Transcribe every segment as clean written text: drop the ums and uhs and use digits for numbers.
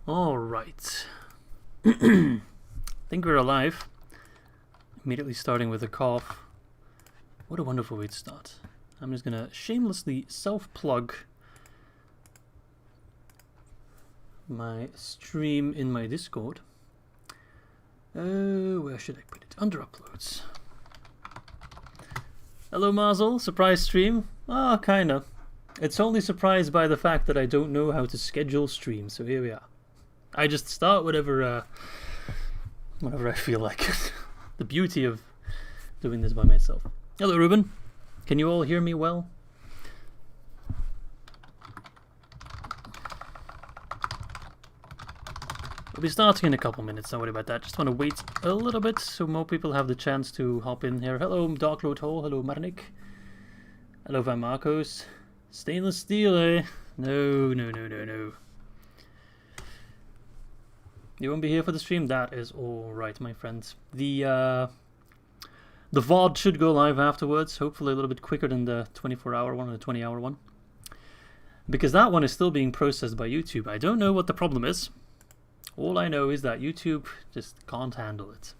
Alright. Think we're alive. Immediately starting with a cough. What a wonderful way to start. I'm just gonna shamelessly self-plug my stream in my Discord. Where should I put it? Under uploads. Hello Mazel, surprise stream? Ah, kinda. It's only surprised by the fact that I don't know how to schedule streams, so here we are. I just start whenever I feel like it. The beauty of doing this by myself. Hello Ruben, can you all hear me well? We'll be starting in a couple minutes, don't worry about that. Just want to wait a little bit so more people have the chance to hop in here. Hello Darkroad Hall, hello Marnik. Hello Van Marcos. Stainless steel, eh? No. You won't be here for the stream? That is alright, my friends. The VOD should go live afterwards, hopefully a little bit quicker than the 24-hour one or the 20-hour one. Because that one is still being processed by YouTube. I don't know what the problem is. All I know is that YouTube just can't handle it.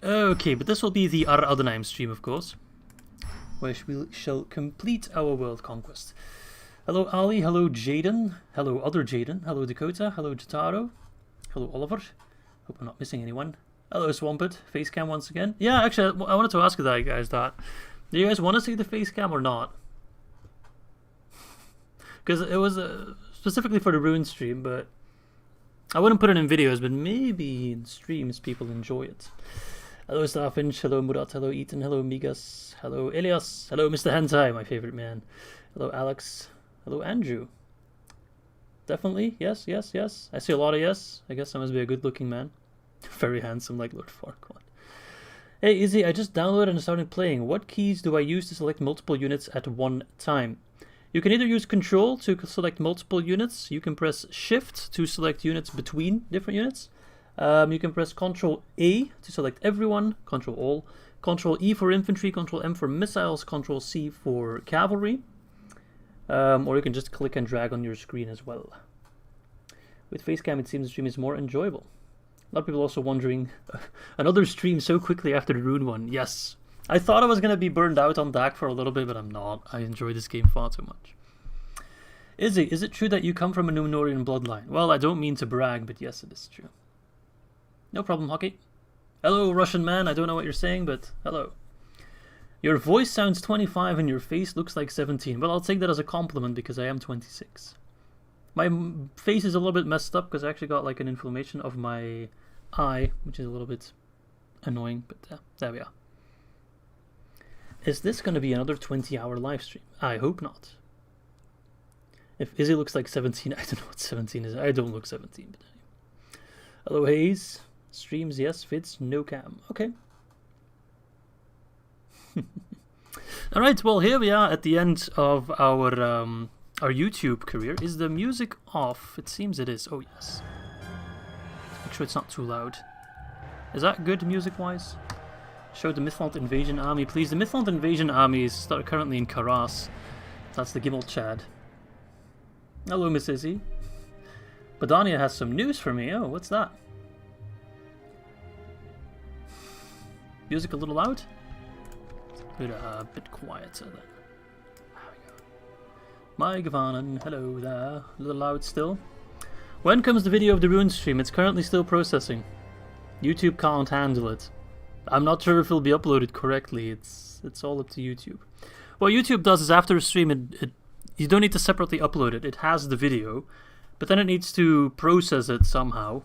Okay, but this will be the Ar-Adûnâim stream, of course, where we shall complete our world conquest. Hello Ali, hello Jaden, hello other Jaden, hello Dakota, hello Jotaro, hello Oliver. Hope I'm not missing anyone. Hello Swampert, facecam once again. Yeah, actually, I wanted to ask you that, guys, that do you guys want to see the facecam or not? Because it was specifically for the Rune stream, but I wouldn't put it in videos, but maybe in streams people enjoy it. Hello Starfinch, hello Murat, hello Ethan, hello Migas, hello Elias, hello Mr. Hentai, my favorite man. Hello Alex, hello Andrew. Definitely, yes. I see a lot of yes. I guess I must be a good looking man. Very handsome like Lord Farquaad. Hey Izzy, I just downloaded and started playing. What keys do I use to select multiple units at one time? You can either use Control to select multiple units. You can press Shift to select units between different units. You can press Control A to select everyone, Control All, Control E for infantry, Control M for missiles, Control C for cavalry. Or you can just click and drag on your screen as well. With Facecam, it seems the stream is more enjoyable. A lot of people also wondering, another stream so quickly after the Rune one. Yes. I thought I was going to be burned out on DAC for a little bit, but I'm not. I enjoy this game far too much. Izzy, is it true that you come from a Númenorian bloodline? Well, I don't mean to brag, but yes, it is true. No problem, Hockey. Hello, Russian man. I don't know what you're saying, but hello. Your voice sounds 25 and your face looks like 17. Well, I'll take that as a compliment because I am 26. My face is a little bit messed up because I actually got like an inflammation of my eye, which is a little bit annoying, but there we are. Is this going to be another 20-hour live stream? I hope not. If Izzy looks like 17, I don't know what 17 is. I don't look 17. But anyway. Hello, Hayes. Streams, yes. Fits, no cam. Okay. Alright, well, here we are at the end of our YouTube career. Is the music off? It seems it is. Oh, yes. Make sure it's not too loud. Is that good music-wise? Show the Mythland Invasion Army, please. The Mythland Invasion Army is currently in Karas. That's the GIMILCHAD. Hello, Miss Izzy. Badania has some news for me. Oh, what's that? Music a little loud? Good, a bit quieter then. There we go. Mike Vanen, hello there. A little loud still. When comes the video of the Rune stream? It's currently still processing. YouTube can't handle it. I'm not sure if it'll be uploaded correctly. It's all up to YouTube. What YouTube does is after a stream, you don't need to separately upload it. It has the video, but then it needs to process it somehow.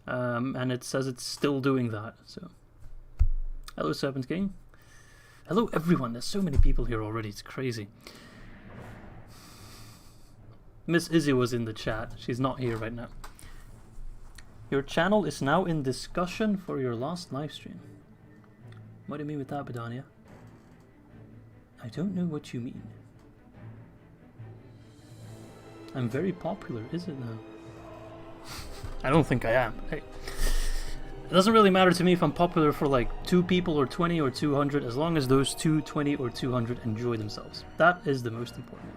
And it says it's still doing that. So, hello Serpent King. Hello everyone. There's so many people here already. It's crazy. Miss Izzy was in the chat. She's not here right now. Your channel is now in discussion for your last live stream. What do you mean with that, Badania? I don't know what you mean. I'm very popular, is it now? I don't think I am. Hey. It doesn't really matter to me if I'm popular for like 2 people or 20 or 200, as long as those 2, 20 or 200 enjoy themselves. That is the most important.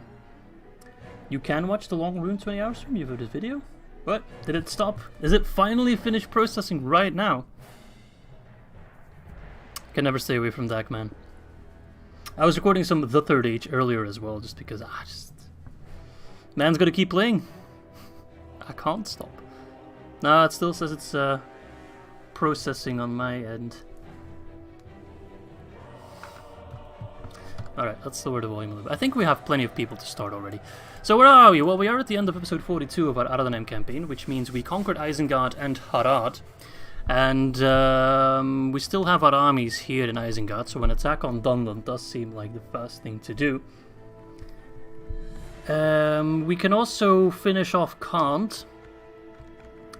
You can watch the long Rune 20-hour stream. You've heard this video. What? Did it stop? Is it finally finished processing right now? Can never stay away from that, man. I was recording some of the Third Age earlier as well, just because man's gotta keep playing. I can't stop. Nah, it still says it's processing on my end. Alright, let's lower the volume a little bit. I think we have plenty of people to start already. So where are we? Well, we are at the end of episode 42 of our Ar-Adûnâim campaign, which means we conquered Isengard and Harad. And we still have our armies here in Isengard, so an attack on Dundon does seem like the first thing to do. We can also finish off Khand.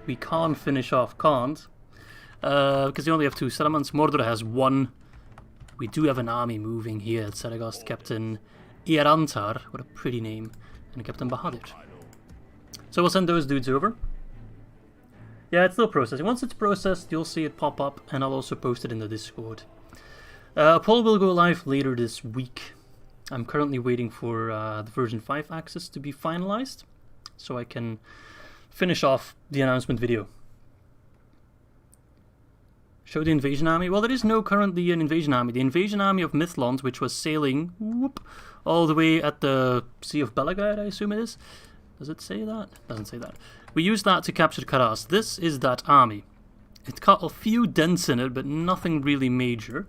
We can't finish off Khand, because they only have 2 settlements. Mordor has 1. We do have an army moving here at Saragast, Captain Eärendil, what a pretty name, and Captain Bahadur. So we'll send those dudes over. Yeah, it's still processing. Once it's processed, you'll see it pop up, and I'll also post it in the Discord. A poll will go live later this week. I'm currently waiting for the version 5 access to be finalized, so I can finish off the announcement video. Show the invasion army. Well, there is no currently an invasion army. The invasion army of Mithlond, which was sailing all the way at the Sea of Belagard, I assume it is. Does it say that? Doesn't say that. We used that to capture Karas. This is that army. It got a few dents in it, but nothing really major.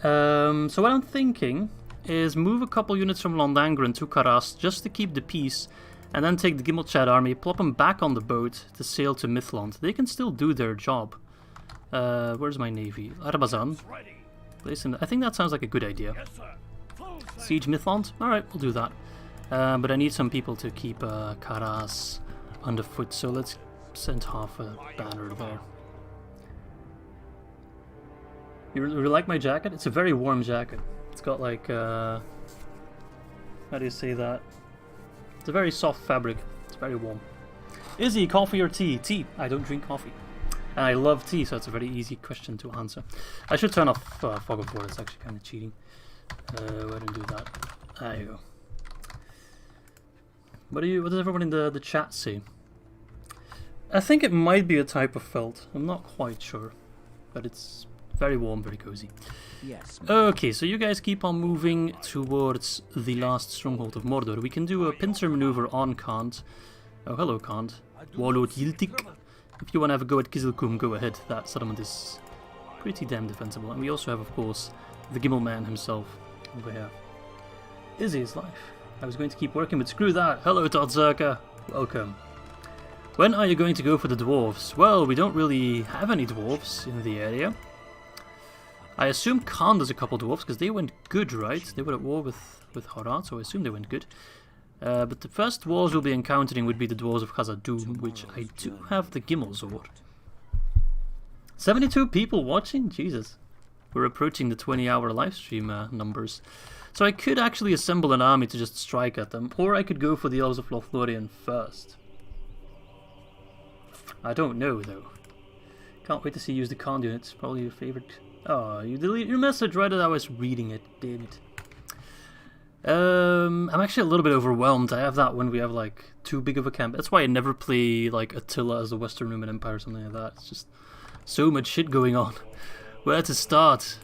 So what I'm thinking is move a couple units from Londangren to Karas just to keep the peace, and then take the GIMILCHAD army, plop them back on the boat to sail to Mithlond. They can still do their job. Where's my navy? Arbazan. I think that sounds like a good idea. Siege Mithlond? Alright, we'll do that. But I need some people to keep Karas underfoot, so let's send half a banner there. You like my jacket? It's a very warm jacket. It's got like, how do you say that? It's a very soft fabric. It's very warm. Izzy, coffee or tea? Tea. I don't drink coffee. And I love tea, so it's a very easy question to answer. I should turn off Fog of War. It's actually kind of cheating. Why don't do that? There you go. What does everyone in the chat say? I think it might be a type of felt. I'm not quite sure. But it's very warm, very cozy. Yes. Okay, so you guys keep on moving towards the last stronghold of Mordor. We can do a pincer maneuver on Khand. Oh, hello, Khand. Warlord Yiltik. If you want to have a go at Kizilkum, go ahead. That settlement is pretty damn defensible. And we also have, of course, the Gimel man himself over here. Izzy is life. I was going to keep working, but screw that. Hello, Todzerka. Welcome. When are you going to go for the dwarves? Well, we don't really have any dwarves in the area. I assume Khand has a couple dwarves, because they went good, right? They were at war with Harad, so I assume they went good. But the first dwarves we'll be encountering would be the dwarves of Khazad-dûm, which I do have the Gimel-Zor. 72 people watching? Jesus. We're approaching the 20-hour livestream numbers. So I could actually assemble an army to just strike at them, or I could go for the Elves of Lothlorien first. I don't know, though. Can't wait to see you use the Khand units. Probably your favorite. Oh, you deleted your message right as I was reading it. Damn it. I'm actually a little bit overwhelmed. I have that when we have like too big of a camp. That's why I never play like Attila as the Western Roman Empire or something like that. It's just so much shit going on. Where to start?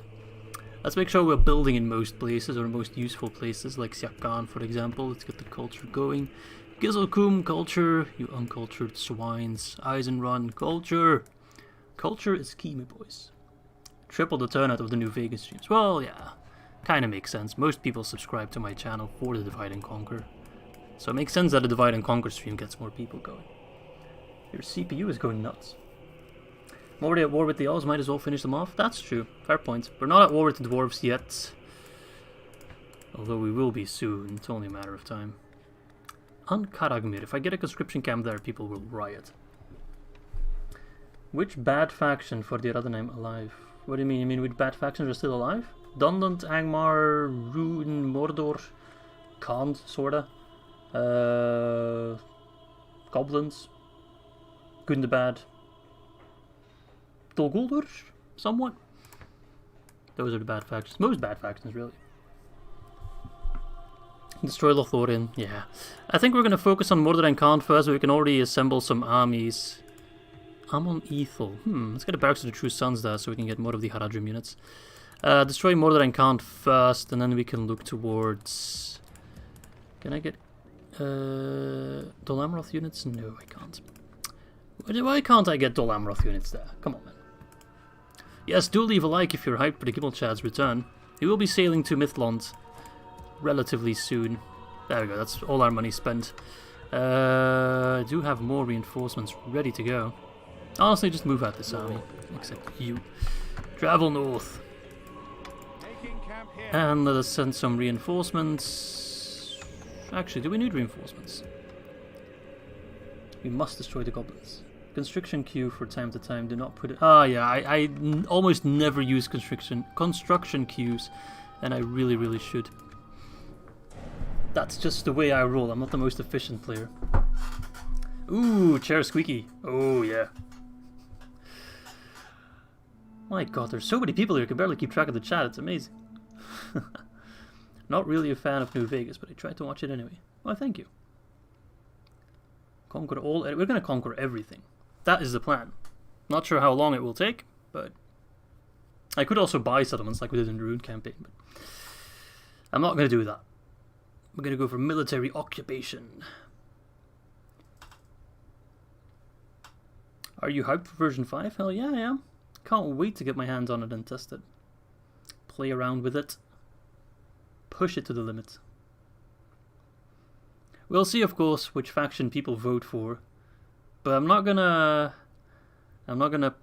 Let's make sure we're building in most places, or most useful places, like Siakan, for example. Let's get the culture going. Gizelkum, culture. You uncultured swines. Eisenrun, culture. Culture is key, my boys. Triple the turnout of the new Vegas streams. Well, yeah. Kinda makes sense. Most people subscribe to my channel for the Divide and Conquer. So it makes sense that a Divide and Conquer stream gets more people going. Your CPU is going nuts. I'm already at war with the Elves, might as well finish them off. That's true. Fair point. We're not at war with the Dwarves yet. Although we will be soon. It's only a matter of time. On Karagmir. If I get a conscription camp there, people will riot. Which bad faction for the Ar-Adûnâim alive? What do you mean? You mean which bad factions are still alive? Dundant, Angmar, Luin, Mordor, Khand, sorta. Goblins. Good and the bad. Dol Guldur, somewhat. Those are the bad factions. Most bad factions, really. Destroy Lothlorien, yeah. I think we're going to focus on Mordor and Khan first, so we can already assemble some armies. Amon Ethel. Let's get a Barracks of the True Sons there, so we can get more of the Haradrim units. Destroy Mordor and Khan first, and then we can look towards... Can I get... Dol Amroth units? No, I can't. Why can't I get Dol Amroth units there? Come on, man. Yes, do leave a like if you're hyped for the GIMILCHAD's return. He will be sailing to Mithlond relatively soon. There we go, that's all our money spent. I do have more reinforcements ready to go. Honestly, just move out this army, except you. Travel north. And let us send some reinforcements. Actually, do we need reinforcements? We must destroy the goblins. Constriction queue for time to time, do not put it... Ah, yeah, I almost never use construction queues, and I really should. That's just the way I roll, I'm not the most efficient player. Ooh, chair squeaky. Oh, yeah. My god, there's so many people here, I can barely keep track of the chat, it's amazing. Not really a fan of New Vegas, but I tried to watch it anyway. Well, thank you. Conquer all... We're going to conquer everything. That is the plan. Not sure how long it will take, but... I could also buy settlements like we did in the Rune campaign, but... I'm not going to do that. We're going to go for military occupation. Are you hyped for version 5? Hell yeah, I am. Can't wait to get my hands on it and test it. Play around with it. Push it to the limit. We'll see, of course, which faction people vote for. But I'm not gonna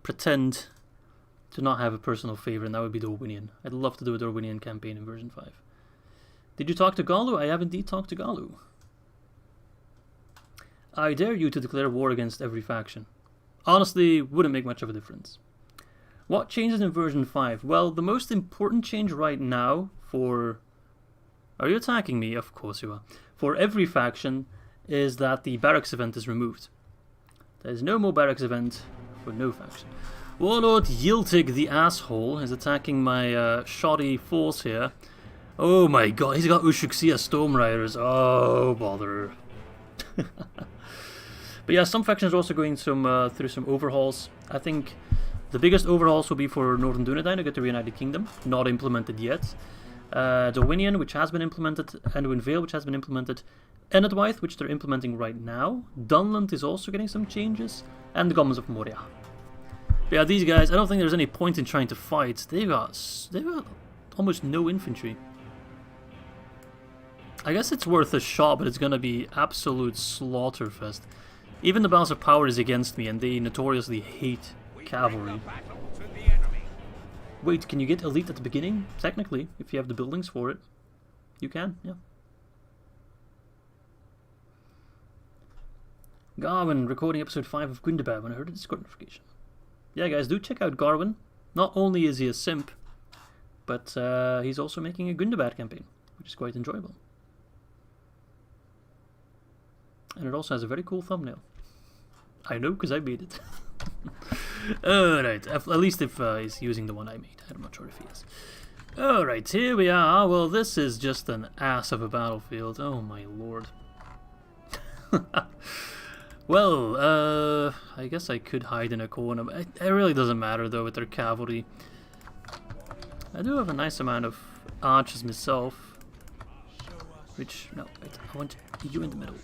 pretend to not have a personal favorite, and that would be the Orwinian. I'd love to do a Orwinian campaign in version 5. Did you talk to Galu? I have indeed talked to Galu. I dare you to declare war against every faction. Honestly, wouldn't make much of a difference. What changes in version 5? Well, the most important change right now for... Are you attacking me? Of course you are. For every faction is that the barracks event is removed. There is no more barracks event for no faction. Warlord Yiltig the asshole is attacking my shoddy force here. Oh my god, he's got Ushuxia Storm Riders. Oh, bother. But yeah, some factions are also going through some overhauls. I think the biggest overhauls will be for Northern Dunedain to get the Reunited Kingdom. Not implemented yet. Dorwinion, which has been implemented. Anduin Vale, which has been implemented. Enedwaith, which they're implementing right now. Dunland is also getting some changes. And the Goblins of Moria. But yeah, these guys, I don't think there's any point in trying to fight. They've got almost no infantry. I guess it's worth a shot, but it's gonna be absolute slaughterfest. Even the Balance of Power is against me, and they notoriously hate cavalry. Wait, can you get elite at the beginning? Technically, if you have the buildings for it. You can, yeah. Garwin, recording episode 5 of Gundabad when I heard a Discord notification. Yeah, guys, do check out Garwin. Not only is he a simp, but he's also making a Gundabad campaign, which is quite enjoyable. And it also has a very cool thumbnail. I know, because I made it. Alright, at least if he's using the one I made. I'm not sure if he is. Alright, here we are. Well, this is just an ass of a battlefield. Oh my lord. Well, I guess I could hide in a corner. It really doesn't matter, though, with their cavalry. I do have a nice amount of archers myself. Which, no, wait, I want you in the middle.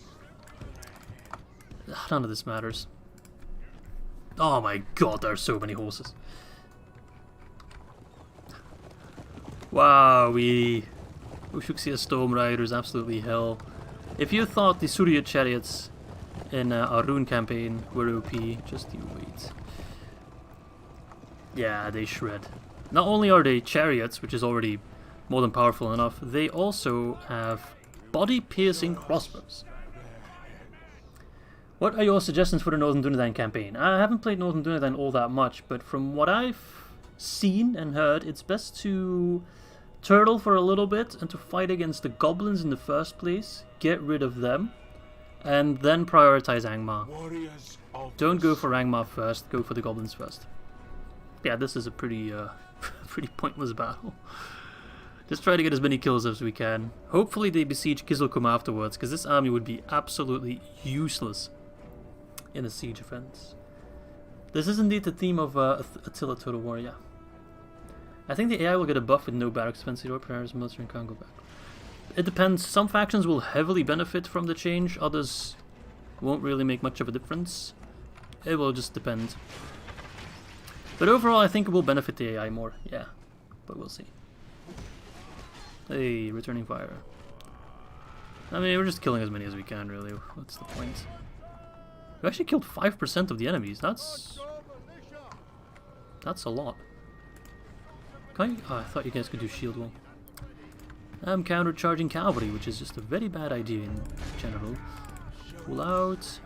None of this matters. Oh my god, there are so many horses. Wow, Ushuxia Storm Riders, absolutely hell. If you thought the Surya chariots in our Rune campaign were OP, just you wait. Yeah, they shred. Not only are they chariots, which is already more than powerful enough, they also have body-piercing crossbows. What are your suggestions for the Northern Dunedain campaign? I haven't played Northern Dunedain all that much, but from what I've seen and heard, it's best to turtle for a little bit and to fight against the goblins in the first place, get rid of them, and then prioritize Angmar. Don't go for Angmar first, go for the goblins first. Yeah, this is a pretty pretty pointless battle. Just try to get as many kills as we can. Hopefully they besiege Kizilkum afterwards, because this army would be absolutely useless in a siege offense. This is indeed the theme of Attila Total War, yeah. I think the AI will get a buff with no barracks defense, zero priors, military, and can't go back. It depends. Some factions will heavily benefit from the change, others won't really make much of a difference. It will just depend. But overall, I think it will benefit the AI more, yeah. But we'll see. Hey, returning fire. I mean, we're just killing as many as we can, really. What's the point? We actually killed 5% of the enemies. That's a lot. Can you? Oh, I thought you guys could do shield wall. I'm countercharging cavalry, which is just a very bad idea in general. Pull out.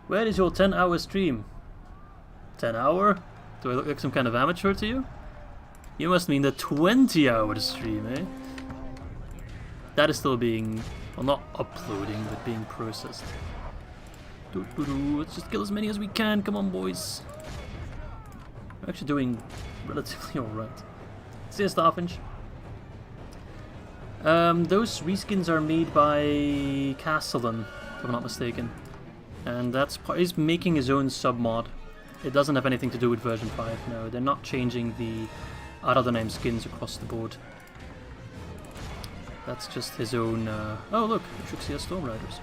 Where is your 10-hour stream? 10 hour? Do I look like some kind of amateur to you? You must mean the 20-hour stream, eh? That is still being, well, not uploading, but being processed. Let's just kill as many as we can. Come on, boys. We're actually doing relatively alright. See ya, Starfinch. Those reskins are made by Castellan, if I'm not mistaken. And that's he's making his own sub-mod. It doesn't have anything to do with version 5, no. They're not changing the Ar-Adûnâim skins across the board. That's just his own... Oh, look! Trixia Storm Riders.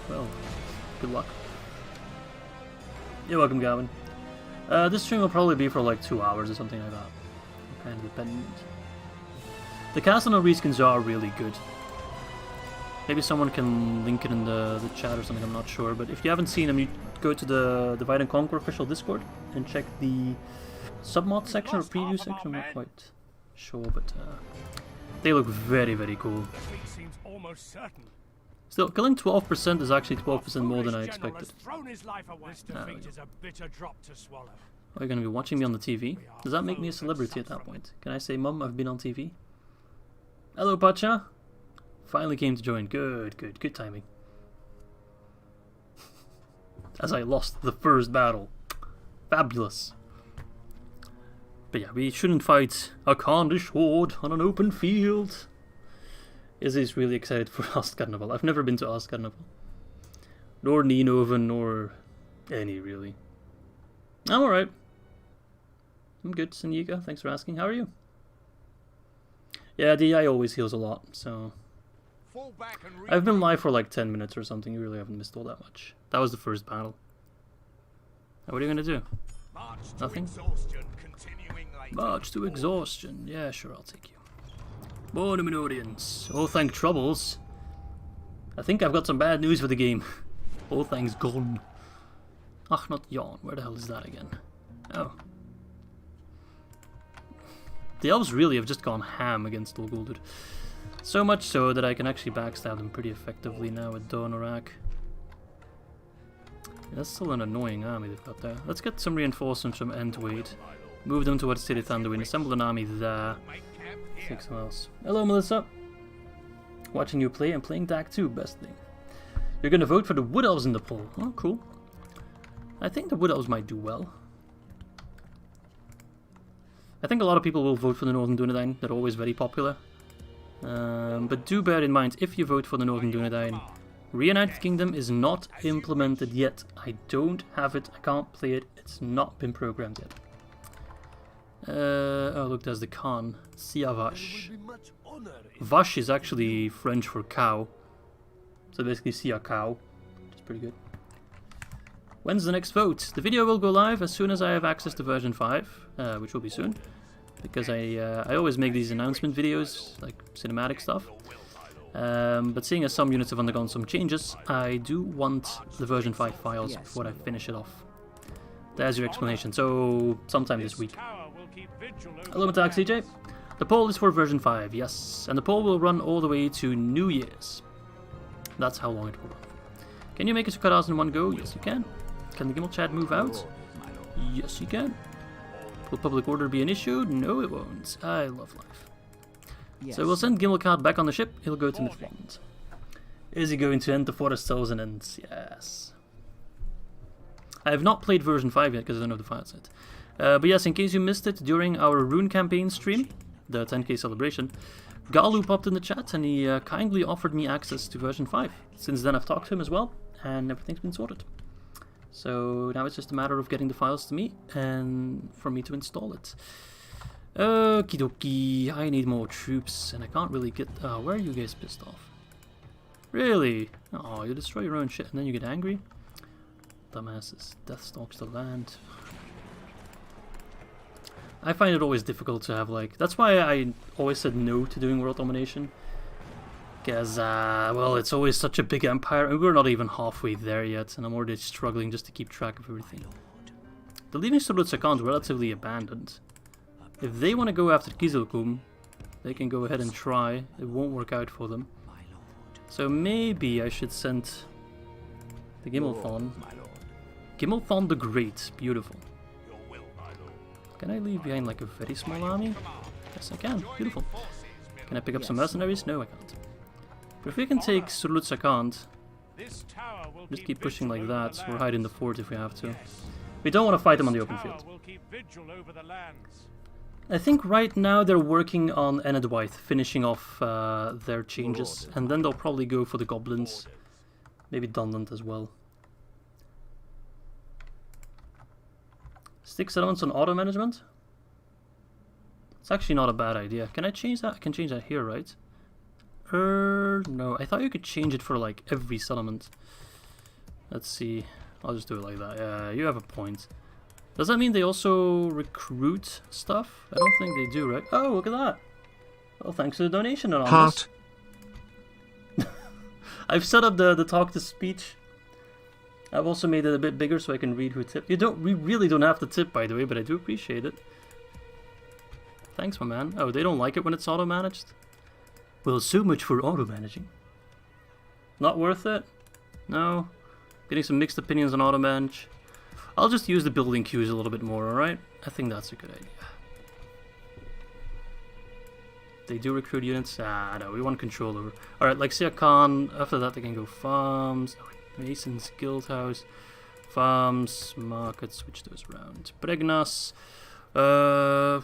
Well, good luck. You're welcome, Gavin. This stream will probably be for like 2 hours or something like that. Kind of dependent. The Castellan reskins are really good. Maybe someone can link it in the chat or something, I'm not sure. But if you haven't seen them, you go to the Divide and Conquer official Discord and check the submod section or preview section, I'm not quite sure, but they look very, very cool. Still, killing 12% is actually 12% more than I expected. Are you going to be watching me on the TV? Does that make me a celebrity at that point? Can I say, Mum, I've been on TV? Hello, Pacha! Finally came to join. Good timing. As I lost the first battle. Fabulous. But yeah, we shouldn't fight a Khandish horde on an open field. Izzy's really excited for Astcarnival. I've never been to Astcarnival. Nor Ninoven, nor any, really. I'm alright. I'm good, Sanyiga. Thanks for asking. How are you? Yeah, DI always heals a lot, so... I've been live for like 10 minutes or something. You really haven't missed all that much. That was the first battle. Now, what are you going to do? Nothing? March to exhaustion. Yeah, sure, I'll take you. More Númenorians. Oh, thank troubles. I think I've got some bad news for the game. Oh, thanks gone. Ach, not yawn. Where the hell is that again? Oh. The elves really have just gone ham against Ulguldur. So much so that I can actually backstab them pretty effectively now with Donorak. That's still an annoying army they've got there. Let's get some reinforcements from Endwade. Move them towards City Thunderwind. Assemble an army there. Take someone else. Hello, Melissa. Watching you play and playing DAC 2, best thing. You're gonna vote for the Wood Elves in the poll. Oh, cool. I think the Wood Elves might do well. I think a lot of people will vote for the Northern Dunedain. They're always very popular. But do bear in mind, if you vote for the Northern Dunedain, Reunited Kingdom is not implemented yet. I don't have it, I can't play it, it's not been programmed yet. Oh look, there's the Khan. Siavash. Vash is actually French for cow. So basically Sia cow, which is pretty good. When's the next vote? The video will go live as soon as I have access to version 5, which will be soon. Because I always make these announcement videos, like cinematic stuff. But seeing as some units have undergone some changes, I do want the version 5 files before I finish it off. There's your explanation. So, sometime this week. Hello, Matak CJ. The poll is for version 5, yes. And the poll will run all the way to New Year's. That's how long it will run for. Can you make it to cutoffs in one go? Yes, you can. Can the GIMILCHAD move out? Yes, you can. Will public order be an issue? No, it won't. I love life. Yes. So we'll send GIMILCHAD back on the ship. He'll go to Midland. Is he going to end the Forest Cells and Ends? Yes. I have not played version 5 yet because I don't have the file set. But yes, in case you missed it, during our Rune campaign stream, the 10k celebration, Galu popped in the chat and he kindly offered me access to version 5. Since then I've talked to him as well, and everything's been sorted. So now it's just a matter of getting the files to me, and for me to install it. Okie dokie, I need more troops, and I can't really get... where are you guys pissed off? Really? Oh, you destroy your own shit and then you get angry? Dumbasses. Death stalks the land. I find it always difficult to have, like... That's why I always said no to doing world domination. Because, well, it's always such a big empire, and we're not even halfway there yet, and I'm already struggling just to keep track of everything. The leaving Sulut is relatively abandoned. If they want to go after Kizilkum, they can go ahead and try. It won't work out for them. So maybe I should send the Gimilthon. Gimilthon the Great. Beautiful. Can I leave behind like a very small army? Yes, I can. Beautiful. Can I pick up some mercenaries? No, I can't. But if we can take Sulut Sakant, just keep pushing like that, or hide in the fort if we have to. We don't want to fight them on the open field. I think right now they're working on Ered, finishing off their changes, and then they'll probably go for the goblins. Maybe Dunland as well. Stick settlements on auto management? It's actually not a bad idea. Can I change that? I can change that here, right? No. I thought you could change it for like every settlement. Let's see. I'll just do it like that. Yeah, you have a point. Does that mean they also recruit stuff? I don't think they do, right? Oh, look at that. Well, thanks for the donation, Anonymous. I've set up the talk-to-speech. I've also made it a bit bigger so I can read who tipped. We really don't have to tip, by the way, but I do appreciate it. Thanks, my man. Oh, they don't like it when it's auto-managed? Well, so much for auto-managing. Not worth it? No. Getting some mixed opinions on auto-manage. I'll just use the building queues a little bit more, alright? I think that's a good idea. They do recruit units? Ah, no, we want control over. Alright, like Sia Khan, after that they can go farms. Oh, wait, Mason's Guildhouse. Farms, markets, switch those around. Pregnas.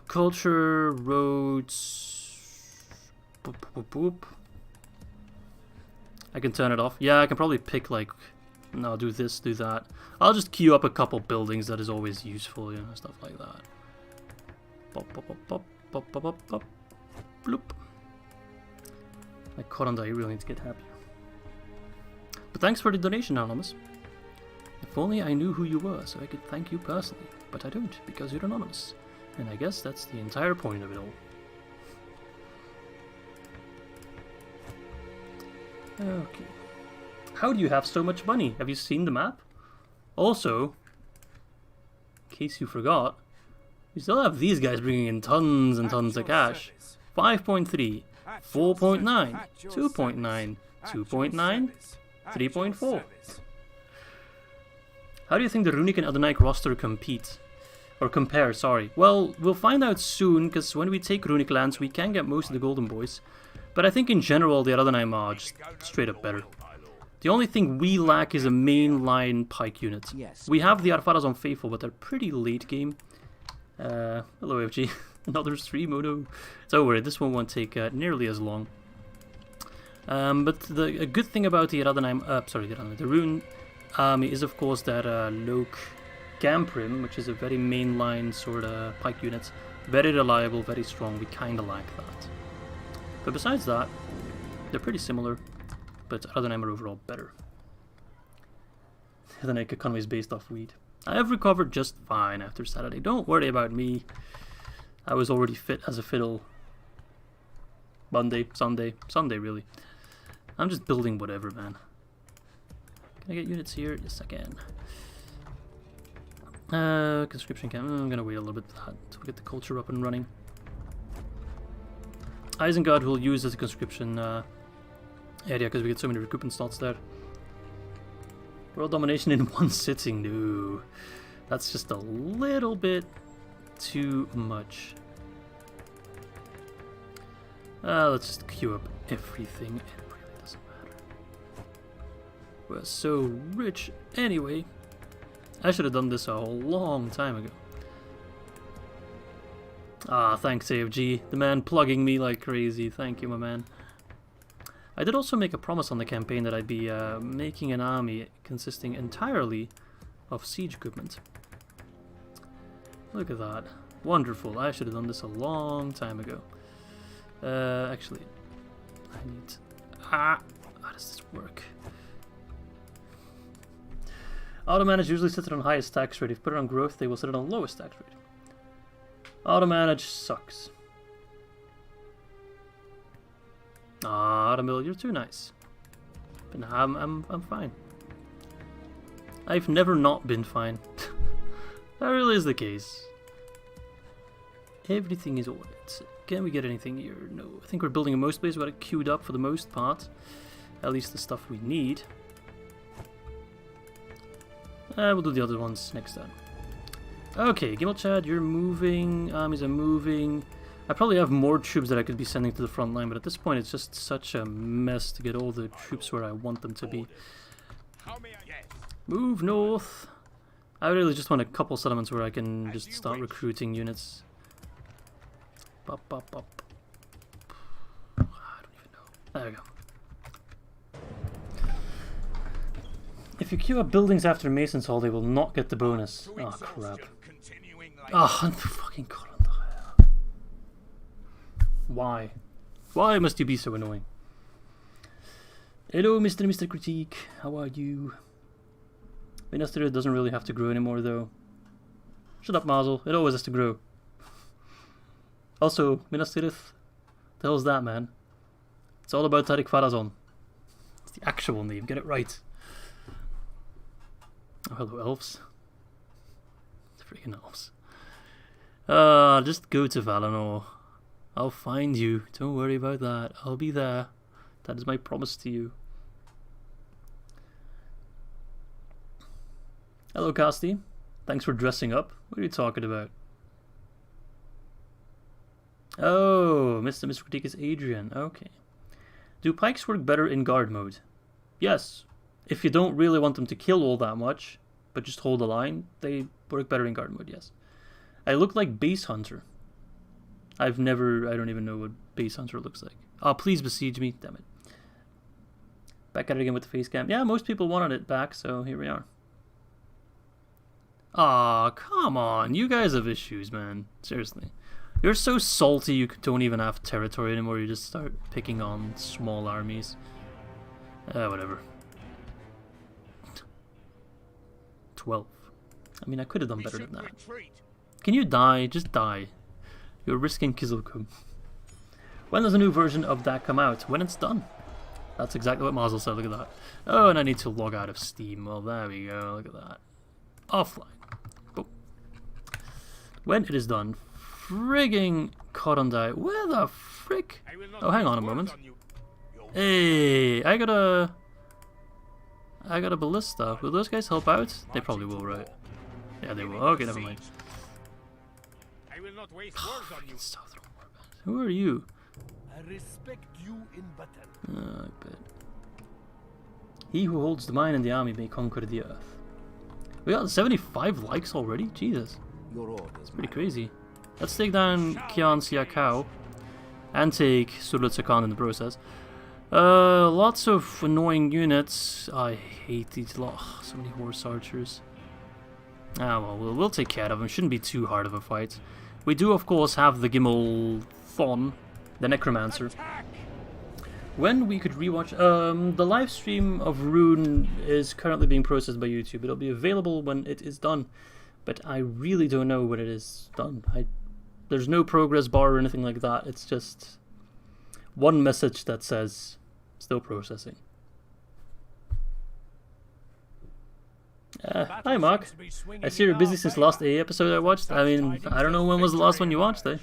Culture, roads. Boop, boop, boop. I can turn it off. Yeah, I can probably pick like... No, do this, do that. I'll just queue up a couple buildings, that is always useful, you know, stuff like that. Pop, pop, pop, pop, pop, pop, pop, pop. Bloop. My Coranda, you really need to get happy. But thanks for the donation, Anonymous. If only I knew who you were, so I could thank you personally. But I don't, because you're anonymous. And I guess that's the entire point of it all. Okay. How do you have so much money? Have you seen the map? Also, in case you forgot, you still have these guys bringing in tons and tons of cash. 5.3, 4.9, 2.9, 2.9, 3.4. How do you think the Runic and Adonaic roster compete? Or compare, sorry. Well, we'll find out soon, because when we take Runic lands, we can get most of the Golden Boys. But I think in general, the Ar-Adûnâim are just straight up better. The only thing we lack is a mainline pike unit. Yes. We have the Arfarazon Faithful, but they're pretty late game. Hello FG. Another stream, oh no. Don't worry, this one won't take nearly as long. But a good thing about the Ar-Adûnâim, the Rune army is of course that Loke Gamprim, which is a very mainline sort of pike unit. Very reliable, very strong, we kinda like that. But besides that, they're pretty similar. But Ar-Adûnâim are overall better. The Nike economy is based off weed. I have recovered just fine after Saturday. Don't worry about me. I was already fit as a fiddle. Monday, Sunday really. I'm just building whatever, man. Can I get units here? Yes, I can. Conscription camp. I'm gonna wait a little bit for that to get the culture up and running. Isengard will use as a conscription area because we get so many recruitment slots there. World domination in one sitting, no. That's just a little bit too much. Let's just queue up everything. It really doesn't matter. We're so rich anyway. I should have done this a long time ago. Ah, thanks AFG. The man plugging me like crazy. Thank you, my man. I did also make a promise on the campaign that I'd be making an army consisting entirely of siege equipment. Look at that. Wonderful. I should have done this a long time ago. Actually, I need... how does this work? Auto-manage usually sits it on highest tax rate. If you put it on growth, they will sit it on lowest tax rate. Auto-manage sucks. Ah, Automil, you're too nice. But nah, I'm fine. I've never not been fine. That really is the case. Everything is alright. Can we get anything here? No. I think we're building a most base. We've got it queued up for the most part. At least the stuff we need. We'll do the other ones next time. Okay, GIMILCHAD, you're moving. Armies are moving. I probably have more troops that I could be sending to the front line, but at this point it's just such a mess to get all the troops where I want them to be. Move north. I really just want a couple settlements where I can just start recruiting units. Bop, bop, bop. I don't even know. There we go. If you queue up buildings after Mason's Hall, they will not get the bonus. Oh, crap. Oh, I'm fucking god. Why? Why must you be so annoying? Hello, Mr. Critique. How are you? Middle-earth doesn't really have to grow anymore, though. Shut up, Mazel. It always has to grow. Also, Middle-earth, the hell's that, man? It's all about Tariq Farazon. It's the actual name. Get it right. Oh, hello, Elves. The freaking Elves. Just go to Valinor. I'll find you. Don't worry about that. I'll be there. That is my promise to you. Hello, Casti. Thanks for dressing up. What are you talking about? Oh, Mr. Critique is Adrian. Okay. Do pikes work better in guard mode? Yes. If you don't really want them to kill all that much, but just hold the line, they work better in guard mode, yes. I look like Base Hunter. I don't even know what Base Hunter looks like. Oh, please besiege me. Damn it. Back at it again with the face cam. Yeah, most people wanted it back, so here we are. Aw, come on. You guys have issues, man. Seriously. You're so salty you don't even have territory anymore. You just start picking on small armies. Whatever. 12. I mean, I could have done better than that. Can you die? Just die. You're risking Kizilkum. When does a new version of that come out? When it's done. That's exactly what Mazel said. Look at that. Oh, and I need to log out of Steam. Well, there we go. Look at that. Offline. Boom. When it is done. Frigging Korondai. Where the frick? Oh, hang on a moment. Hey, I got a ballista. Will those guys help out? They probably will, right? Yeah, they will. Okay, never mind. Who are you? I respect you in battle. I bet. He who holds the mine and the army may conquer the earth. We got 75 likes already? Jesus. It's pretty crazy. Let's take down Kian Siakao and take Surutsakan in the process. Lots of annoying units. I hate these lot. So many horse archers. Ah, well, we'll take care of them. Shouldn't be too hard of a fight. We do, of course, have the Gimel Thon, the Necromancer. When we could rewatch... the live stream of Rune is currently being processed by YouTube. It'll be available when it is done. But I really don't know when it is done. There's no progress bar or anything like that. It's just one message that says, still processing. Hi Mark, I see you're busy since the last A episode I watched. I mean, I don't know when was the last one you watched, eh?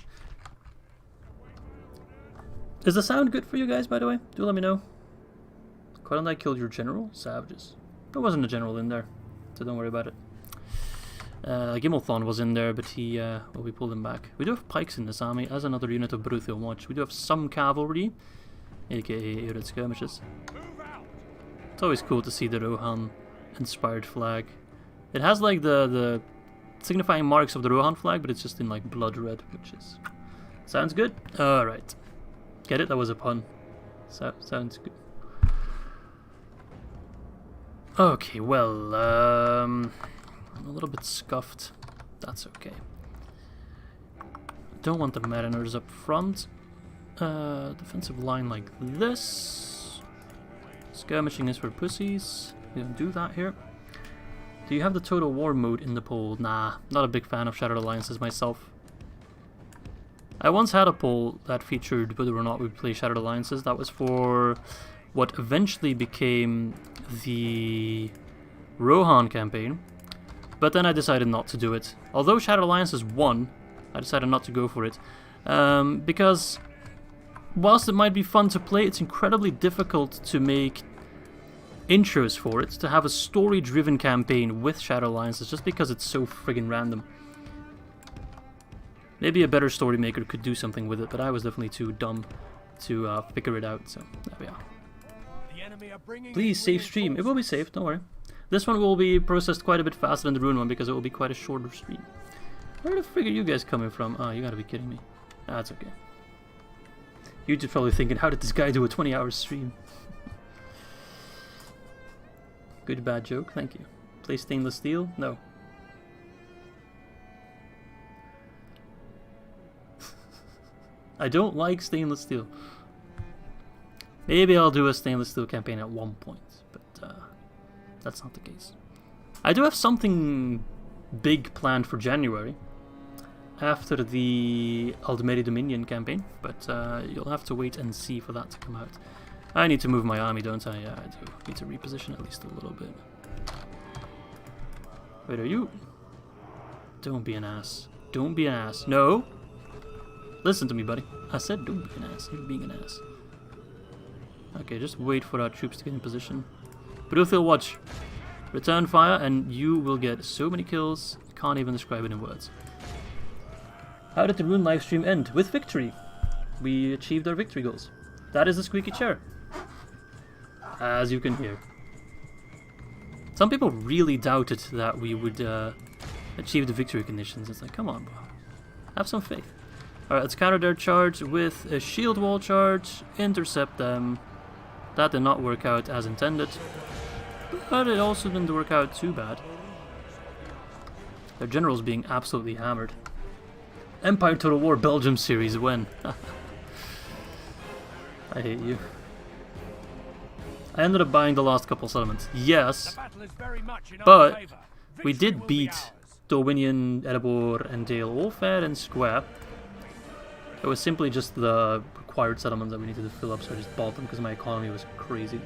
Is the sound good for you guys, by the way? Do let me know. Korondai killed your general? Savages. There wasn't a general in there, so don't worry about it. Gimmelthon was in there, but we pulled him back. We do have pikes in this army as another unit of Bruthil Watch. We do have some cavalry, aka Ered skirmishes. It's always cool to see the Rohan inspired flag. It has like the signifying marks of the Rohan flag, but it's just in like blood red, which is... Sounds good? Alright. Get it? That was a pun. Sounds good. Okay, well, I'm a little bit scuffed. That's okay. Don't want the Mariners up front. Defensive line like this. Skirmishing is for pussies. We don't do that here. Do you have the Total War mode in the poll? Nah, not a big fan of Shattered Alliances myself. I once had a poll that featured whether or not we play Shattered Alliances. That was for what eventually became the Rohan campaign. But then I decided not to do it. Although Shattered Alliances won, I decided not to go for it. Because whilst it might be fun to play, it's incredibly difficult to make intros for it, to have a story-driven campaign with Shattered Alliances, just because it's so friggin' random. Maybe a better story maker could do something with it, but I was definitely too dumb to figure it out, so there we are. Please save stream. It will be saved, don't worry. This one will be processed quite a bit faster than the Ruin one because it will be quite a shorter stream. Where the frig are you guys coming from? Oh, you gotta be kidding me. That's okay. YouTube's probably thinking, how did this guy do a 20-hour stream? Good bad joke, thank you. Play stainless steel? No. I don't like stainless steel. Maybe I'll do a stainless steel campaign at one point, but that's not the case. I do have something big planned for January after the Aldmeri Dominion campaign, but you'll have to wait and see for that to come out. I need to move my army, don't I? Yeah, I do. Need to reposition at least a little bit. Wait, are you? Don't be an ass. Don't be an ass. No! Listen to me, buddy. I said don't be an ass. You're being an ass. Okay, just wait for our troops to get in position. Bluefield, watch. Return fire and you will get so many kills, can't even describe it in words. How did the Rune livestream end? With victory. We achieved our victory goals. That is the squeaky chair. As you can hear. Some people really doubted that we would achieve the victory conditions. It's like, come on, bro. Have some faith. Alright, let's counter their charge with a shield wall charge. Intercept them. That did not work out as intended. But it also didn't work out too bad. Their general's being absolutely hammered. Empire Total War Belgium series when? I hate you. I ended up buying the last couple settlements. Yes, but we did beat Dominion, Erebor, and Dale all fair and square. It was simply just the required settlements that we needed to fill up, so I just bought them because my economy was crazy.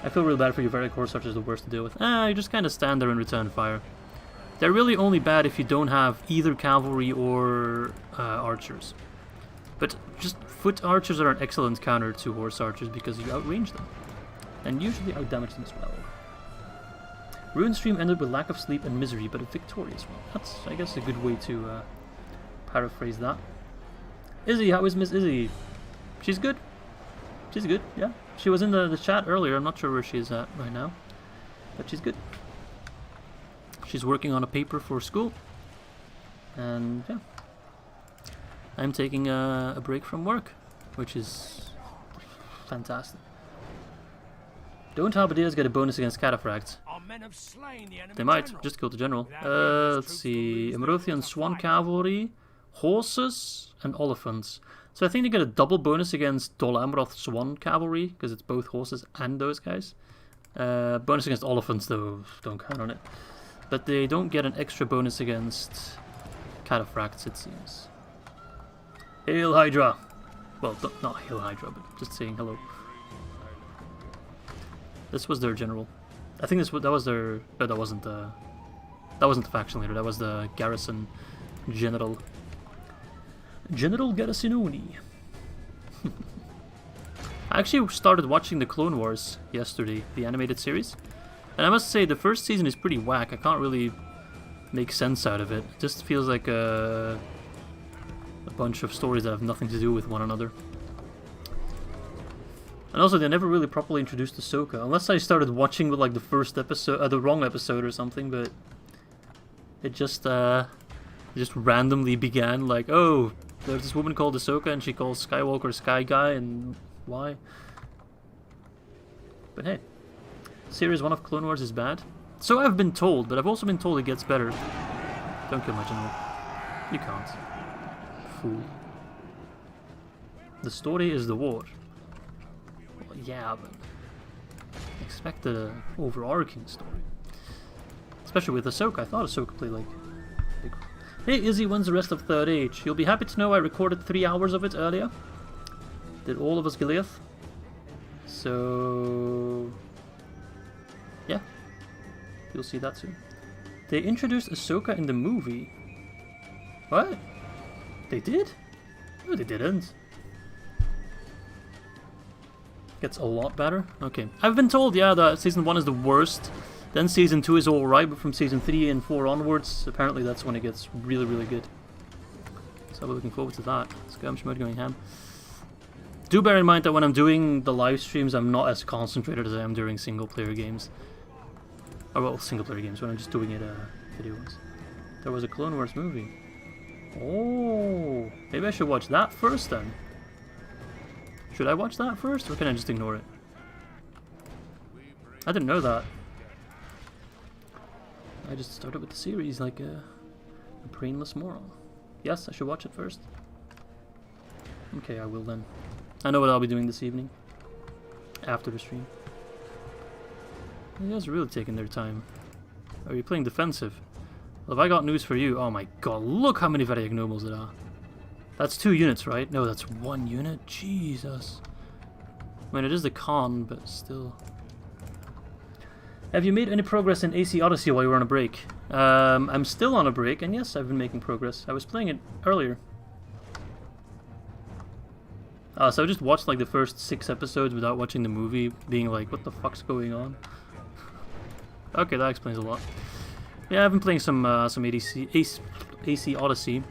I feel real bad for you. Very core such is the worst to deal with. You just kind of stand there and return fire. They're really only bad if you don't have either cavalry or archers. But just foot archers are an excellent counter to horse archers because you outrange them. And usually outdamage them as well. Ruin stream ended with lack of sleep and misery, but a victorious one. That's, I guess, a good way to paraphrase that. Izzy, how is Miss Izzy? She's good. She's good, yeah. She was in the chat earlier. I'm not sure where she's at right now. But she's good. She's working on a paper for school. And, yeah. I'm taking a break from work, which is fantastic. Don't halberdiers get a bonus against cataphracts? They might. Just kill the general. Let's see. Emerothian Swan Cavalry, Horses, and Oliphants. So I think they get a double bonus against Dol Amroth Swan Cavalry, because it's both horses and those guys. Bonus against Oliphants, though, don't count on it. But they don't get an extra bonus against cataphracts, it seems. Hail Hydra! Well, not Hail Hydra, but just saying hello. This was their general. I think that was their... No, that wasn't the faction leader. That was the garrison general. General Garrisononi. I actually started watching the Clone Wars yesterday, the animated series. And I must say, the first season is pretty whack. I can't really make sense out of it. It just feels like a bunch of stories that have nothing to do with one another. And also, they never really properly introduced Ahsoka, unless I started watching with like the first episode, the wrong episode or something. But It just randomly began like, oh, there's this woman called Ahsoka and she calls Skywalker Sky Guy, and why? But hey, Series 1 of Clone Wars is bad. So I've been told, but I've also been told it gets better. Don't kill my general. You can't. Fool. The story is the war. Well, yeah, but expect an overarching story. Especially with Ahsoka. I thought Ahsoka played like big. Hey Izzy, when's the rest of Third Age? You'll be happy to know I recorded 3 hours of it earlier. Did all of us Gileath. So yeah. You'll see that soon. They introduced Ahsoka in the movie. What? They did? No, they didn't. Gets a lot better? Okay. I've been told, yeah, that Season 1 is the worst. Then Season 2 is alright, but from Season 3 and 4 onwards, apparently that's when it gets really, really good. So I'll be looking forward to that. Skirmish mode going ham. Do bear in mind that when I'm doing the live streams, I'm not as concentrated as I am during single-player games. Oh, well, single-player games, when I'm just doing it video-wise. There was a Clone Wars movie. Oh, maybe I should watch that first then. Should I watch that first, or can I just ignore it? I didn't know that. I just started with the series like a brainless moron. Yes, I should watch it first. Okay, I will then. I know what I'll be doing this evening. After the stream. You guys are really taking their time. Are you playing defensive? Well, have I got news for you? Oh my god, look how many Variag Nobles there are. That's 2 units, right? No, that's 1 unit? Jesus. I mean, it is the Khan, but still. Have you made any progress in AC Odyssey while you were on a break? I'm still on a break, and yes, I've been making progress. I was playing it earlier. So I just watched like the first 6 episodes without watching the movie, being like, what the fuck's going on? Okay, that explains a lot. Yeah, I've been playing some AC Odyssey.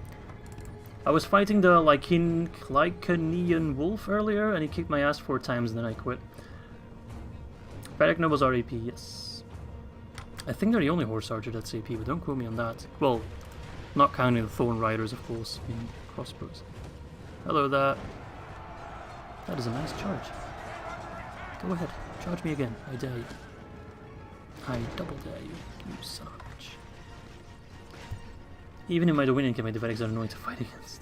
I was fighting the Lycanian wolf earlier, and he kicked my ass 4 times, and then I quit. Variag Nobles are AP, yes. I think they're the only horse archer that's AP, but don't quote me on that. Well, not counting the Thorn Riders, of course, in crossbows. Hello there. That is a nice charge. Go ahead, charge me again, I dare you. I double dare you, you son of a bitch. Even in my Dominion camp, the Variags are annoying to fight against.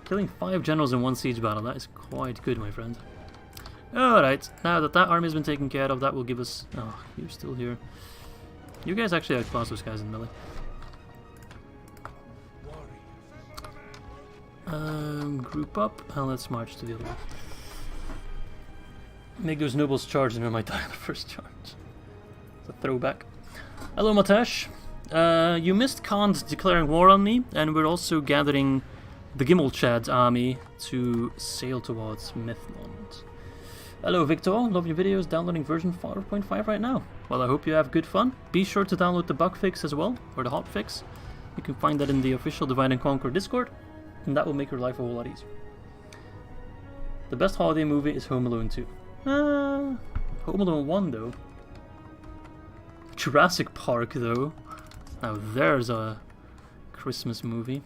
Killing 5 generals in 1 siege battle, that is quite good, my friend. Alright, now that that army has been taken care of, that will give us... Oh, you're still here. You guys actually outclass those guys in melee. Group up, and let's march to the other one. Make those nobles charge and we might die on the first charge. It's a throwback. Hello, Matesh. You missed Khan's declaring war on me, and we're also gathering the GIMILCHAD army to sail towards Mythmond. Hello, Victor. Love your videos. Downloading version 4.5 right now. Well, I hope you have good fun. Be sure to download the bug fix as well, or the hot fix. You can find that in the official Divide and Conquer Discord, and that will make your life a whole lot easier. The best holiday movie is Home Alone 2. Home Alone 1 though. Jurassic Park though. Now there's a Christmas movie.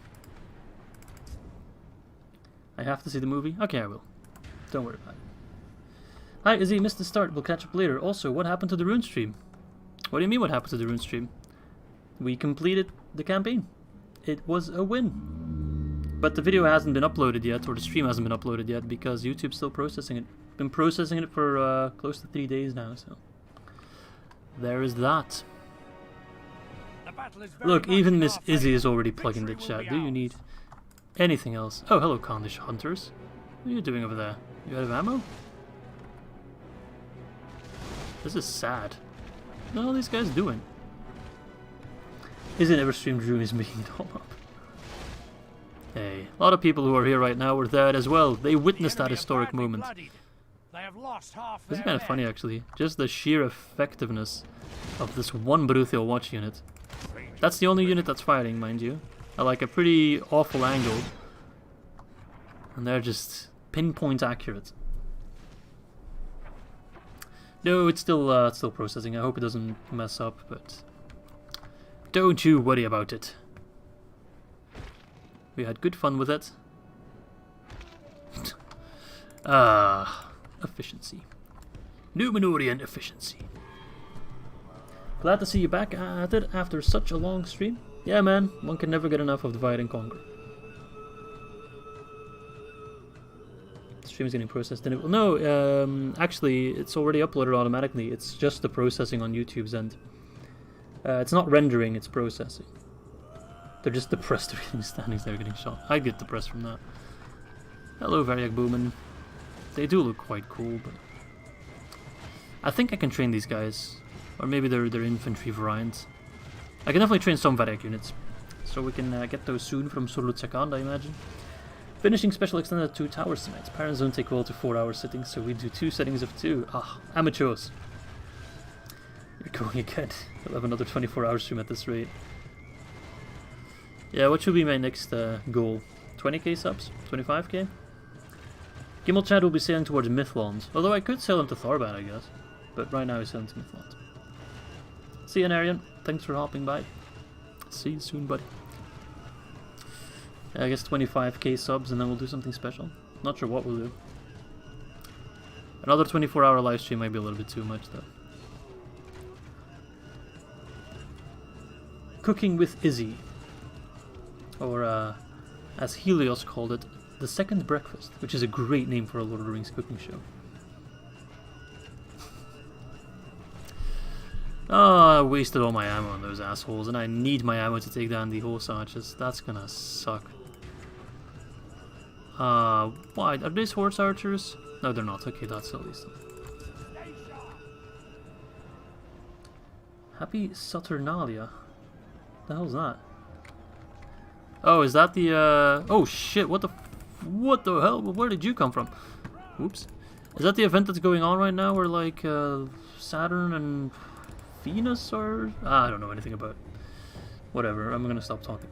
I have to see the movie? Okay, I will. Don't worry about it. Hi Izzy, missed the start. We'll catch up later. Also, what happened to the rune stream? What do you mean what happened to the rune stream? We completed the campaign. It was a win. But the video hasn't been uploaded yet, or the stream hasn't been uploaded yet, because YouTube's still processing it. Been processing it for close to 3 days now, so... There is that. Look, even Miss Izzy is already plugging the chat. Do you need anything else? Oh, hello, Khandish Hunters. What are you doing over there? You out of ammo? This is sad. What are all these guys doing? Izzy never streamed Drew making it all up. Hey, a lot of people who are here right now were there as well. They witnessed that historic moment. This is kind of funny actually. Just the sheer effectiveness of this one Baruthiel watch unit. That's the only unit that's fighting, mind you. At like a pretty awful angle. And they're just pinpoint accurate. No, it's still processing. I hope it doesn't mess up, but Don't you worry about it. We had good fun with it. Efficiency. Númenorian efficiency. Glad to see you back at it after such a long stream. Yeah, man, one can never get enough of Divide and Conquer. The stream's getting processed. No, actually, it's already uploaded automatically. It's just the processing on YouTube's end. It's not rendering, it's processing. They're just depressed reading standings there getting shot. I get depressed from that. Hello, Variak Boomin. They do look quite cool, but I think I can train these guys. Or maybe they're infantry variants. I can definitely train some Variak units. So we can get those soon from Surlut Sakand, I imagine. Finishing special extended 2 towers tonight. Parents don't take well to 4-hour sittings, so we do 2 settings of 2. Ah, amateurs. You're going again. We'll have another 24-hour stream at this rate. Yeah, what should be my next goal? 20k subs? 25k? GIMILCHAD will be sailing towards Mythlond. Although I could sail him to Thorban, I guess. But right now he's sailing to Mythlond. See you, Arian. Thanks for hopping by. See you soon, buddy. Yeah, I guess 25k subs and then we'll do something special. Not sure what we'll do. Another 24-hour live stream might be a little bit too much, though. Cooking with Izzy. Or, as Helios called it, The Second Breakfast, which is a great name for a Lord of the Rings cooking show. Oh, I wasted all my ammo on those assholes, and I need my ammo to take down the horse archers. That's gonna suck. Why? Are these horse archers? No, they're not. Okay, that's at least. Happy Saturnalia. The hell's that? Oh, is that the, oh shit, what the hell? Where did you come from? Oops. Is that the event that's going on right now where, like, Saturn and Venus are? I don't know anything about it. Whatever, I'm gonna stop talking.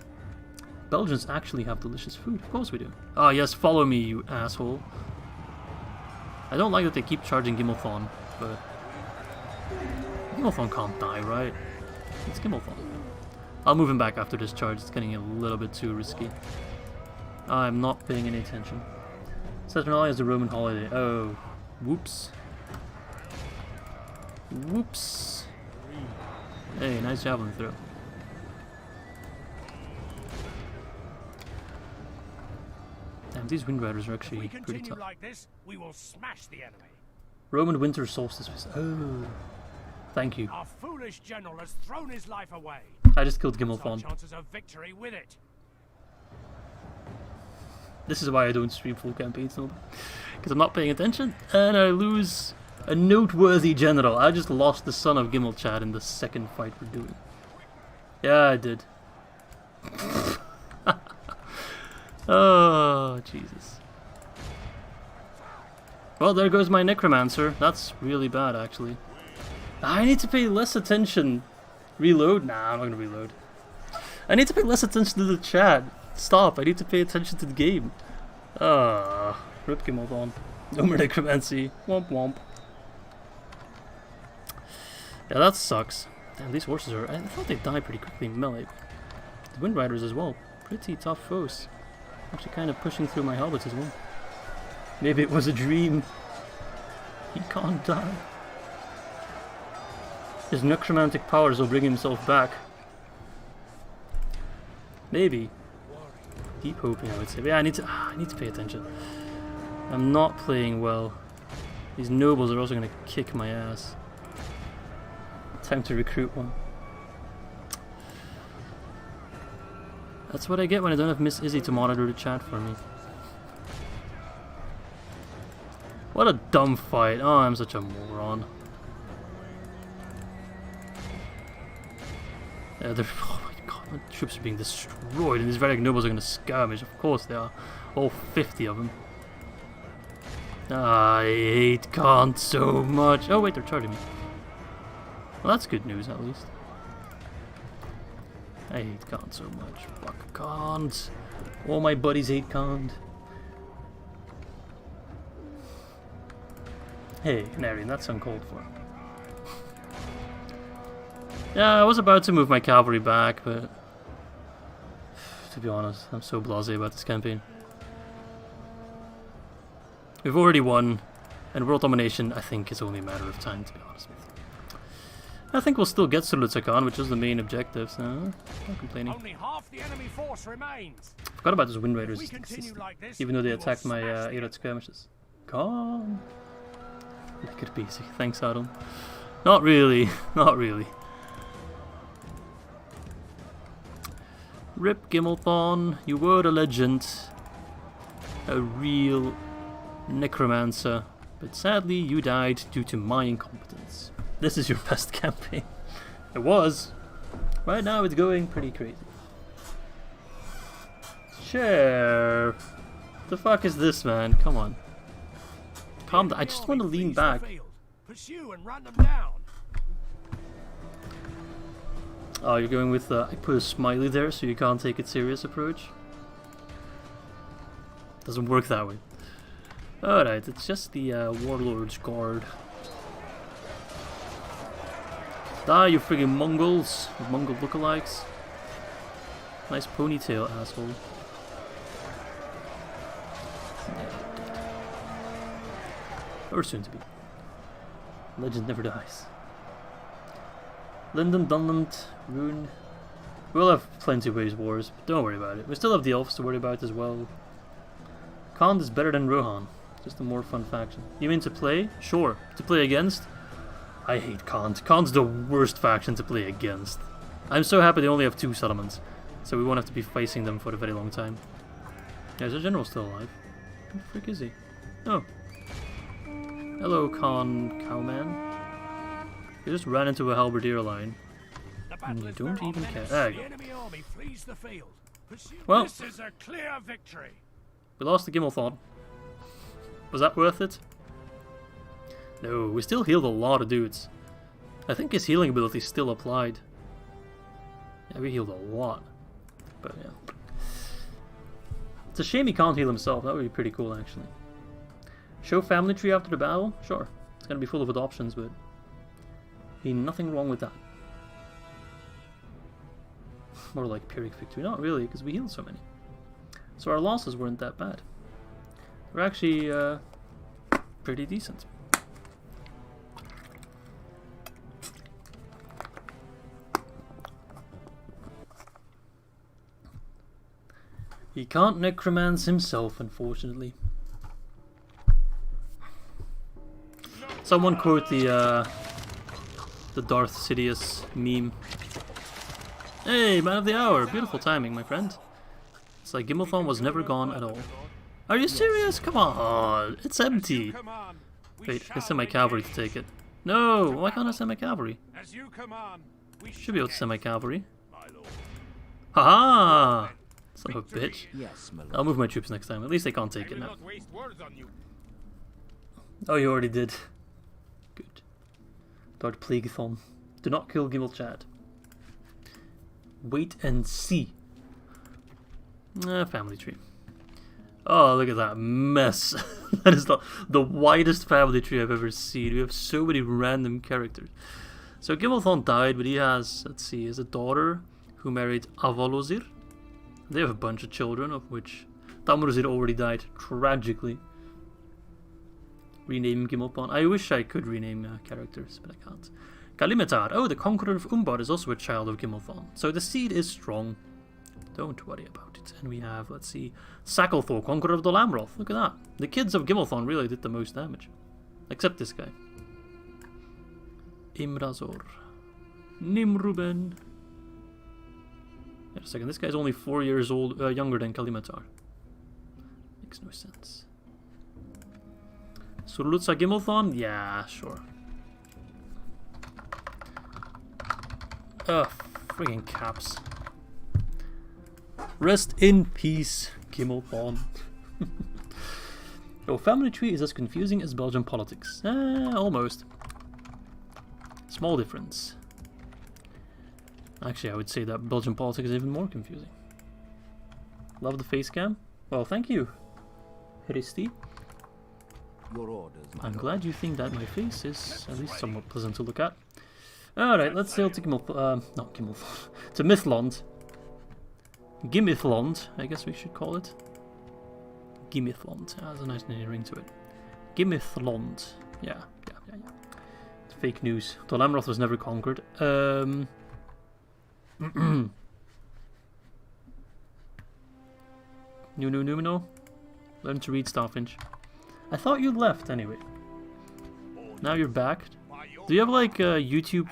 Belgians actually have delicious food. Of course we do. Ah, yes, follow me, you asshole. I don't like that they keep charging Gimilthon, but Gimilthon can't die, right? It's Gimilthon. I'll move him back after this charge. It's getting a little bit too risky. I'm not paying any attention. Saturnalia is a Roman holiday. Oh, whoops. Whoops. Hey, nice javelin throw. Damn, these Wind Riders are actually pretty tough. Like this, we will smash the enemy. Roman winter solstice. Oh, thank you. Our foolish general has thrown his life away. I just killed Gimilthon. Chances of victory with it. This is why I don't stream full campaigns, no, because I'm not paying attention, and I lose a noteworthy general. I just lost the son of GIMILCHAD in the second fight we're doing. Yeah, I did. Oh, Jesus. Well, there goes my necromancer. That's really bad, actually. I need to pay less attention. Reload? Nah, I'm not gonna reload. I need to pay less attention to the chat. Stop, I need to pay attention to the game. Rip Gimilthon. No more necromancy. Womp womp. Yeah, that sucks. Damn, these horses are... I thought they'd die pretty quickly in melee. The Wind Riders as well. Pretty tough foes. Actually kind of pushing through my helmets as well. Maybe it was a dream. He can't die. His necromantic powers will bring himself back. Maybe. Keep hoping, I would say. But yeah, I need to pay attention. I'm not playing well. These nobles are also going to kick my ass. Time to recruit one. That's what I get when I don't have Miss Izzy to monitor the chat for me. What a dumb fight. Oh, I'm such a moron. Yeah, they're... Oh my god, my troops are being destroyed and these Variak nobles are going to skirmish. Of course they are. All 50 of them. I hate Kant so much. Oh wait, they're charging me. Well, that's good news at least. I hate Kant so much. Fuck Kant. All my buddies hate Kant. Hey, Narian, that's uncalled for. Yeah, I was about to move my cavalry back, but to be honest, I'm so blasé about this campaign. We've already won, and world domination, I think, is only a matter of time, to be honest with you. I think we'll still get Sulutsakan, which is the main objective, so not complaining. Only half the enemy force remains. Forgot about those Wind Raiders, If we continue like this, even though they we will attacked my smash the Ered skirmishes. Gone. Make it easy. Thanks, Adam. Not really. Not really. Rip Gimmelthorn, you were a legend. A real necromancer. But sadly, you died due to my incompetence. This is your best campaign. It was. Right now it's going pretty crazy. Share. The fuck is this, man? Come on. Calm down. I just want to lean back. Pursue and run them down. Oh, you're going with I put a smiley there so you can't take it serious approach? Doesn't work that way. Alright, it's just the Warlord's Guard. Die, you friggin' Mongols! Mongol lookalikes. Nice ponytail, asshole. Or soon to be. Legend never dies. Linden, Dunland, Ruin. We'll have plenty of ways wars, but don't worry about it. We still have the Elves to worry about as well. Khan is better than Rohan. Just a more fun faction. You mean to play? Sure. To play against? I hate Khan. Khan's the worst faction to play against. I'm so happy they only have 2 settlements, so we won't have to be facing them for a very long time. Yeah, is the general still alive? Who the frick is he? Oh. Hello, Khan Cowman. You just ran into a halberdier line. And you don't even care. There you go. Well, this is a clear victory. We lost the Gimmelthorn. Was that worth it? No, we still healed a lot of dudes. I think his healing ability still applied. Yeah, we healed a lot. But yeah. It's a shame he can't heal himself. That would be pretty cool, actually. Show family tree after the battle? Sure. It's gonna be full of adoptions, but ain't nothing wrong with that. More like Pyrrhic victory. Not really, because we healed so many. So our losses weren't that bad. We're actually pretty decent. He can't necromance himself, unfortunately. Someone quote the Darth Sidious meme. Hey, man of the hour! Beautiful timing, my friend. It's like Gimmelthorn was never gone at all. Are you serious? Come on, it's empty. Wait, I can send my cavalry to take it. No, why can't I send my cavalry? Should be able to send my cavalry. Haha! Son of a bitch. I'll move my troops next time. At least they can't take it now. Oh, you already did. Good. Darth Plagueathon. Do not kill GIMILCHAD. Wait and see. Family tree. Oh, look at that mess. That is the widest family tree I've ever seen. We have so many random characters. So Gimmelthorn died, but he has, let's see, he has a daughter who married Avalozir. They have a bunch of children, of which Tamuruzir already died tragically. Rename Gimmelthorn. I wish I could rename characters, but I can't. Kalimetar. Oh, the conqueror of Umbar is also a child of Gimmelthorn. So the seed is strong. Don't worry about it. And we have, let's see, Sakelthor, conqueror of the Lamroth. Look at that. The kids of Gimmelthorn really did the most damage. Except this guy. Imrazor. Nimruben. Wait a second, this guy's only 4 years old, younger than Kalimetar. Makes no sense. Surlutsa Gimmelthorn? Yeah, sure. Ugh, friggin' caps. Rest in peace, Gimmelthorn. Your family tree is as confusing as Belgian politics. Almost. Small difference. Actually, I would say that Belgian politics is even more confusing. Love the face cam? Well, thank you, Hristi. Your orders, I'm glad you think that my face is at least somewhat pleasant to look at. Alright, let's sail to not Gimilchlad, to Mithlond. Gimithlond, I guess we should call it. Gimithlond, has a nice ring to it. Gimithlond, yeah. It's fake news. Dolamroth was never conquered. Númenor? Learn to read, Starfinch. I thought you left anyway. Now you're back. Do you have like a YouTube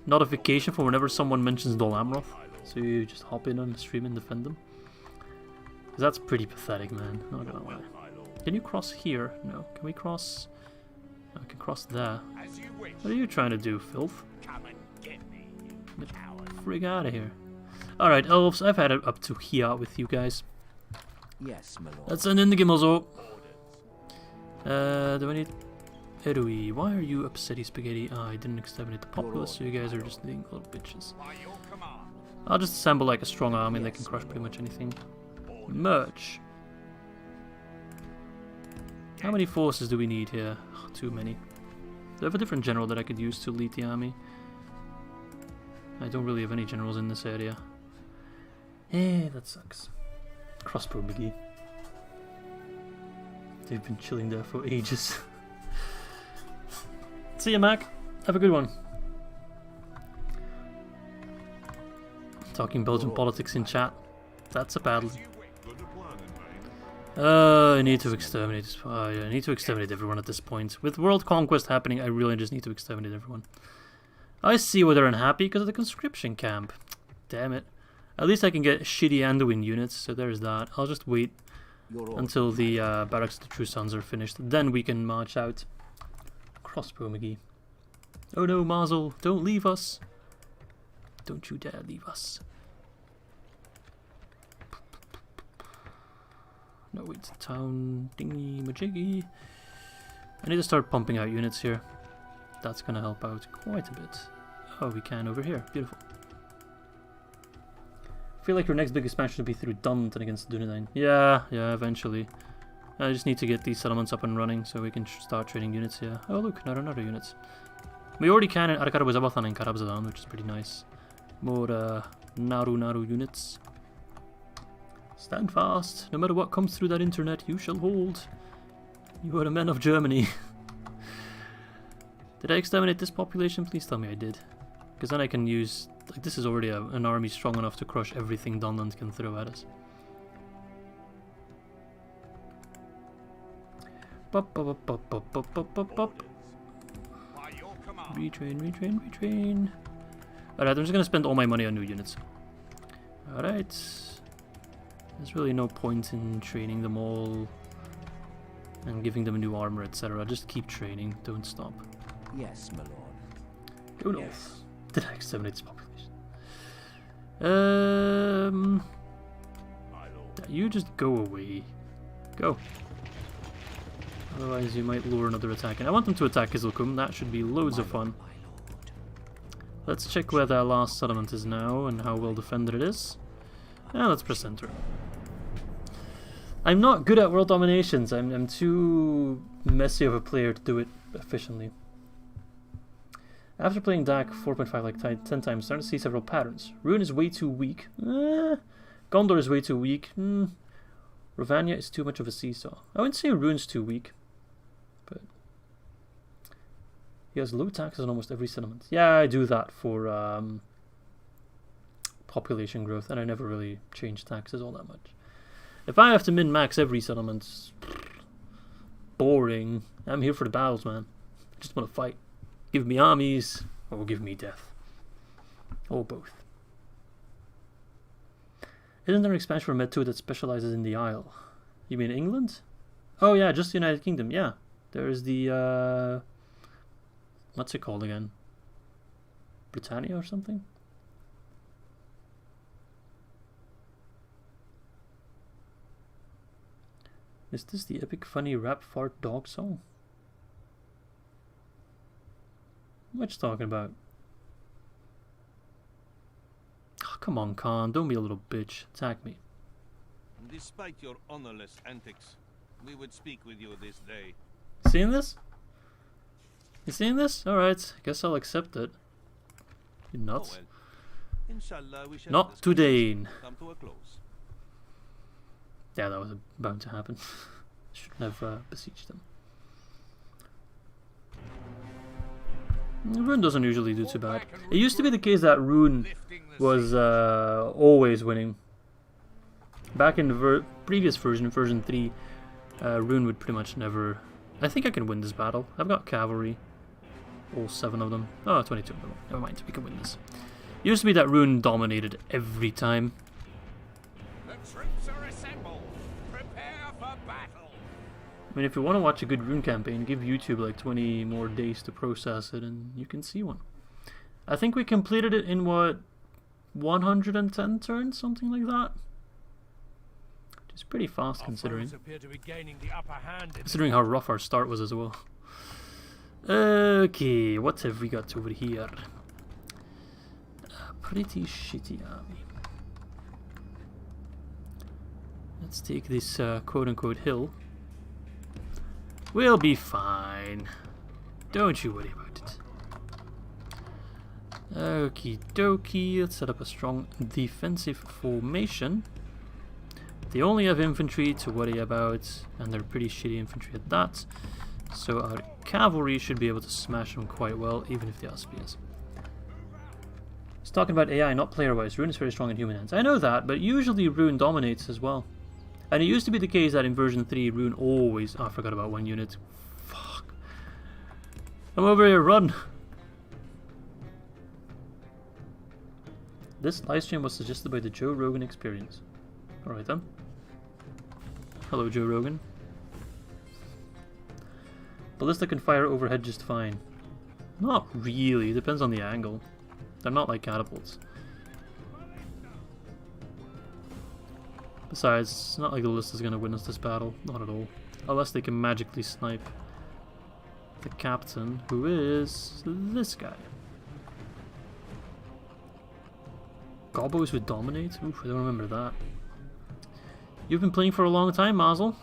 notification for whenever someone mentions Dolamroth? So you just hop in on the stream and defend them? Because that's pretty pathetic, man. Not gonna lie. Can you cross here? No. Can we cross? I can cross there. What are you trying to do, filth? Get the frig out of here. Alright, elves, I've had it up to here with you guys. Yes, my lord. Let's send in the Gimmelzo. Do I need... Erui, why are you upsetty spaghetti? I didn't exterminate the populace, so you guys are just being little bitches. I'll just assemble like a strong army that can crush pretty much anything. Merch. How many forces do we need here? Oh, too many. Do I have a different general that I could use to lead the army? I don't really have any generals in this area. Eh, that sucks. Crossbow McGee. They've been chilling there for ages. See ya, Mac. Have a good one. Talking Belgian politics in chat. That's a battle. I need to exterminate. I need to exterminate everyone at this point. With world conquest happening, I really just need to exterminate everyone. I see why they're unhappy because of the conscription camp. Damn it. At least I can get shitty Anduin units, so there's that. I'll just wait until the Barracks of the True Sons are finished. Then we can march out. Crossbow McGee. Oh no, Mazel, don't leave us. Don't you dare leave us. No, wait, town dingy majiggy. I need to start pumping out units here. That's gonna help out quite a bit. Oh, we can over here. Beautiful. I feel like your next big expansion will be through Dunton against Dunedain. Yeah, eventually. I just need to get these settlements up and running so we can start trading units here. Oh look, not another units. We already can in Ar-Adûnâim and Karabzadan, which is pretty nice. More Naru units. Stand fast. No matter what comes through that internet, you shall hold. You are the men of Germany. Did I exterminate this population? Please tell me I did. Because then I can use... Like, this is already an army strong enough to crush everything Dunland can throw at us. Retrain. Alright, I'm just gonna spend all my money on new units. Alright. There's really no point in training them all and giving them new armor, etc. Just keep training, don't stop. Yes, my lord. Go north. Did I exterminate this population? You just go away. Go. Otherwise you might lure another attack. And I want them to attack Izilkum. That should be loads of fun. Let's check where their last settlement is now and how well defended it is. And let's press enter. I'm not good at world dominations. I'm too messy of a player to do it efficiently. After playing DAC 4.5 like 10 times, I'm starting to see several patterns. Ruin is way too weak. Gondor is way too weak. Ravania is too much of a seesaw. I wouldn't say Ruin's too weak. But he has low taxes on almost every settlement. Yeah, I do that for population growth, and I never really change taxes all that much. If I have to min-max every settlement, boring. I'm here for the battles, man. I just want to fight. Give me armies, or give me death. Or both. Isn't there an expansion for Med 2 that specializes in the Isle? You mean England? Oh yeah, just the United Kingdom, yeah. There's the, what's it called again? Britannia or something? Is this the epic funny rap fart dog song? What you talking about? Oh, come on, Khan. Don't be a little bitch. Attack me. Despite your honorless antics, we would speak with you this day. Seeing this? You seeing this? Alright, guess I'll accept it. You nuts. Oh, well. Inshallah, we shall Not have today. come to a close. Yeah, that was bound to happen. Shouldn't have besieged them. Rune doesn't usually do too bad. It used to be the case that Rune was always winning. Back in the previous version, version 3, Rune would pretty much never... I think I can win this battle. I've got cavalry. All 7 of them. Oh, 22 of them. Never mind, we can win this. It used to be that Rune dominated every time. The troops are assembled. Prepare for battle. I mean, if you want to watch a good Rune campaign, give YouTube like 20 more days to process it and you can see one. I think we completed it in, what, 110 turns? Something like that? Which is pretty fast considering. Appear to be gaining the upper hand in Considering how rough our start was as well. Okay, what have we got over here? A pretty shitty army. Let's take this quote-unquote hill. We'll be fine. Don't you worry about it. Okie dokie, let's set up a strong defensive formation. They only have infantry to worry about, and they're pretty shitty infantry at that. So our cavalry should be able to smash them quite well, even if they are spears. He's talking about AI, not player-wise. Rune is very strong in human hands. I know that, but usually Rune dominates as well. And it used to be the case that in version 3, Rune always... Oh, I forgot about 1 unit. Fuck. I'm over here, run! This livestream was suggested by the Joe Rogan Experience. Alright then. Hello, Joe Rogan. Ballista can fire overhead just fine. Not really, depends on the angle. They're not like catapults. Besides, it's not like the Ballista's gonna win us this battle. Not at all. Unless they can magically snipe the captain, who is this guy. Gobos would dominate? Oof, I don't remember that. You've been playing for a long time, Mazel.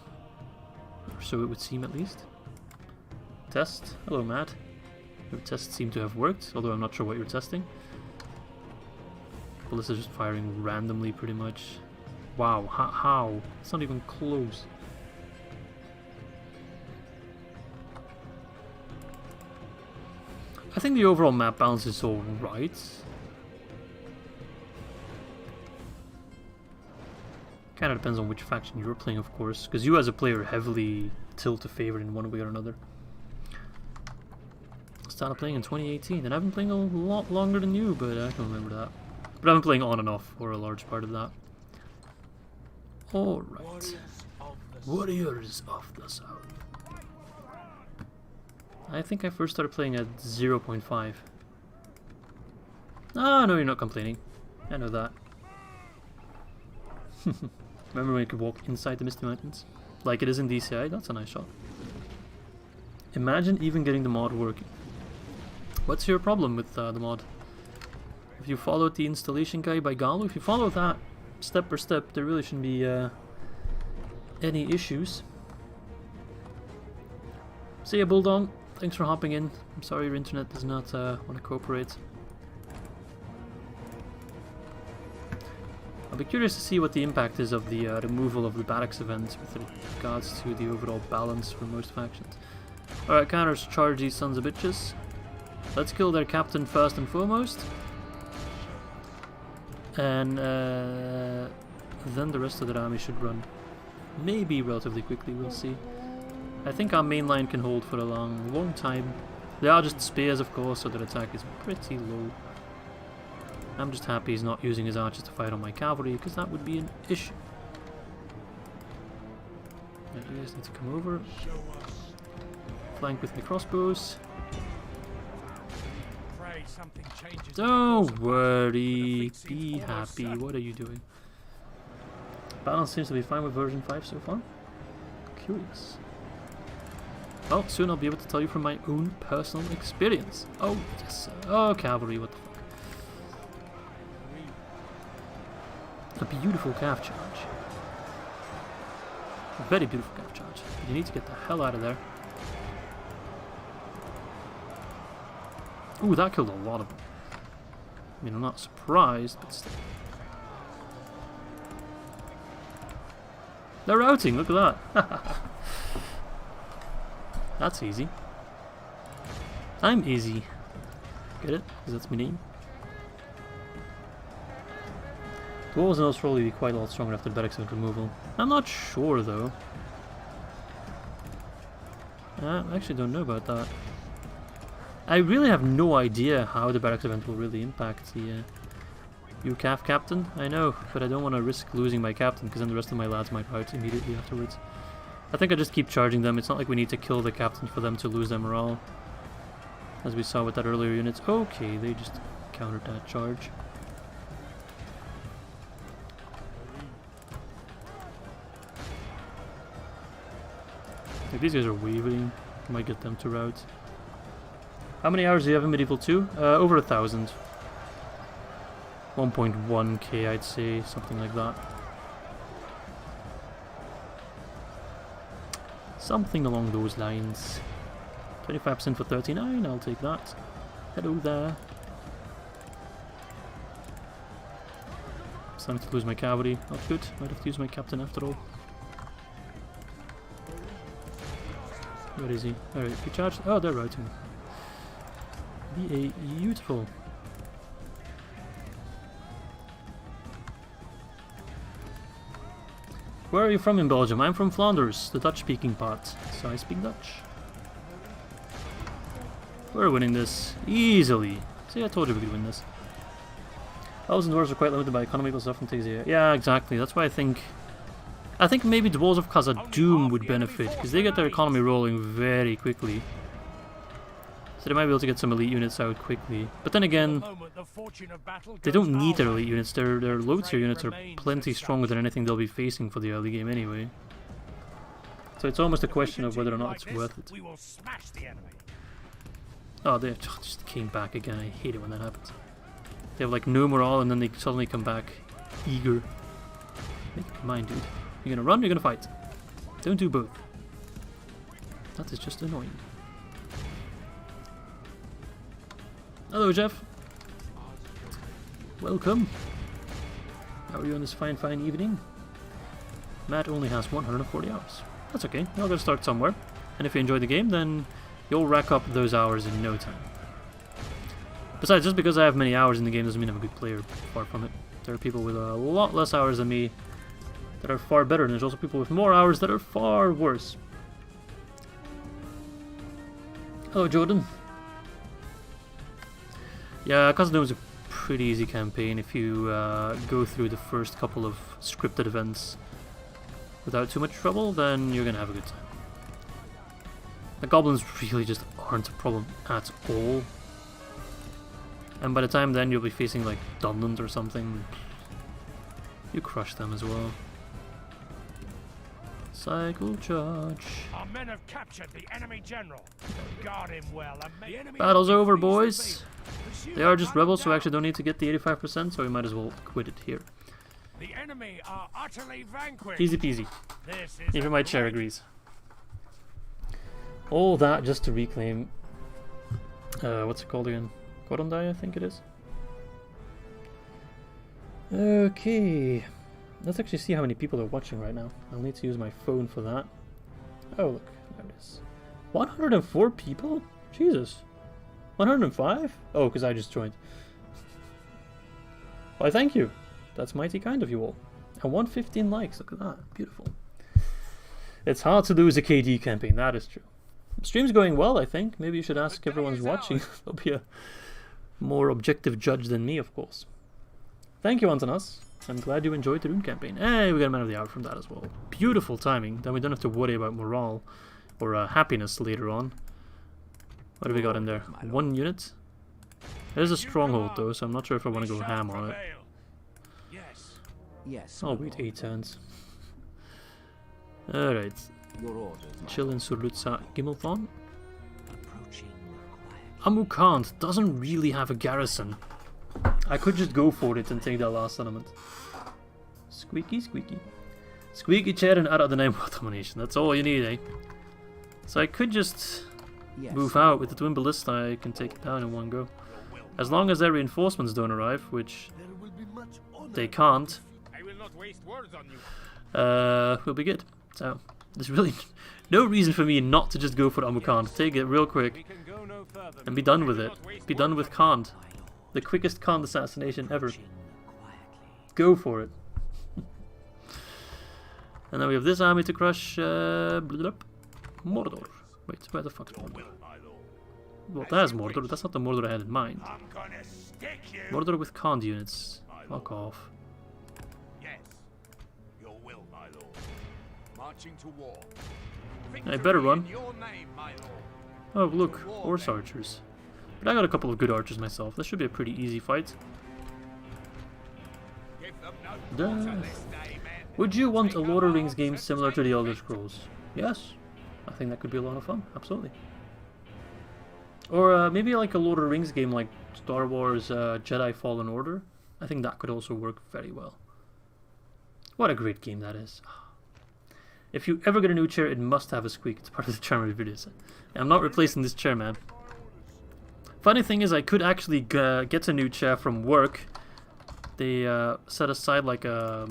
Or so it would seem at least. Test. Hello, Matt. Your tests seem to have worked, although I'm not sure what you're testing. Ballista's just firing randomly, pretty much. Wow, how? It's not even close. I think the overall map balance is alright. Kind of depends on which faction you're playing, of course, because you as a player heavily tilt a favorite in one way or another. I started playing in 2018, and I've been playing a lot longer than you, but I don't remember that. But I've been playing on and off for a large part of that. Alright. Warriors of the South. I think I first started playing at 0.5. Ah, no, you're not complaining. I know that. Remember when you could walk inside the Misty Mountains? Like it is in DCI? That's a nice shot. Imagine even getting the mod working. What's your problem with the mod? If you followed the installation guide by Galo, if you follow that step per step, there really shouldn't be any issues. See ya, Bulldog. Thanks for hopping in. I'm sorry your internet does not want to cooperate. I'll be curious to see what the impact is of the removal of the barracks event with regards to the overall balance for most factions. Alright, counters, charge these sons of bitches. Let's kill their captain first and foremost. And then the rest of the army should run. Maybe relatively quickly, we'll see. I think our main line can hold for a long time. They are just spears, of course, so their attack is pretty low. I'm just happy he's not using his archers to fight on my cavalry, because that would be an issue. Right, you guys need to come over. Flank with my crossbows. Don't worry, be happy. What are you doing? Balance seems to be fine with version 5 so far. Curious. Well, soon I'll be able to tell you from my own personal experience. Oh, yes. Oh, cavalry, what the fuck. A beautiful calf charge. A very beautiful calf charge. But you need to get the hell out of there. Ooh, that killed a lot of them. I mean, I'm not surprised, but still. They're routing, look at that. That's easy. I'm Izzy. Get it? Because that's my name. Dwarves and elves probably be quite a lot stronger after barracks and removal. I'm not sure though. I actually don't know about that. I really have no idea how the barracks event will really impact the UCAF captain. I know, but I don't want to risk losing my captain because then the rest of my lads might rout immediately afterwards. I think I just keep charging them. It's not like we need to kill the captain for them to lose their morale. As we saw with that earlier unit. Okay, they just countered that charge. Like, these guys are wavering. Might get them to rout. How many hours do you have in Medieval 2? Over 1,000. 1.1k I'd say, something like that. Something along those lines. 25% for 39, I'll take that. Hello there. Starting to lose my cavalry. Not good. Might have to use my captain after all. Where is he? Alright, if he charged. Oh, they're routing. Beautiful. Where are you from in Belgium? I'm from Flanders, the Dutch-speaking part. So I speak Dutch. We're winning this easily. See, I told you we could win this. Elves and dwarves are quite limited by economy, but often takes a... Yeah, exactly. That's why I think maybe the Dwarves of Khazad-dûm would benefit, because they get their economy rolling very quickly. So they might be able to get some elite units out quickly. But then again, they don't need their elite units. Their low tier units are plenty stronger than anything they'll be facing for the early game anyway. So it's almost a question of whether or not it's worth it. Oh, they just came back again. I hate it when that happens. They have like no morale and then they suddenly come back eager. Make up your mind, dude. You're gonna run, you're gonna fight. Don't do both. That is just annoying. Hello, Jeff. Welcome. How are you on this fine evening? Matt only has 140 hours. That's okay. I'll gotta start somewhere. And if you enjoy the game, then you'll rack up those hours in no time. Besides, just because I have many hours in the game doesn't mean I'm a good player. Far from it. There are people with a lot less hours than me that are far better, and there's also people with more hours that are far worse. Hello, Jordan. Yeah, Khazad-dûm is a pretty easy campaign if you go through the first couple of scripted events without too much trouble, then you're gonna have a good time. The goblins really just aren't a problem at all. And by the time then you'll be facing like Dunland or something. You crush them as well. Cycle charge. Our men have captured the enemy general. Guard him well. Battle's over, boys. They are just rebels, so we actually don't need to get the 85%, so we might as well quit it here. The enemy are utterly vanquished. Easy peasy. This is Even my chair agrees. All that just to reclaim... what's it called again? Gorondai, I think it is. Okay. Let's actually see how many people are watching right now. I'll need to use my phone for that. Oh, look. There it is. 104 people? Jesus. 105? Oh, because I just joined. Why, thank you. That's mighty kind of you all. And 115 likes. Look at that. Beautiful. It's hard to lose a KD campaign. That is true. Stream's going well, I think. Maybe you should ask everyone's watching. There'll be a more objective judge than me, of course. Thank you, Antanas. I'm glad you enjoyed the Rune campaign. Hey, we got a Man of the Hour from that as well. Beautiful timing. Then we don't have to worry about morale or happiness later on. What have we got in there? One unit. There's a stronghold though, so I'm not sure if I want to go ham on it. Yes. I'll wait 8 turns. Alright. Chill in Surlutsa Gimilthon. Amukhand doesn't really have a garrison. I could just go for it and take that last settlement. Squeaky, squeaky. Squeaky chair and Ar-Adûnâim world domination. That's all you need, eh? So I could just move out with the twin ballista. I can take it down in one go. As long as their reinforcements don't arrive, which There will be much honor. they can't, I will not waste words on you. we'll be good. So, there's really no reason for me not to just go for Amukan. Take it real quick We can go no further. and be done with it. Be done with Khand. The quickest Khand assassination ever. Go for it. And then we have this army to crush Mordor. Wait, where the fuck's Mordor? Well, there's Mordor. That's not the Mordor I had in mind. I'm gonna stick you. Mordor with Khand units. Fuck off. Yes. Your will, my lord. Marching to war. I better run. In your name, my lord. Oh, look, horse archers. But I got a couple of good archers myself. This should be a pretty easy fight. Give them no quarter Death. this day, men. Would you want a Lord of the Rings game similar to the Elder Scrolls? Yes. I think that could be a lot of fun. Absolutely. Or maybe like a Lord of the Rings game like Star Wars Jedi Fallen Order. I think that could also work very well. What a great game that is. If you ever get a new chair, it must have a squeak. It's part of the charm of the videos. I'm not replacing this chair, man. Funny thing is, I could actually get a new chair from work. They set aside like a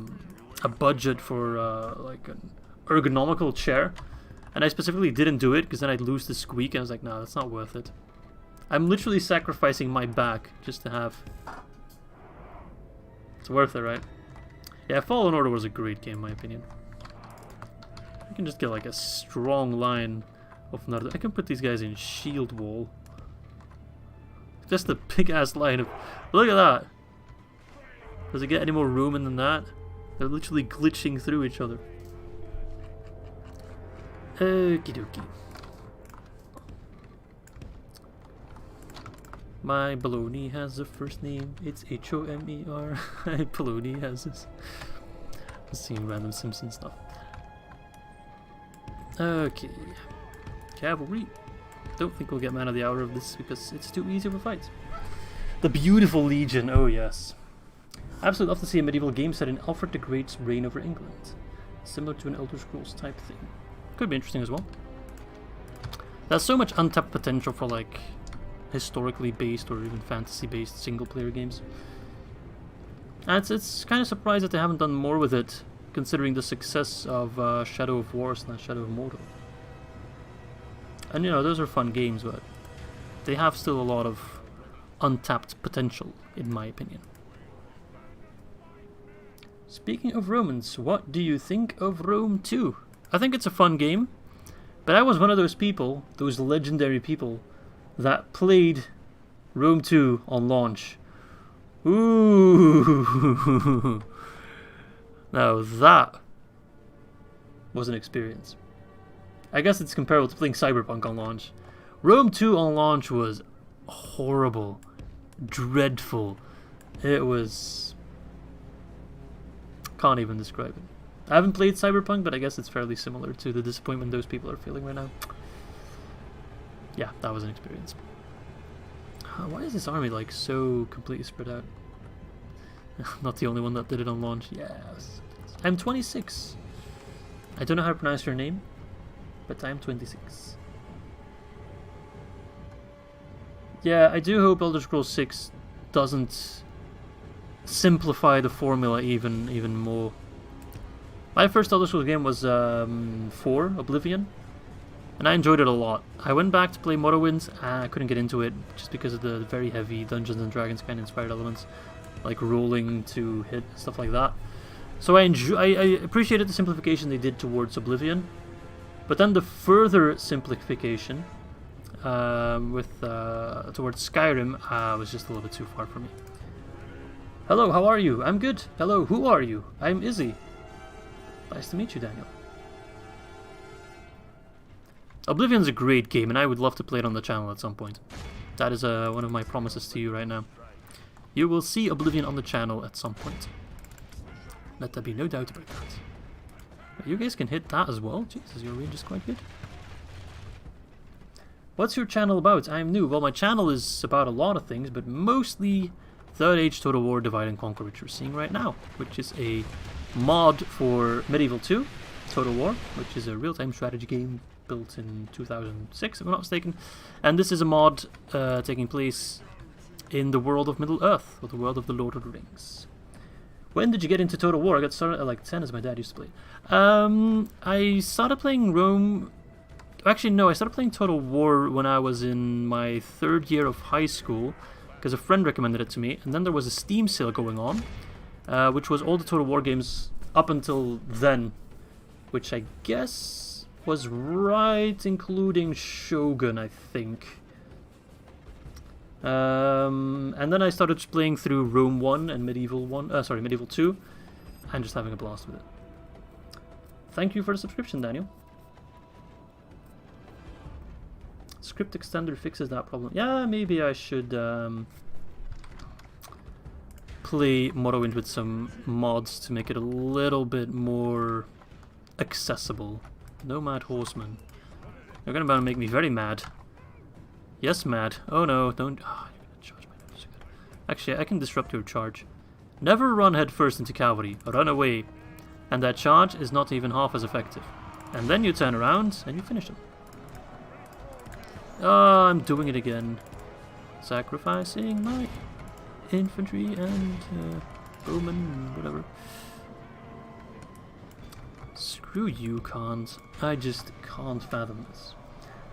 budget for like an ergonomical chair. And I specifically didn't do it because then I'd lose the squeak. And I was like, no, that's not worth it. I'm literally sacrificing my back just to have... It's worth it, right? Yeah, Fallen Order was a great game, in my opinion. I can just get like a strong line of Nord. I can put these guys in shield wall. Just a big ass line of... Look at that! Does it get any more room in than that? They're literally glitching through each other. Okie dokie. My baloney has a first name. It's Homer. Baloney has this. I'm seeing random Simpsons stuff. Okay. Cavalry. Don't think we'll get Man of the Hour of this because it's too easy of a fight. The Beautiful Legion. Oh yes. I absolutely love to see a medieval game set in Alfred the Great's reign over England. Similar to an Elder Scrolls type thing. Could be interesting as well. There's so much untapped potential for like historically based or even fantasy based single player games. And it's kind of surprised that they haven't done more with it, considering the success of Shadow of War / Shadow of Mordor. And you know, those are fun games, but they have still a lot of untapped potential, in my opinion. Speaking of Romans, what do you think of Rome 2? I think it's a fun game, but I was one of those people, those legendary people, that played Rome 2 on launch. Ooh! Now that was an experience. I guess it's comparable to playing Cyberpunk on launch. Rome 2 on launch was horrible, dreadful. It was... can't even describe it. I haven't played Cyberpunk, but I guess it's fairly similar to the disappointment those people are feeling right now. Yeah, that was an experience. Why is this army like so completely spread out? I'm not the only one that did it on launch. Yes. I'm 26. I don't know how to pronounce your name, but I'm 26. Yeah, I do hope Elder Scrolls 6 doesn't simplify the formula even more. My first Elder Scrolls game was 4, Oblivion, and I enjoyed it a lot. I went back to play Morrowind, and I couldn't get into it just because of the very heavy Dungeons and Dragons kind of inspired elements, like rolling to hit, stuff like that. So I appreciated the simplification they did towards Oblivion, but then the further simplification towards Skyrim was just a little bit too far for me. Hello, how are you? I'm good. Hello, who are you? I'm Izzy. Nice to meet you, Daniel. Oblivion's a great game, and I would love to play it on the channel at some point. That is one of my promises to you right now. You will see Oblivion on the channel at some point. Let there be no doubt about that. You guys can hit that as well. Jesus, your range is quite good. What's your channel about? I'm new. Well, my channel is about a lot of things, but mostly Third Age Total War Divide and Conquer, which you're seeing right now, which is a mod for Medieval 2 Total War, which is a real-time strategy game built in 2006, if I'm not mistaken. And this is a mod taking place in the world of Middle-earth, or the world of the Lord of the Rings. When did you get into Total War? I got started at like 10 as my dad used to play. I started playing Rome... Actually, no, I started playing Total War when I was in my 3rd year of high school, because a friend recommended it to me, and then there was a Steam sale going on, which was all the Total War games up until then, which I guess was right, including Shogun, I think. And then I started just playing through Rome 1 and Medieval 2, and just having a blast with it. Thank you for the subscription, Daniel. Script extender fixes that problem. Yeah, maybe I should play Morrowind with some mods to make it a little bit more accessible. Nomad Horseman. You're gonna make me very mad. Yes, mad. Oh no, don't... Oh, you're gonna charge my nose again. Actually, I can disrupt your charge. Never run headfirst into cavalry. Run away. And that charge is not even half as effective. And then you turn around and you finish them. Oh, I'm doing it again. Sacrificing my infantry and bowmen, whatever. Screw you, cons. I just can't fathom this.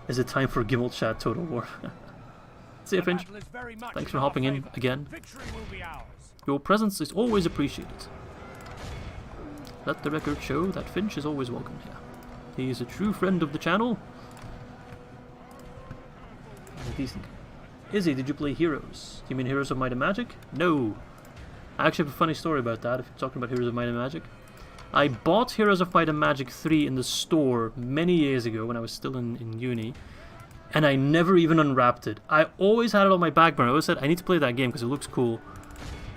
Is it time for GIMILCHAD Total War? See ya, Finch. Thanks for hopping in again. Your presence is always appreciated. Let the record show that Finch is always welcome here. He is a true friend of the channel. Decent. Izzy, did you play Heroes? Do you mean Heroes of Might and Magic? No. I actually have a funny story about that, if you're talking about Heroes of Might and Magic. I bought Heroes of Might and Magic 3 in the store many years ago when I was still in uni, and I never even unwrapped it. I always had it on my back burner. I always said, I need to play that game because it looks cool.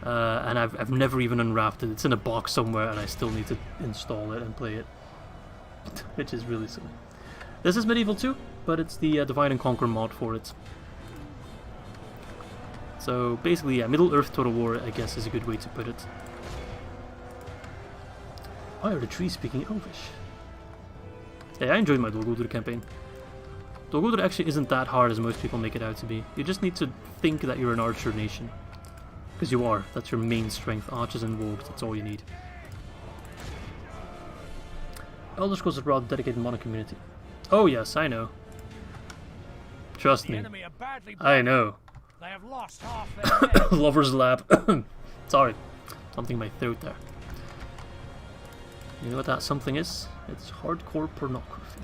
And I've never even unwrapped it. It's in a box somewhere and I still need to install it and play it. Which is really silly. This is Medieval 2, but it's the Divide and Conquer mod for it. So basically, yeah, Middle-earth Total War, I guess, is a good way to put it. Why are the trees speaking Elvish? Yeah, I enjoyed my Dol Guldur campaign. Dol Guldur actually isn't that hard as most people make it out to be. You just need to think that you're an archer nation. Because you are. That's your main strength. Archers and wargs, that's all you need. Elder Scrolls is a rather dedicated modern community. Oh yes, I know. Trust me. I know. They have lost half their men. Lover's Lab. Sorry. Something in my throat there. You know what that something is? It's hardcore pornography.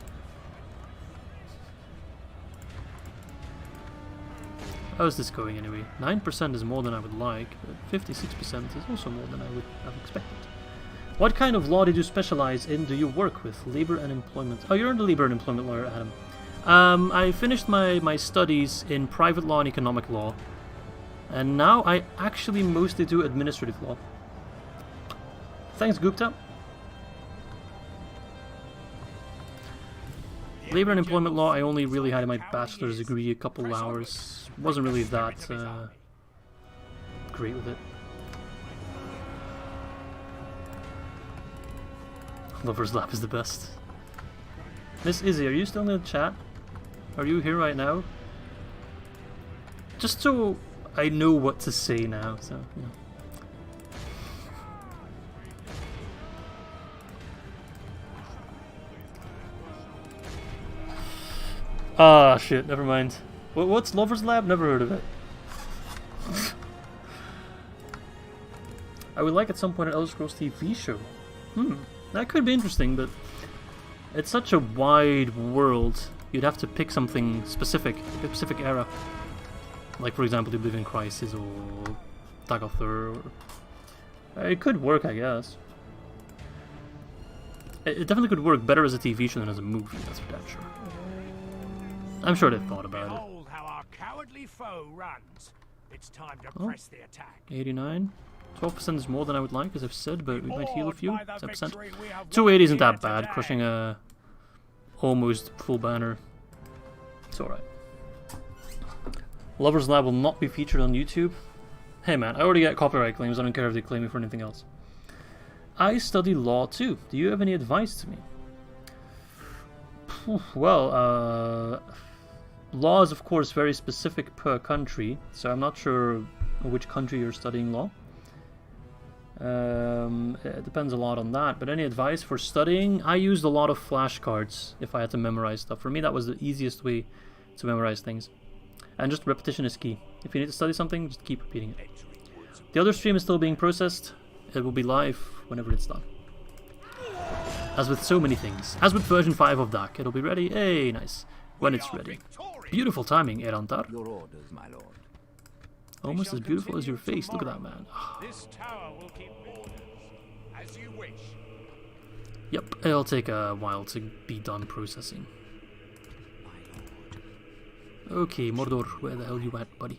How's this going anyway? 9% is more than I would like, but 56% is also more than I would have expected. What kind of law did you specialize in? Do you work with? Labor and employment. Oh, you're the labor and employment lawyer, Adam. I finished my studies in private law and economic law, and now I actually mostly do administrative law. Thanks, Gupta. Labor and employment law, I only really had in my bachelor's degree a couple hours. Wasn't really that great with it. Lover's Lap is the best. Miss Izzy, are you still in the chat? Are you here right now? Just so I know what to say now, so, you know. Ah, shit, never mind. What's Lover's Lab? Never heard of it. I would like at some point an Elder Scrolls TV show. That could be interesting, but it's such a wide world. You'd have to pick something specific, like a specific era. Like, for example, the Oblivion Crisis or Dagothr. It could work, I guess. It definitely could work better as a TV show than as a movie, that's for damn sure. I'm sure they've thought about it. Behold how our cowardly foe runs. It's time to press the attack. 89. 12% is more than I would like, as I've said, but we might heal a few. 10%. 280 isn't that bad, crushing a almost full banner. It's alright. Lover's Lab will not be featured on YouTube. Hey man, I already get copyright claims, I don't care if they claim me for anything else. I study law too. Do you have any advice to me? Well, law is of course very specific per country, so I'm not sure which country you're studying law. It depends a lot on that, but any advice for studying? I used a lot of flashcards if I had to memorize stuff. For me, that was the easiest way to memorize things. And just repetition is key. If you need to study something, just keep repeating it. The other stream is still being processed. It will be live whenever it's done. As with so many things. As with version 5 of DAC, it'll be ready. Hey, nice. When it's ready. Beautiful timing, Eärendil. Your orders, my lord. Almost as beautiful as your face. Look at that, man. This tower will keep orders, as you wish. Yep, it'll take a while to be done processing. Okay, Mordor, where the hell you at, buddy?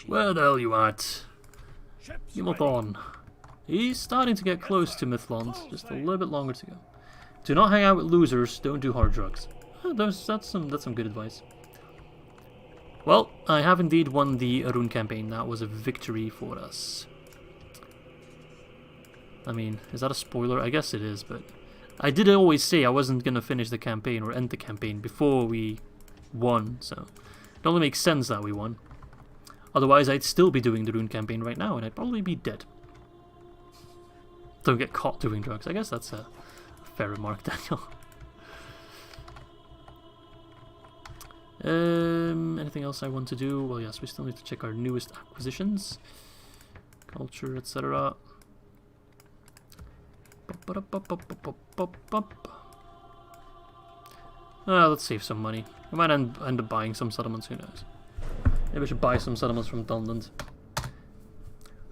Where the hell you at? Gimilchad. He's starting to get close to Mythland, just a little bit longer to go. Do not hang out with losers, don't do hard drugs. That's some good advice. Well, I have indeed won the Ar-Adûnâim campaign. That was a victory for us. I mean, is that a spoiler? I guess it is, but I did always say I wasn't going to finish the campaign or end the campaign before we won, so it only makes sense that we won. Otherwise, I'd still be doing the Rune campaign right now, and I'd probably be dead. Don't get caught doing drugs. I guess that's a fair remark, Daniel. Anything else I want to do? Well, yes, we still need to check our newest acquisitions. Culture, etc. Let's save some money. I might end up buying some settlements, who knows. Maybe I should buy some settlements from Dunland.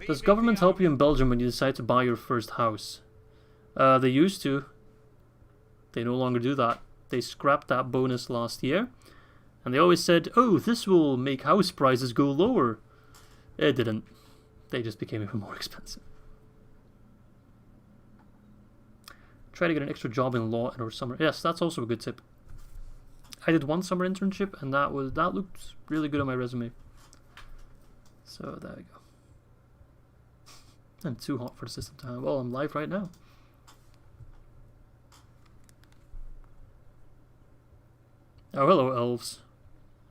Does government help you in Belgium when you decide to buy your first house? They used to. They no longer do that. They scrapped that bonus last year. And they always said, oh, this will make house prices go lower. It didn't. They just became even more expensive. Try to get an extra job in law or summer. Yes, that's also a good tip. I did one summer internship, and that looked really good on my resume. So there we go. I'm too hot for the system to have. Well, I'm live right now. Oh, hello, elves.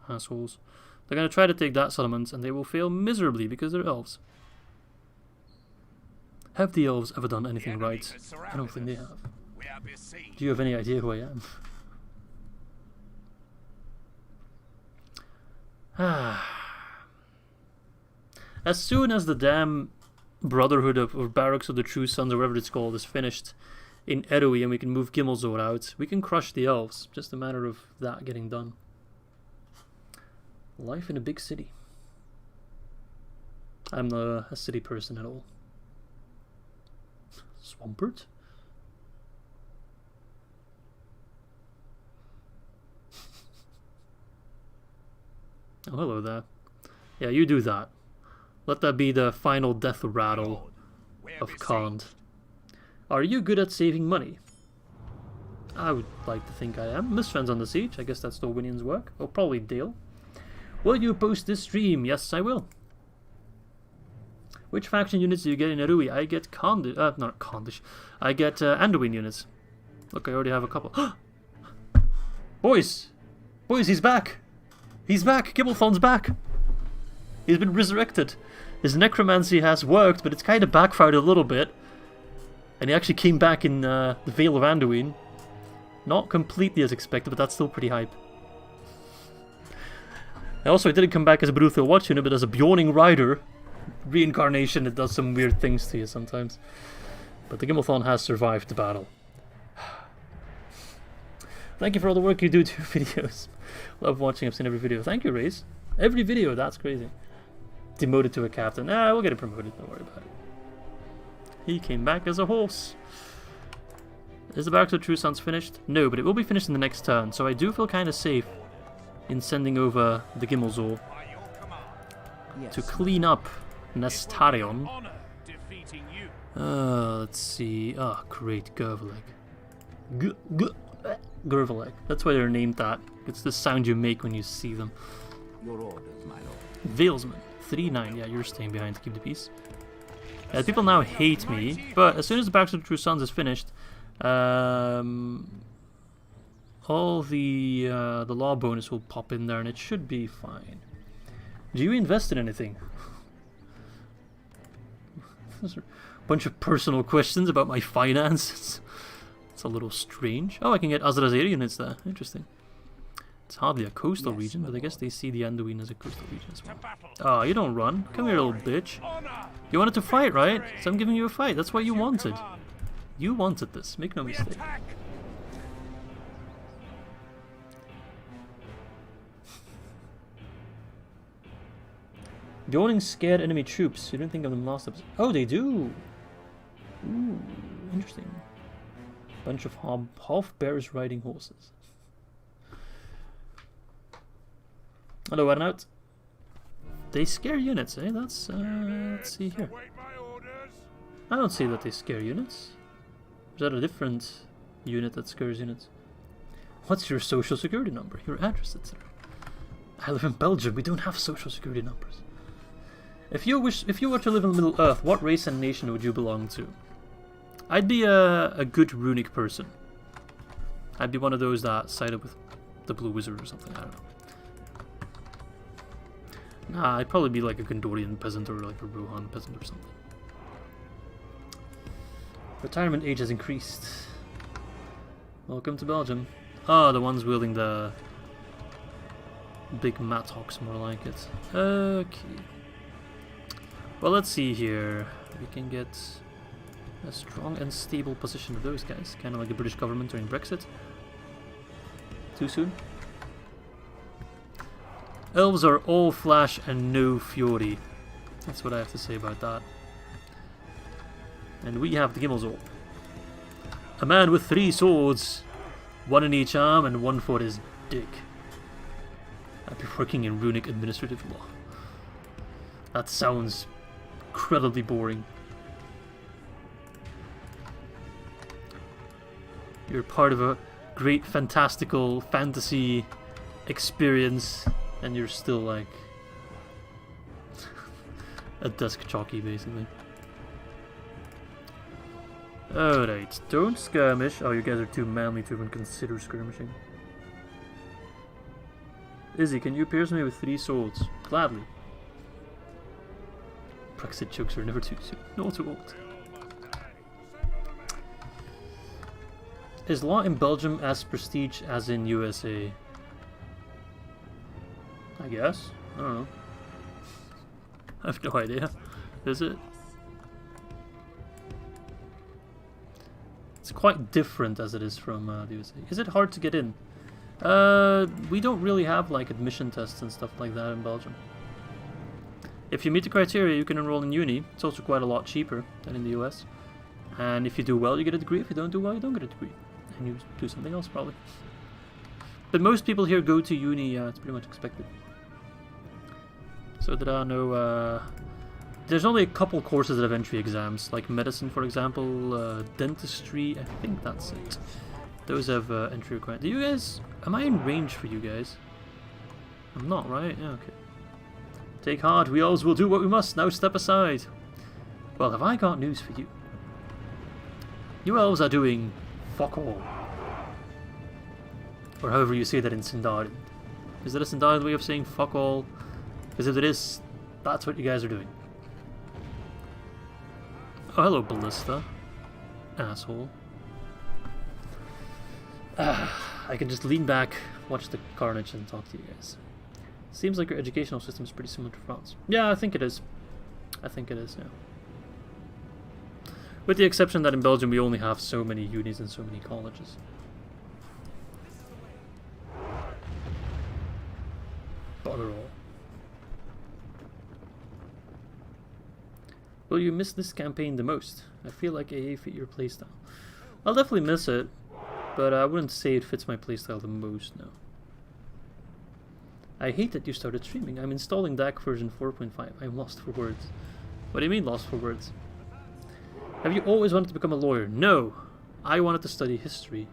Assholes. They're going to try to take that settlement, and they will fail miserably because they're elves. Have the elves ever done anything right? I don't think they have. Do you have any idea who I am? As soon as the damn Brotherhood of or Barracks of the True Sons or whatever it's called is finished in Eärendil and we can move Gimilchad out, we can crush the elves. Just a matter of that getting done. Life in a big city. I'm not a city person at all. Swampert? Oh, hello there. Yeah, you do that. Let that be the final death rattle of Khand. Are you good at saving money? I would like to think I am. Miss Friends on the Siege. I guess that's Dorwinian's work. Oh, probably Dale. Will you post this stream? Yes, I will. Which faction units do you get in Arui? I get not Condish. I get Anduin units. Look, I already have a couple. Boys! Boys, he's back! He's back! Gimilchad's back! He's been resurrected. His necromancy has worked, but it's kind of backfired a little bit. And he actually came back in the Vale of Anduin. Not completely as expected, but that's still pretty hype. And also, he didn't come back as a Bruthil Watch unit, but as a Bjorning Rider. Reincarnation, it does some weird things to you sometimes. But the Gimilchad has survived the battle. Thank you for all the work you do to your videos. Love watching, I've seen every video. Thank you, Raze. Every video, that's crazy. Demoted to a captain. We'll get it promoted, don't worry about it. He came back as a horse. Is the Barracks of True Sons finished? No, but it will be finished in the next turn, so I do feel kind of safe in sending over the Gimilchad to clean up Nestarion. Let's see. Great, Gervaleg. Gervaleg. That's why they're named that. It's the sound you make when you see them. Your orders, my lord. Valesman. 3-9. Yeah, you're staying behind to keep the peace. People now hate me, but as soon as the Barracks of the True Sons is finished, all the law bonus will pop in there, and it should be fine. Do you invest in anything? Those are a bunch of personal questions about my finances. It's a little strange. Oh, I can get Azrazir units there. Interesting. It's hardly a coastal region, but I guess they see the Anduin as a coastal region as well. Oh, you don't run. Come here, little bitch. You wanted to fight, right? So I'm giving you a fight. That's what you wanted. You wanted this. Make no mistake. Joining scared enemy troops. You didn't think of them last episode. Oh, they do. Ooh, interesting. Bunch of half bears riding horses. Hello, Eärendil. They scare units, eh? That's let's see here. I don't see that they scare units. Is that a different unit that scares units? What's your social security number? Your address, etc. I live in Belgium. We don't have social security numbers. If you were to live in Middle-earth, what race and nation would you belong to? I'd be a good runic person. I'd be one of those that sided with the Blue Wizard or something. I don't know. Nah, I'd probably be like a Gondorian peasant or like a Rohan peasant or something. Retirement age has increased. Welcome to Belgium. Ah, the ones wielding the big mathawks, more like it. Okay. Well, let's see here. We can get a strong and stable position of those guys. Kind of like the British government during Brexit. Too soon? Elves are all flash and no fury. That's what I have to say about that. And we have the Gimilchad. A man with 3 swords. 1 in each arm and 1 for his dick. I'd be working in runic administrative law. That sounds incredibly boring. You're part of a great fantastical fantasy experience, and you're still like a desk jockey, basically. Alright, don't skirmish. Oh, you guys are too manly to even consider skirmishing. Izzy, can you pierce me with 3 swords? Gladly. Brexit jokes are never too soon, nor too old. Is law in Belgium as prestige as in USA? I guess. I don't know. I have no idea. Is it? It's quite different as it is from the USA. Is it hard to get in? We don't really have like admission tests and stuff like that in Belgium. If you meet the criteria, you can enroll in uni. It's also quite a lot cheaper than in the US. And if you do well, you get a degree. If you don't do well, you don't get a degree. And you do something else, probably. But most people here go to uni, it's pretty much expected. So there are no... there's only a couple courses that have entry exams, like medicine, for example, dentistry, I think that's it. Those have entry requirements. Do you guys... Am I in range for you guys? I'm not, right? Yeah, okay. Take heart, we elves will do what we must, now step aside. Well, have I got news for you? You elves are doing fuck all. Or however you say that in Sindari. Is that a Sindari way of saying fuck all? Because if it is, that's what you guys are doing. Oh, hello, Ballista. Asshole. I can just lean back, watch the carnage, and talk to you guys. Seems like your educational system is pretty similar to France. Yeah, I think it is. I think it is, yeah. With the exception that in Belgium we only have so many unis and so many colleges. Bother all. Will you miss this campaign the most? I feel like AA fit your playstyle. I'll definitely miss it, but I wouldn't say it fits my playstyle the most, no. I hate that you started streaming. I'm installing DAC version 4.5. I'm lost for words. What do you mean lost for words? Have you always wanted to become a lawyer? No! I wanted to study history.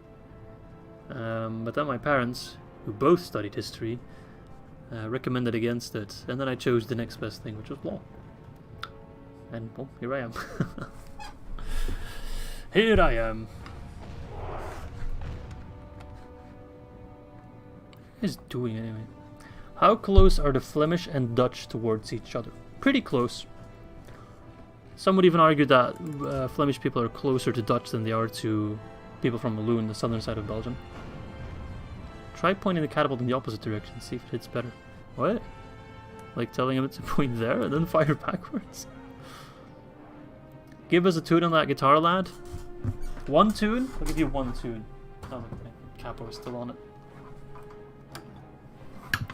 But then my parents, who both studied history, recommended against it. And then I chose the next best thing, which was law. And, well, here I am. Here I am. What is doing anyway? How close are the Flemish and Dutch towards each other? Pretty close. Some would even argue that Flemish people are closer to Dutch than they are to people from Luin, the southern side of Belgium. Try pointing the catapult in the opposite direction, see if it hits better. What? Like telling him to point there and then fire backwards? Give us a tune on that guitar, lad. One tune? I'll give you one tune. Oh, the capo is still on it.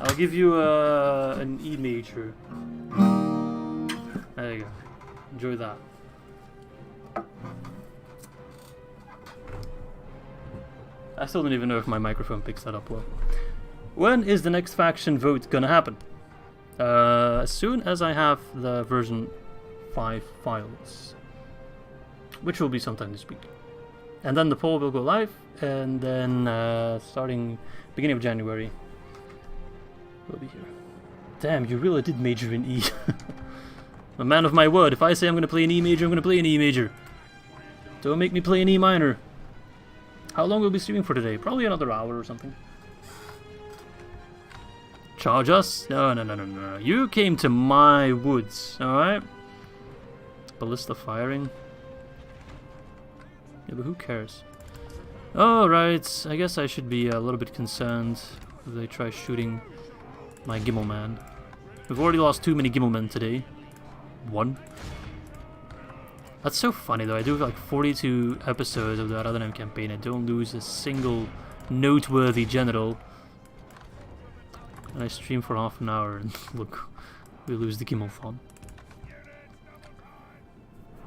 I'll give you an E major. There you go. Enjoy that. I still don't even know if my microphone picks that up well. When is the next faction vote gonna happen? As soon as I have the version 5 files. Which will be sometime this week. And then the poll will go live, and then starting beginning of January, we'll be here. Damn, you really did major in E. I'm a man of my word. If I say I'm going to play an E major, I'm going to play an E major. Don't make me play an E minor. How long will we be streaming for today? Probably another hour or something. Charge us? No, no, no, no, no. You came to my woods, alright? Ballista firing. Yeah, but who cares? Alright, I guess I should be a little bit concerned if they try shooting my Gimel man. We've already lost too many Gimel men today. One. That's so funny though, I do like 42 episodes of the Ar-Adûnâim campaign, I don't lose a single noteworthy general. And I stream for half an hour and look, we lose the Gimel farm.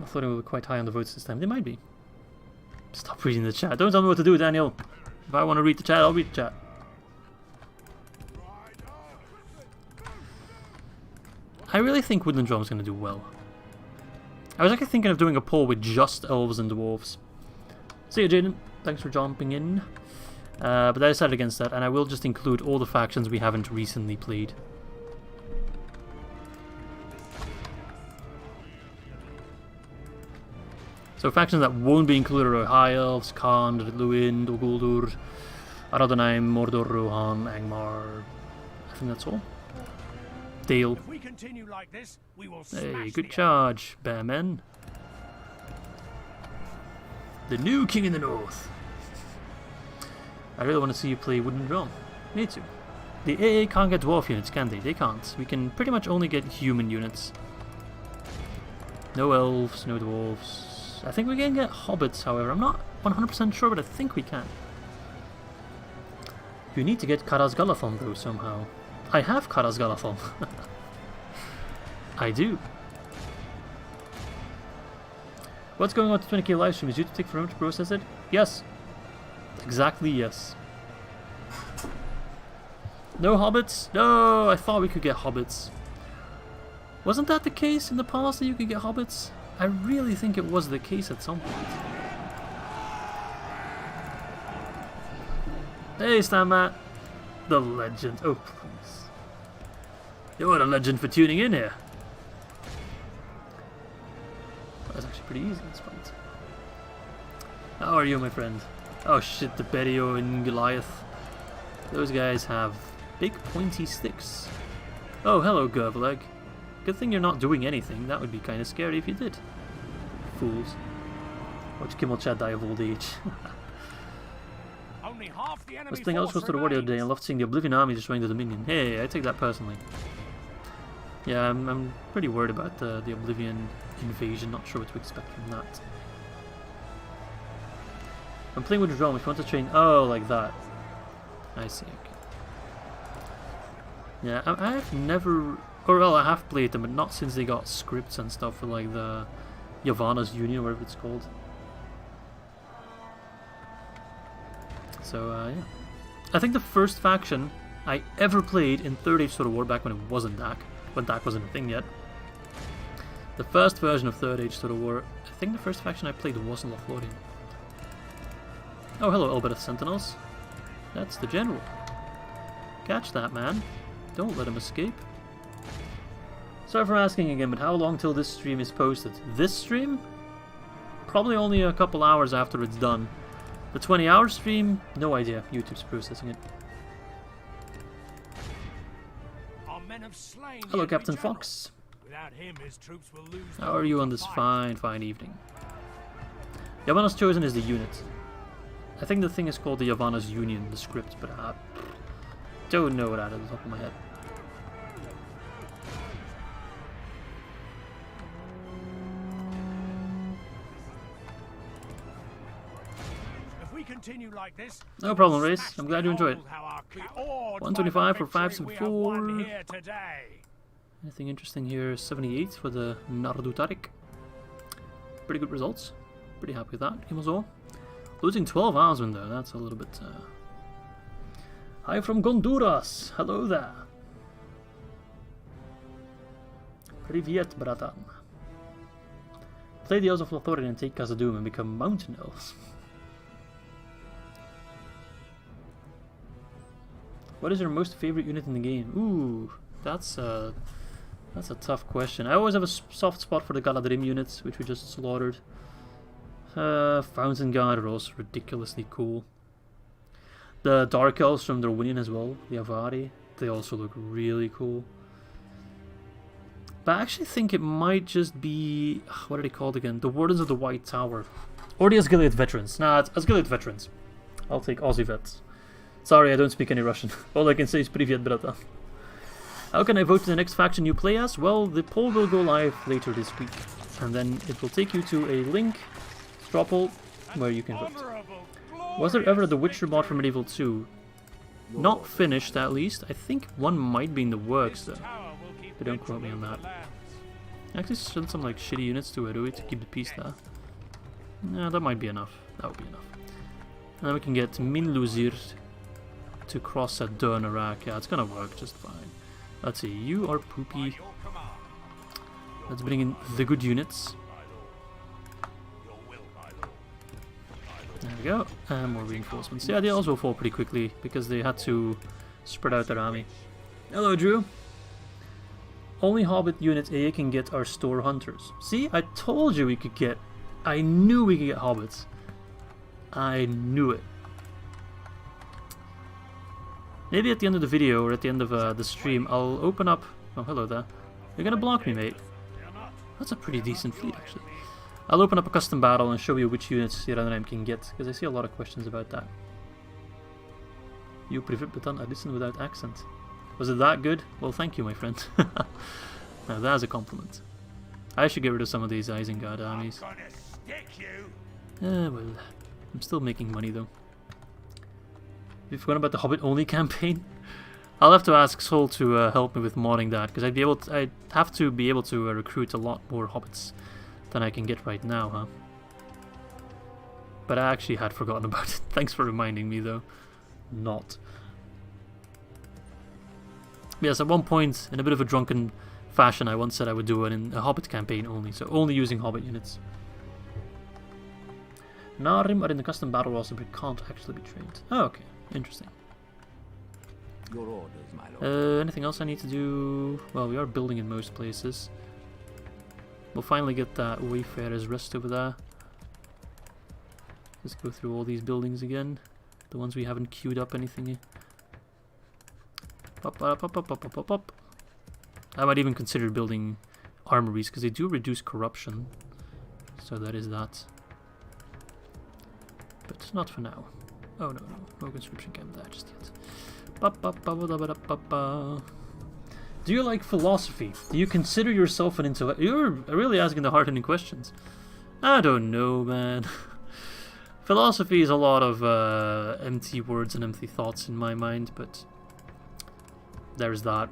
I thought we were quite high on the votes this time, they might be. Stop reading the chat, don't tell me what to do, Daniel. If I want to read the chat, I'll read the chat. I really think Woodland Drum's going to do well. I was actually thinking of doing a poll with just elves and dwarves. See you, Jaden. Thanks for jumping in. But I decided against that, and I will just include all the factions we haven't recently played. So factions that won't be included are High Elves, Khan, Luin, Guldur, Ar-Adûnâim, Mordor, Rohan, Angmar. I think that's all. Dale. If we continue like this, we will Hey, good charge, Bearmen. The new King in the North. I really want to see you play Wooden Drum. Me too. The AA can't get dwarf units, can they? They can't. We can pretty much only get human units. No elves, no dwarves. I think we can get hobbits, however. I'm not 100% sure, but I think we can. You need to get Karaz Galathon though, somehow. I have Karaz Galathon. I do. What's going on with the 20k livestream? Is YouTube take forever to process it? Yes. Exactly yes. No hobbits? No, I thought we could get hobbits. Wasn't that the case in the past that you could get hobbits? I really think it was the case at some point. Hey, Stan Matt. The legend. Oh, please. You're a legend for tuning in here. That was actually pretty easy in this fight. How are you, my friend? Oh shit, the Berio and Goliath. Those guys have big pointy sticks. Oh, hello, Gervleg. Good thing you're not doing anything. That would be kind of scary if you did. Fools. Watch GIMILCHAD die of old age. Only half the enemy This thing else goes to the war the other day. I loved seeing the Oblivion army destroying the Dominion. Hey, I take that personally. Yeah, I'm pretty worried about the Oblivion invasion. Not sure what to expect from that. I'm playing with the drum. If you want to train, oh, like that. I see. Okay. Yeah, I've never, or well, I have played them, but not since they got scripts and stuff for like the Yavanna's Union, whatever it's called. So yeah, I think the first faction I ever played in Third Age Total War, back when it wasn't DAC, when DAC wasn't a thing yet. The first version of Third Age Total War, I think the first faction I played wasn't Lothlorien. Oh, hello, Elbereth Sentinels. That's the general. Catch that, man. Don't let him escape. Sorry for asking again, but how long till this stream is posted? This stream? Probably only a couple hours after it's done. The 20-hour stream? No idea. YouTube's processing it. men have slain. Hello, Captain Fox. Without him, his troops will lose. How are you on this fine evening? Yavanna's chosen is the unit. I think the thing is called the Yavanna's Union, the script, but I don't know that at the top of my head. If we continue like this, No problem, Race. I'm glad you enjoyed it. 125 for 574. here today. Anything interesting here? 78 for the Nardutarik. Pretty good results. Pretty happy with that. Game was all. Losing 12 Osman though, that's a little bit... Hi from Honduras. Hello there. Privyet, bratan. Play the Elves of Lothorin and take Khazad-dûm and become mountain elves. What is your most favorite unit in the game? Ooh, that's a tough question. I always have a soft spot for the Galadrim units, which we just slaughtered. Fountain Guard are also ridiculously cool. The Dark Elves from Luin as well, the Avari, they also look really cool. But I actually think it might just be... what are they called again? The Wardens of the White Tower. Or the Asgiliath Veterans. Nah, it's Asgiliath Veterans. I'll take Aussie Vets. Sorry, I don't speak any Russian. All I can say is Privyet, brata. How can I vote to the next faction you play as? Well, the poll will go live later this week. And then it will take you to a link, straw poll, where you can vote. Was there ever the Witcher mod for Medieval 2? Not finished, at least. I think one might be in the works, though. But don't quote me on that. I actually sent some like shitty units to Erui to keep the peace there. Nah, that might be enough. That would be enough. And then we can get Minluzir to cross at Durnarak. Yeah, it's gonna work just fine. Let's see, you are poopy. Let's bring in the good units. There we go. And more reinforcements. Yeah, they also fall pretty quickly because they had to spread out their army. Hello, Drew. Only Hobbit units AA can get are Store Hunters. See, I told you we could get... I knew we could get Hobbits. I knew it. Maybe at the end of the video or at the end of the stream, I'll open up... Oh, hello there. You're gonna block me, mate. That's a pretty decent fleet, actually. I'll open up a custom battle and show you which units the Eärendil can get, because I see a lot of questions about that. You Privipatan, I listen without accent. Was it that good? Well, thank you, my friend. Now, that's a compliment. I should get rid of some of these Isengard armies. Well, I'm still making money, though. You forgot about the Hobbit-only campaign? I'll have to ask Sol to help me with modding that, because I'd have to be able to recruit a lot more Hobbits than I can get right now, huh? But I actually had forgotten about it. Thanks for reminding me, though. Not. Yes, at one point, in a bit of a drunken fashion, I once said I would do it in a Hobbit campaign only, so only using Hobbit units. Narim are in the custom battle roster, but can't actually be trained. Oh, okay. Interesting. Your orders, my lord. Anything else I need to do? Well, we are building in most places. We'll finally get that Wayfarer's Rest over there. Let's go through all these buildings again. The ones we haven't queued up anything. Pop. I might even consider building armories, because they do reduce corruption. So that is that. But not for now. Oh no conscription camp there just yet. Do you like philosophy? Do you consider yourself an intellect? You're really asking the hard-hitting questions. I don't know, man. Philosophy is a lot of empty words and empty thoughts in my mind, but there's that.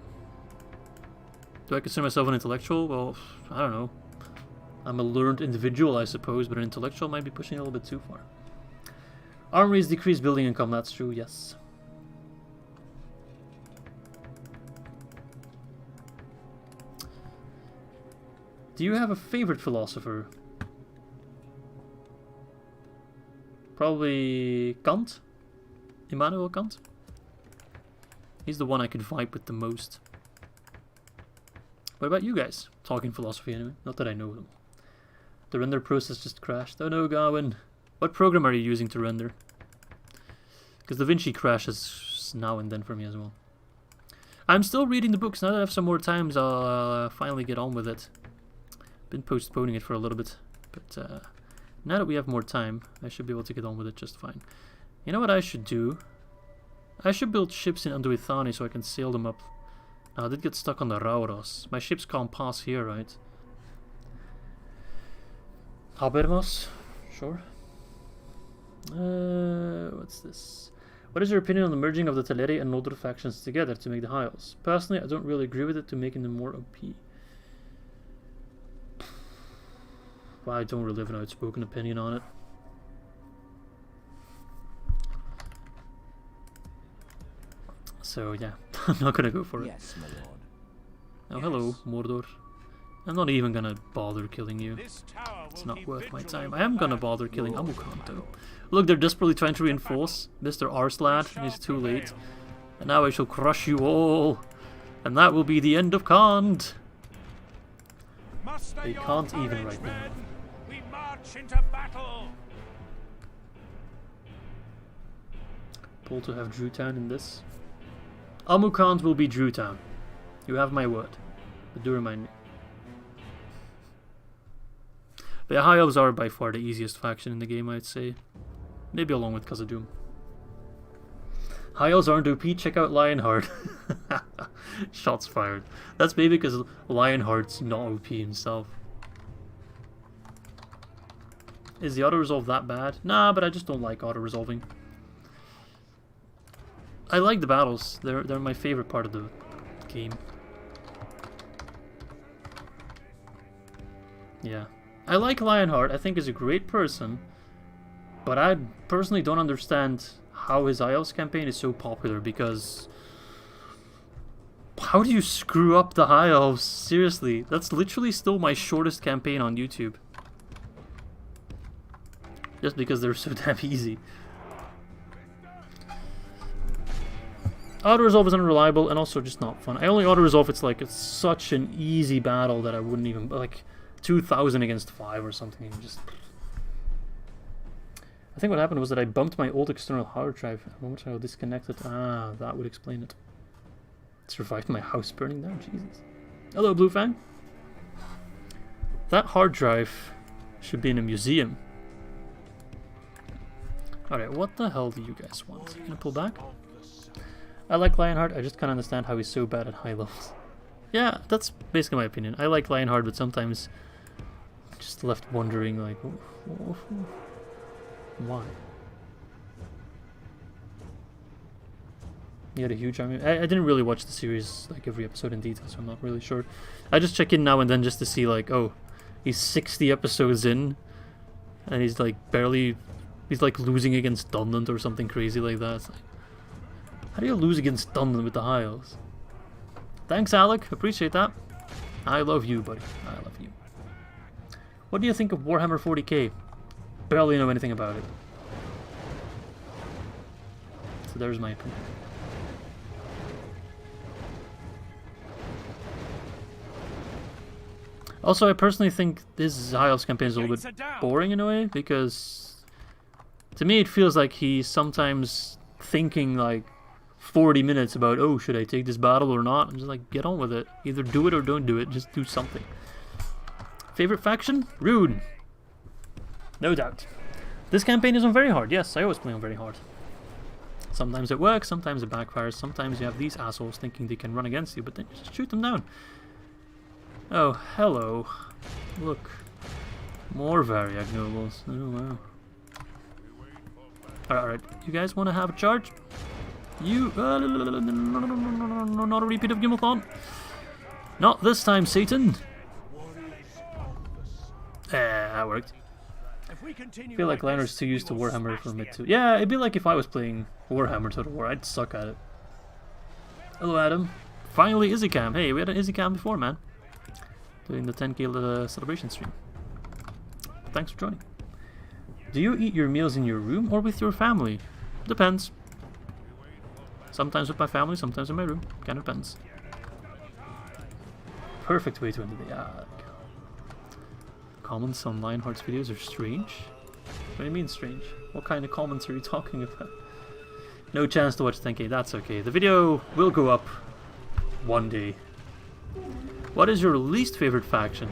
Do I consider myself an intellectual? Well, I don't know. I'm a learned individual, I suppose, but an intellectual might be pushing it a little bit too far. Armories decrease building income, that's true, yes. Do you have a favorite philosopher? Probably Kant? Immanuel Kant? He's the one I could vibe with the most. What about you guys? Talking philosophy anyway, not that I know them. The render process just crashed. Oh no, Gawain. What program are you using to render? Because DaVinci crashes now and then for me as well. I'm still reading the books. Now that I have some more times, I'll finally get on with it. Been postponing it for a little bit, but now that we have more time, I should be able to get on with it just fine. You know what I should do? I should build ships in Anduithani so I can sail them up. Now, I did get stuck on the Rauros. My ships can't pass here, right? Habermas? Sure. What's this? What is your opinion on the merging of the Teleri and Mordor factions together to make the High Elves? Personally, I don't really agree with it to making them more OP. Well, I don't really have an outspoken opinion on it. So yeah, I'm not gonna go for it. Yes, my lord. Oh, hello, Mordor. I'm not even gonna bother killing you. It's not worth my time. I am gonna bother killing Amukan though. Look, they're desperately trying to reinforce Mr. Arslad, and it's too late. And now I shall crush you all. And that will be the end of Khand. They can't even right now. We march into battle. Pull to have Drewtown in this. Amukan will be Drewtown. You have my word. But do remind me. But yeah, High Elves are by far the easiest faction in the game, I'd say. Maybe along with Khazad-dûm. High Elves aren't OP, check out Lionheart. Shots fired. That's maybe because Lionheart's not OP himself. Is the auto-resolve that bad? Nah, but I just don't like auto-resolving. I like the battles. They're my favorite part of the game. Yeah. I like Lionheart. I think he's a great person. But I personally don't understand how his Isles campaign is so popular, because how do you screw up the High Elves? Seriously, that's literally still my shortest campaign on YouTube. Just because they're so damn easy. Auto-resolve is unreliable and also just not fun. I only auto-resolve it's like it's such an easy battle that I wouldn't even, like 2,000 against 5 or something. And just, I think what happened was that I bumped my old external hard drive. At the moment I disconnected. Ah, that would explain it. It survived my house burning down. Jesus. Hello, Bluefang. That hard drive should be in a museum. Alright, what the hell do you guys want? You gonna pull back? I like Lionheart, I just can't understand how he's so bad at high levels. Yeah, that's basically my opinion. I like Lionheart, but sometimes I'm just left wondering, like, why? He had a huge army. I didn't really watch the series, like, every episode in detail, so I'm not really sure. I just check in now and then just to see, like, oh, he's 60 episodes in, and he's, like, barely... He's, like, losing against Dunland or something crazy like that. It's like, how do you lose against Dunland with the High Elves? Thanks, Alec. Appreciate that. I love you, buddy. I love you. What do you think of Warhammer 40k? Barely know anything about it. So there's my opinion. Also, I personally think this High Elves campaign is a little bit boring in a way, because to me it feels like he's sometimes thinking like 40 minutes about, oh, should I take this battle or not? I'm just like, get on with it. Either do it or don't do it. Just do something. Favorite faction? Rune. No doubt. This campaign is on very hard. Yes, I always play on very hard. Sometimes it works, sometimes it backfires, sometimes you have these assholes thinking they can run against you, but then just shoot them down. Oh, hello. Look. More Variag nobles. Oh, wow. Alright, you guys want to have a charge? You... no, not a repeat of Gimilchad. Not this time, Satan. That worked. I feel like Lionheart's too used to Warhammer for mid 2. Yeah, it'd be like if I was playing Warhammer Total War. I'd suck at it. Hello, Adam. Finally, Izzy Cam. Hey, we had an Izzy Cam before, man. Doing the 10k celebration stream. Thanks for joining. Do you eat your meals in your room or with your family? Depends. Sometimes with my family, sometimes in my room. Kind of depends. Perfect way to end the day. Ah, comments on Lionheart's videos are strange? What do you mean strange? What kind of comments are you talking about? No chance to watch 10k, that's okay. The video will go up one day. What is your least favorite faction?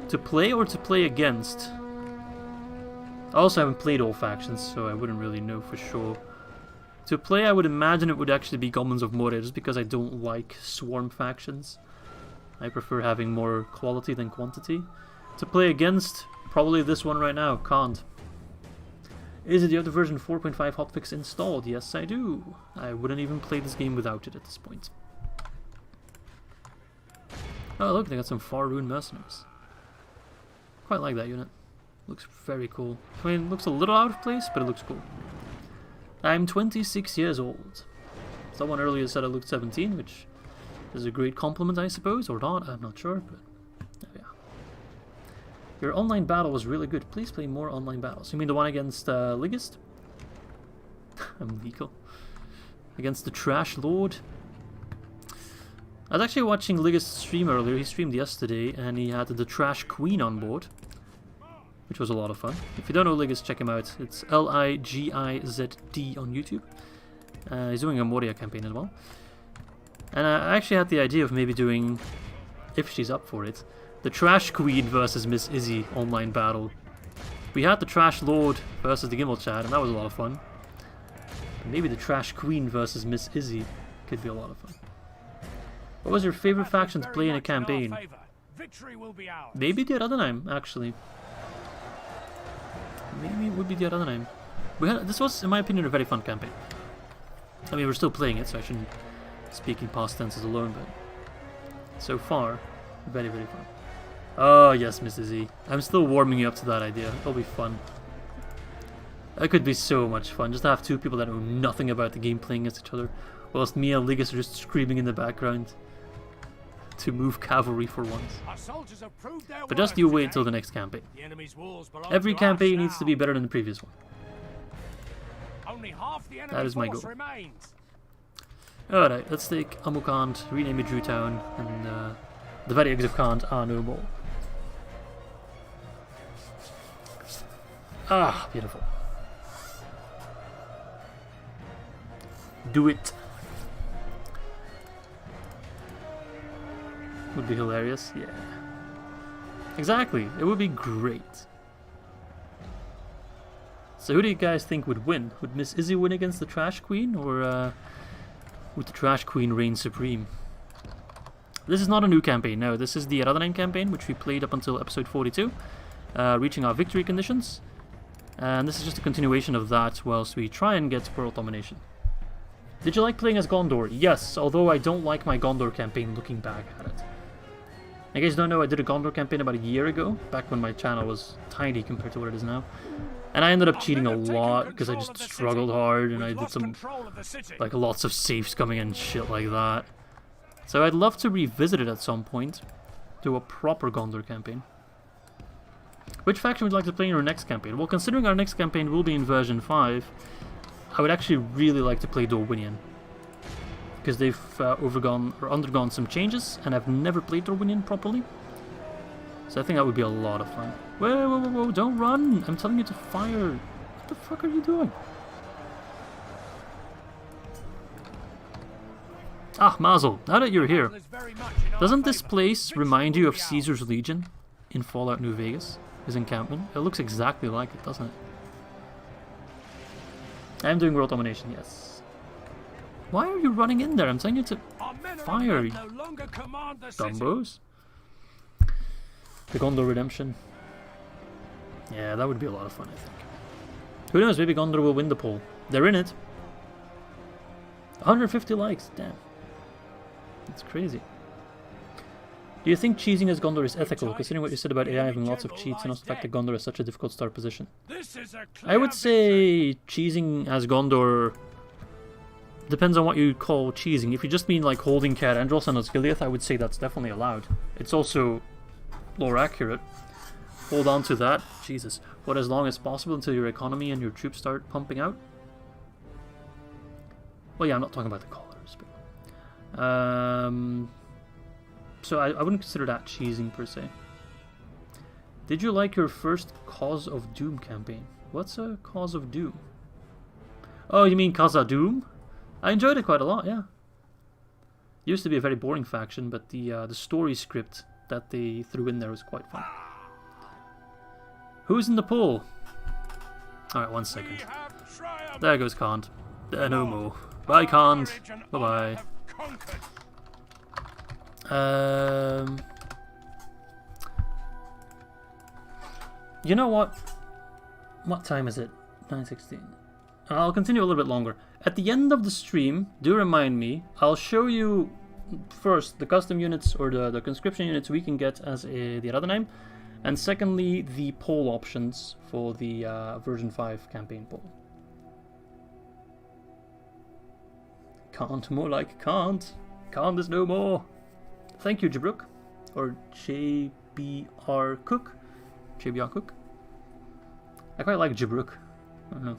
To play or to play against? I also haven't played all factions, so I wouldn't really know for sure. To play, I would imagine it would actually be Goblins of Mordor, just because I don't like swarm factions. I prefer having more quality than quantity. To play against, probably this one right now, Can't. Is it the other version 4.5 hotfix installed? Yes, I do. I wouldn't even play this game without it at this point. Oh look, they got some Faerûn mercenaries. Quite like that unit. Looks very cool. I mean, it looks a little out of place, but it looks cool. I'm 26 years old. Someone earlier said I looked 17, which is a great compliment, I suppose, or not, I'm not sure, but yeah. Your online battle was really good. Please play more online battles. You mean the one against Ligist? I'm legal. Against the Trash Lord? I was actually watching Ligist stream earlier. He streamed yesterday, and he had the Trash Queen on board, which was a lot of fun. If you don't know Ligist, check him out. It's Ligizd on YouTube. He's doing a Moria campaign as well. And I actually had the idea of maybe doing, if she's up for it, the Trash Queen versus Miss Izzy online battle. We had the Trash Lord versus the GIMILCHAD, and that was a lot of fun. But maybe the Trash Queen versus Miss Izzy could be a lot of fun. What was your favorite faction to play in a campaign? Maybe the Ar-Adûnâim, actually. Maybe it would be the Ar-Adûnâim. This was, in my opinion, a very fun campaign. I mean, we're still playing it, so I shouldn't speak in past tenses alone, but so far, very, very fun. Oh, yes, Miss Izzy. I'm still warming you up to that idea. It'll be fun. That could be so much fun, just to have two people that know nothing about the game playing against each other, whilst me and Ligist are just screaming in the background to move cavalry for once. But just you wait until the next campaign. Every campaign needs to be better than the previous one. That is my goal. Alright, let's take Amukant, rename it Drewtown, and the very eggs of Kant are no more. Ah, beautiful. Do it. Would be hilarious, yeah. Exactly, it would be great. So who do you guys think would win? Would Miss Izzy win against the Trash Queen, or would the Trash Queen reign supreme? This is not a new campaign, no. This is the Ar-Adûnâim campaign, which we played up until episode 42, reaching our victory conditions. And this is just a continuation of that, whilst we try and get world domination. Did you like playing as Gondor? Yes, although I don't like my Gondor campaign looking back at it. In case you don't know, I did a Gondor campaign about a year ago, back when my channel was tiny compared to what it is now. And I ended up cheating a lot, because I just struggled hard, and I did some, like, lots of saves coming in and shit like that. So I'd love to revisit it at some point, do a proper Gondor campaign. Which faction would you like to play in our next campaign? Well, considering our next campaign will be in version 5, I would actually really like to play Dorwinion. Because they've undergone some changes, and I've never played Dorwinion properly. So I think that would be a lot of fun. Whoa, whoa, whoa, whoa, don't run! I'm telling you to fire! What the fuck are you doing? Ah, Mazel, now that you're here, doesn't this place remind you of Caesar's Legion in Fallout New Vegas? His encampment? It looks exactly like it, doesn't it? I'm doing world domination, yes. Why are you running in there? I'm telling you to fire, you dumbos. The Gondor Redemption. Yeah, that would be a lot of fun, I think. Who knows, maybe Gondor will win the poll. They're in it. 150 likes, damn. That's crazy. Do you think cheesing as Gondor is ethical, considering what you said about AI having lots of cheats and also the fact that Gondor is such a difficult start position? I would say cheesing as Gondor depends on what you call cheesing. If you just mean like holding Eärendil and Osgiliath, I would say that's definitely allowed. It's also lore accurate. Hold on to that, Jesus, for as long as possible until your economy and your troops start pumping out. Well, yeah, I'm not talking about the callers, but so I wouldn't consider that cheesing per se. Did you like your first Cause of Doom campaign? What's a Cause of Doom? Oh, you mean Khazad-dûm? I enjoyed it quite a lot, yeah. Used to be a very boring faction, but the story script that they threw in there was quite fun. Who's in the pool? Alright, 1 second. There goes Kant. There no more. Bye, Kant. Bye-bye. You know what? What time is it? 9:16. I'll continue a little bit longer. At the end of the stream, do remind me, I'll show you first the custom units or the conscription units we can get as the Ar-Adûnâim, and secondly the poll options for the version 5 campaign poll. Can't, more like can't. Can't is no more. Thank you, Jabrook. Or JBR Cook. JBR Cook. I quite like Jabrook. I don't know.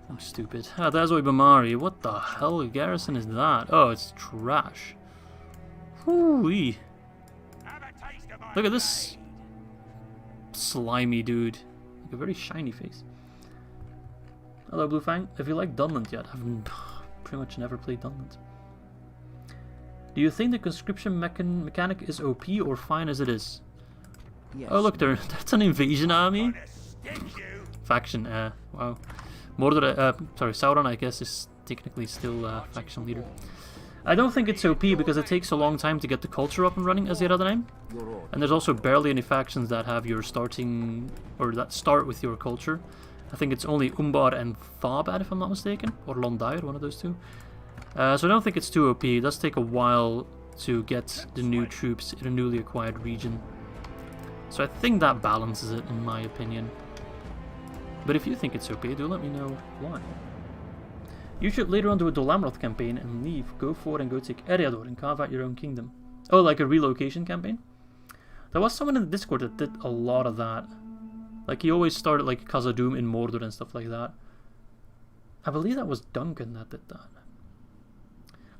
I'm stupid. Ah, that's Bamari. What the hell garrison is that? Oh, it's trash. Hoo-wee. Look at this slimy dude. Like a very shiny face. Hello, Bluefang. Have you liked Dunland yet? I've pretty much never played Dunland. Do you think the conscription mechanic is OP or fine as it is? Yes. Oh look, that's an invasion army. Faction, wow. Mordor, sorry, Sauron, I guess, is technically still faction leader. I don't think it's OP because it takes a long time to get the culture up and running as the Ar-Adûnâim. And there's also barely any factions that have your starting, or that start with your culture. I think it's only Umbar and Tharbad, if I'm not mistaken, or Londair, one of those two. So I don't think it's too OP. It does take a while to get the new troops in a newly acquired region. So I think that balances it, in my opinion. But if you think it's OP, do let me know why. You should later on do a Dol Amroth campaign and leave. Go forward and go take Eärendil and carve out your own kingdom. Oh, like a relocation campaign? There was someone in the Discord that did a lot of that. Like, he always started like Khazad-dûm in Mordor and stuff like that. I believe that was Duncan that did that.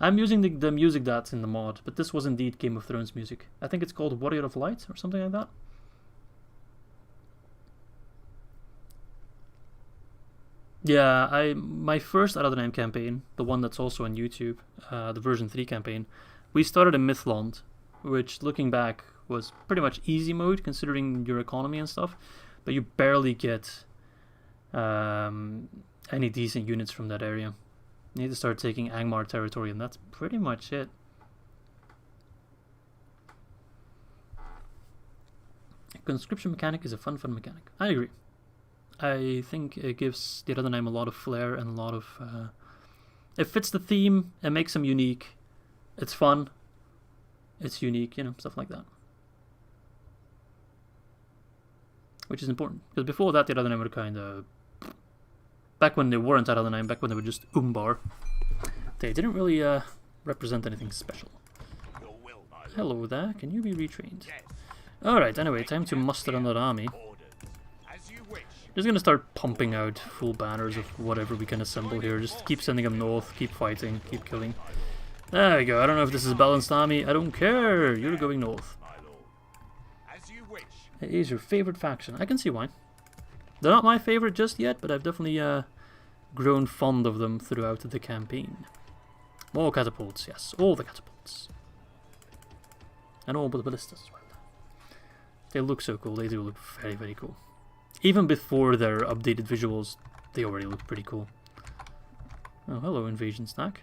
I'm using the music that's in the mod, but this was indeed Game of Thrones music. I think it's called Warrior of Light or something like that. Yeah, my first Ar-Adûnâim campaign, the one that's also on YouTube, the version 3 campaign, we started in Mythland, which, looking back, was pretty much easy mode considering your economy and stuff, but you barely get any decent units from that area. You need to start taking Angmar territory, and that's pretty much it. Conscription mechanic is a fun mechanic. I agree. I think it gives the Ar-Adûnâim a lot of flair and a lot of... it fits the theme, it makes them unique. It's fun. It's unique, you know, stuff like that. Which is important. Because before that, the Ar-Adûnâim were kind of... Back when they weren't Ar-Adûnâim, back when they were just Umbar, they didn't really represent anything special. Hello there, can you be retrained? Alright, anyway, time to muster another army. Just gonna start pumping out full banners of whatever we can assemble here. Just keep sending them north, keep fighting, keep killing. There we go. I don't know if this is a balanced army. I don't care. You're going north. It is your favorite faction. I can see why. They're not my favorite just yet, but I've definitely grown fond of them throughout the campaign. More catapults, yes. All the catapults. And all the ballistas as well. They look so cool. They do look very, very cool. Even before their updated visuals, they already look pretty cool. Oh, hello, invasion snack.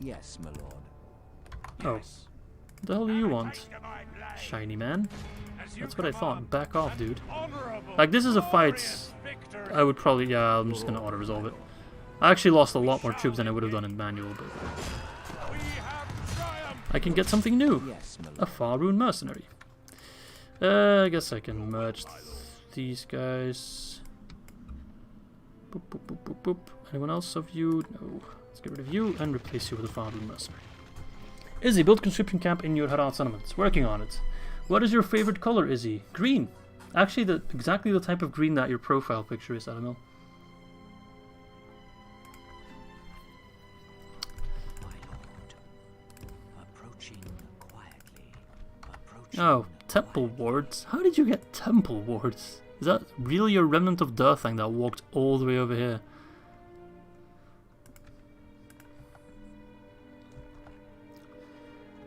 Yes, my lord. Oh. What the hell do you want? Shiny man? That's what I thought. Back off, dude. Like, this is a fight I would probably... Yeah, I'm just gonna auto-resolve it. I actually lost a lot more troops than I would have done in manual, but... I can get something new. A Faerûn mercenary. I guess I can merge these guys. Boop, boop, boop, boop, boop. Anyone else of you? No. Let's get rid of you and replace you with a Faerûn mercenary. Izzy, build conscription camp in your Harad settlements. Working on it. What is your favorite color, Izzy? Green. Actually, exactly the type of green that your profile picture is, I don't know. My lord. Approaching quietly. Approaching. Oh, temple wards. How did you get temple wards? Is that really a remnant of Durthang that walked all the way over here?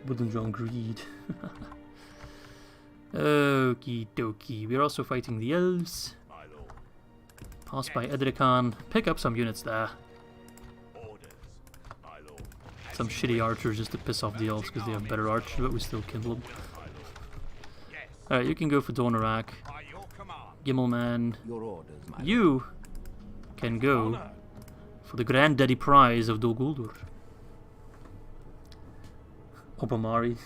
Wouldn't on greed. Okie dokie. We're also fighting the Elves. Pass by Edrican. Pick up some units there. Some shitty archers just to piss off the Elves because they have better archers, but we still kill them. Alright, you can go for Donarak. Gimmelman. Your orders, my lord. You can go for the granddaddy prize of Dol Guldur. Obamari.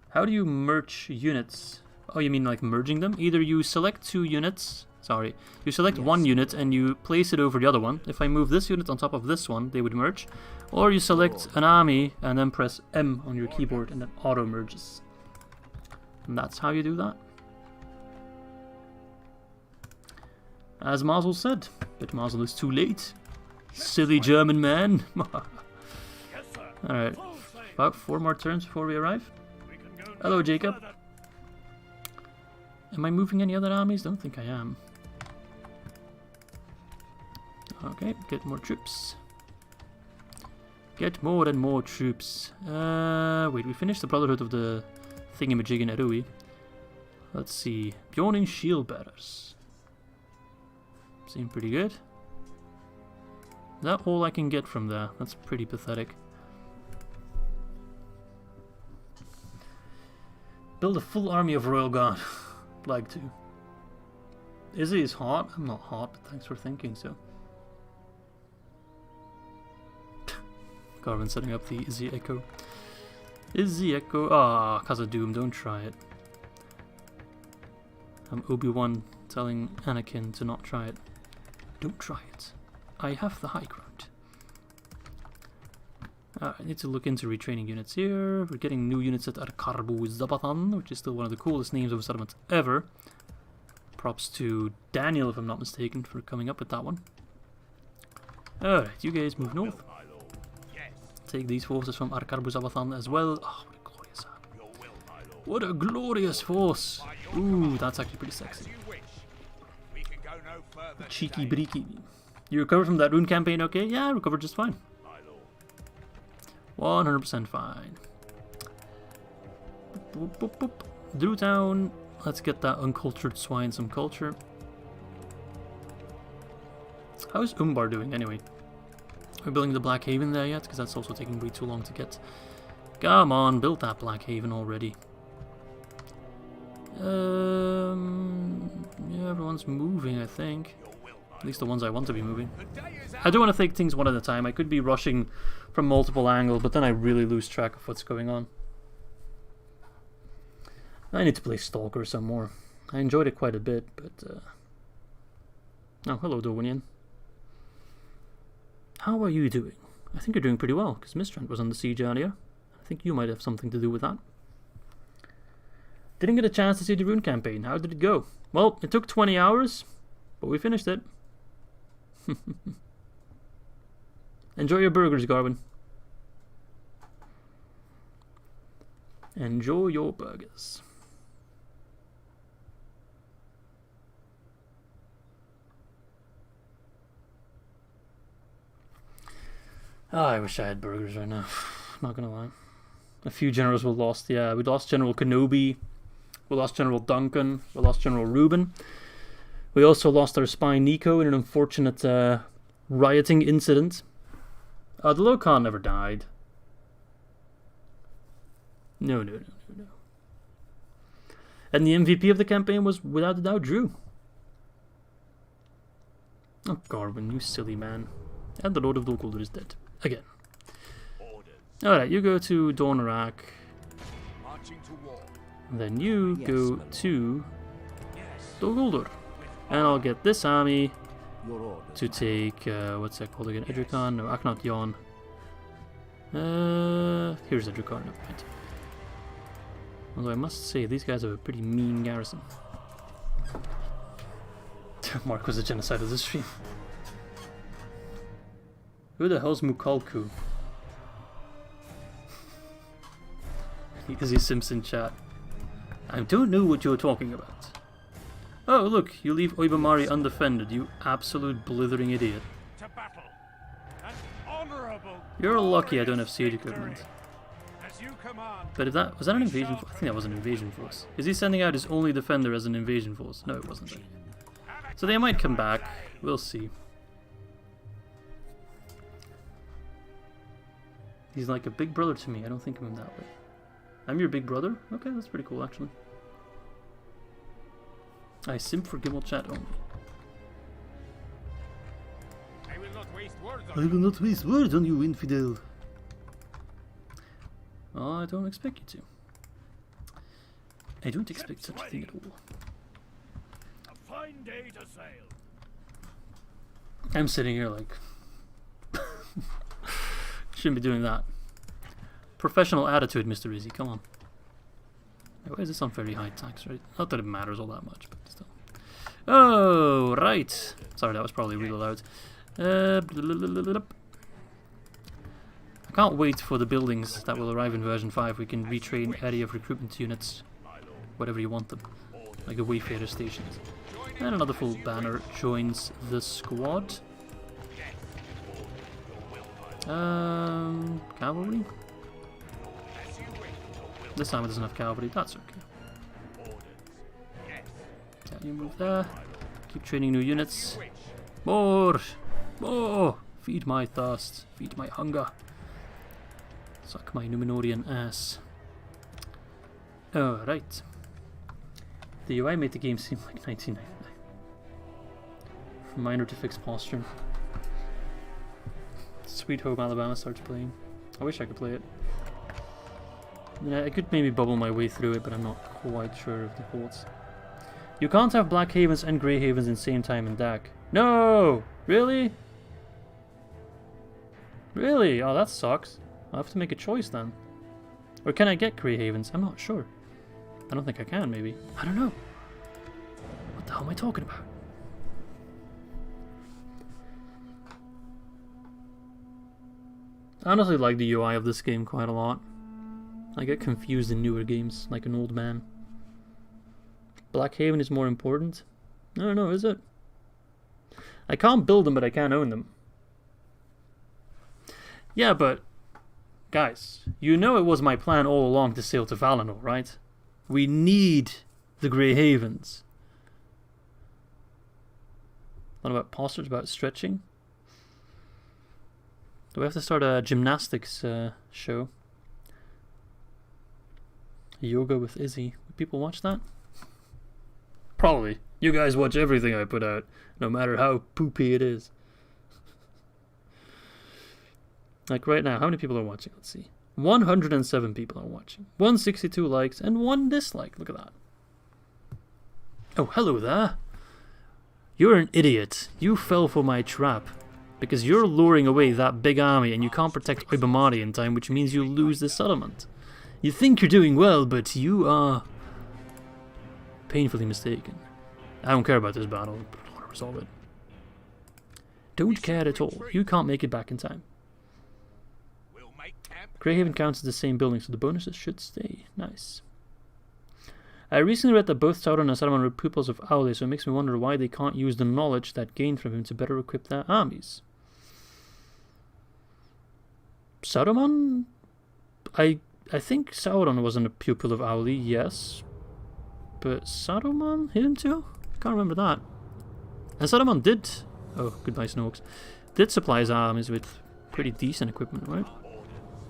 How do you merge units? Oh, you mean like merging them? Either you select two units. Sorry. You select one unit and you place it over the other one. If I move this unit on top of this one, they would merge. Or you select an army and then press M on your keyboard and it auto merges. And that's how you do that. As Mazel said, but Mazel is too late. Silly German man. Alright, about 4 more turns before we arrive. Hello, Jacob. Am I moving any other armies? Don't think I am. Okay, get more troops. Get more and more troops. Wait, we finished the Brotherhood of the Thingamajig in Erui. Let's see. Bjorning Shield Bearers. Seem pretty good. Is that all I can get from there? That's pretty pathetic. Build a full army of Royal Guard. Like to. Izzy is hot. I'm not hot, but thanks for thinking so. Garvin setting up the Izzy Echo. Izzy Echo. Ah, Khazad-dûm, don't try it. I'm Obi-Wan telling Anakin to not try it. Don't try it. I have the high ground. I need to look into retraining units here. We're getting new units at Arkarbu Zabatan, which is still one of the coolest names of a settlement ever. Props to Daniel, if I'm not mistaken, for coming up with that one. Alright, you guys move north. Take these forces from Arkarbu Zabatan as well. Oh, what a glorious army. What a glorious force. Ooh, that's actually pretty sexy. Cheeky breaky. You recovered from that rune campaign okay? Yeah, I recovered just fine. 100% fine. Boop, boop, boop. Drew Town. Let's get that uncultured swine some culture. How's Umbar doing anyway? Are we building the Black Haven there yet? Because that's also taking way too long to get. Come on, build that Black Haven already. Yeah, everyone's moving, I think. At least the ones I want to be moving. I do want to take things one at a time. I could be rushing from multiple angles, but then I really lose track of what's going on. I need to play Stalker some more. I enjoyed it quite a bit, but... Oh, hello, Dorwinian. How are you doing? I think you're doing pretty well, because Mistrant was on the siege earlier. I think you might have something to do with that. Didn't get a chance to see the rune campaign. How did it go? Well, it took 20 hours, but we finished it. Enjoy your burgers, Garvin. Enjoy your burgers. Oh, I wish I had burgers right now. Not gonna lie. A few generals were lost. Yeah, we lost General Kenobi. We lost General Duncan. We lost General Reuben. We also lost our spy Nico in an unfortunate rioting incident. The Lokan never died. No. And the MVP of the campaign was, without a doubt, Drew. Oh, Garvin, you silly man. And the Lord of Dol Guldur is dead. Again. Alright, you go to Donarak. Then you go to Dol Guldur. And I'll get this army to take, what's that called again? Edrican? No, Aknat Yon. Here's Edrican. No, right. Although I must say, these guys have a pretty mean garrison. Mark was a genocide of the stream. Who the hell's Mukalku? Izzy Simpson chat. I don't know what you're talking about. Oh, look, you leave Oibamari undefended, you absolute blithering idiot. To battle. An honorable, You're lucky I don't have siege equipment. you command. But if that was that an invasion force? I think that was an invasion force. Is he sending out his only defender as an invasion force? No, it wasn't. So they might come back. We'll see. He's like a big brother to me. I don't think of him that way. I'm your big brother? Okay, that's pretty cool actually. I simp for GIMILCHAD only. I will not waste words I on will not waste words on you, infidel. Oh, I don't expect you to. I don't expect such a thing at all. a fine day to sail. I'm sitting here like... Shouldn't be doing that. Professional attitude, Mr. Izzy, come on. Why is this on very high tax rate? Not that it matters all that much, but still. Oh, right. Sorry, that was probably really loud. I can't wait for the buildings that will arrive in version 5. We can retrain area of recruitment units, whatever you want them, like the Wayfarer stations. And another full banner joins the squad. Cavalry? This time it doesn't have cavalry, that's okay. Yeah, you move there. Keep training new units. More! More! Feed my thirst. Feed my hunger. Suck my Númenorian ass. Alright. The UI made the game seem like 1999. Minor to fix posture. Sweet Home Alabama starts playing. I wish I could play it. Yeah, I could maybe bubble my way through it, but I'm not quite sure of the holds. You can't have Black Havens and Grey Havens in the same time in DAC. No! Really? Really? Oh, that sucks. I'll have to make a choice then. Or can I get Grey Havens? I'm not sure. I don't think I can, maybe. I don't know. What the hell am I talking about? I honestly like the UI of this game quite a lot. I get confused in newer games, like an old man. Black Haven is more important? I don't know, is it? I can't build them, but I can own them. Yeah, but... guys, you know it was my plan all along to sail to Valinor, right? We need the Grey Havens. Not about postures, about stretching. Do we have to start a gymnastics show? Yoga with Izzy. Would people watch that? Probably. You guys watch everything I put out, no matter how poopy it is. Like right now, how many people are watching? Let's see. 107 people are watching. 162 likes and 1 dislike. Look at that. Oh, hello there. You're an idiot. You fell for my trap. Because you're luring away that big army and you can't protect Oibamari in time, which means you lose the settlement. You think you're doing well, but you are painfully mistaken. I don't care about this battle. I want to resolve it. Don't care at all. You can't make it back in time. Greyhaven counts as the same building, so the bonuses should stay. Nice. I recently read that both Sauron and Saruman were pupils of Aule, so it makes me wonder why they can't use the knowledge that gained from him to better equip their armies. Saruman? I think Sauron wasn't a pupil of Aule, yes. But Saruman? Him too? I can't remember that. And Saruman did... oh, goodbye Snorks. Did supply his armies with pretty decent equipment, right?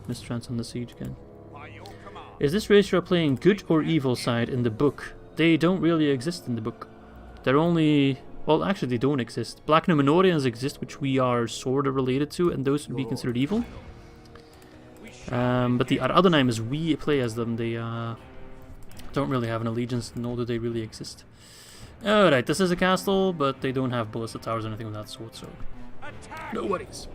Mistrance on the siege again. Is this race you're playing good or evil side in the book? They don't really exist in the book. They're only... well, actually they don't exist. Black Númenorians exist, which we are sort of related to, and those would be considered evil. But the Ar-Adûnâim, as we play as them, they don't really have an allegiance, nor do they really exist. Alright, this is a castle, but they don't have ballista towers or anything of that sort, so... no worries.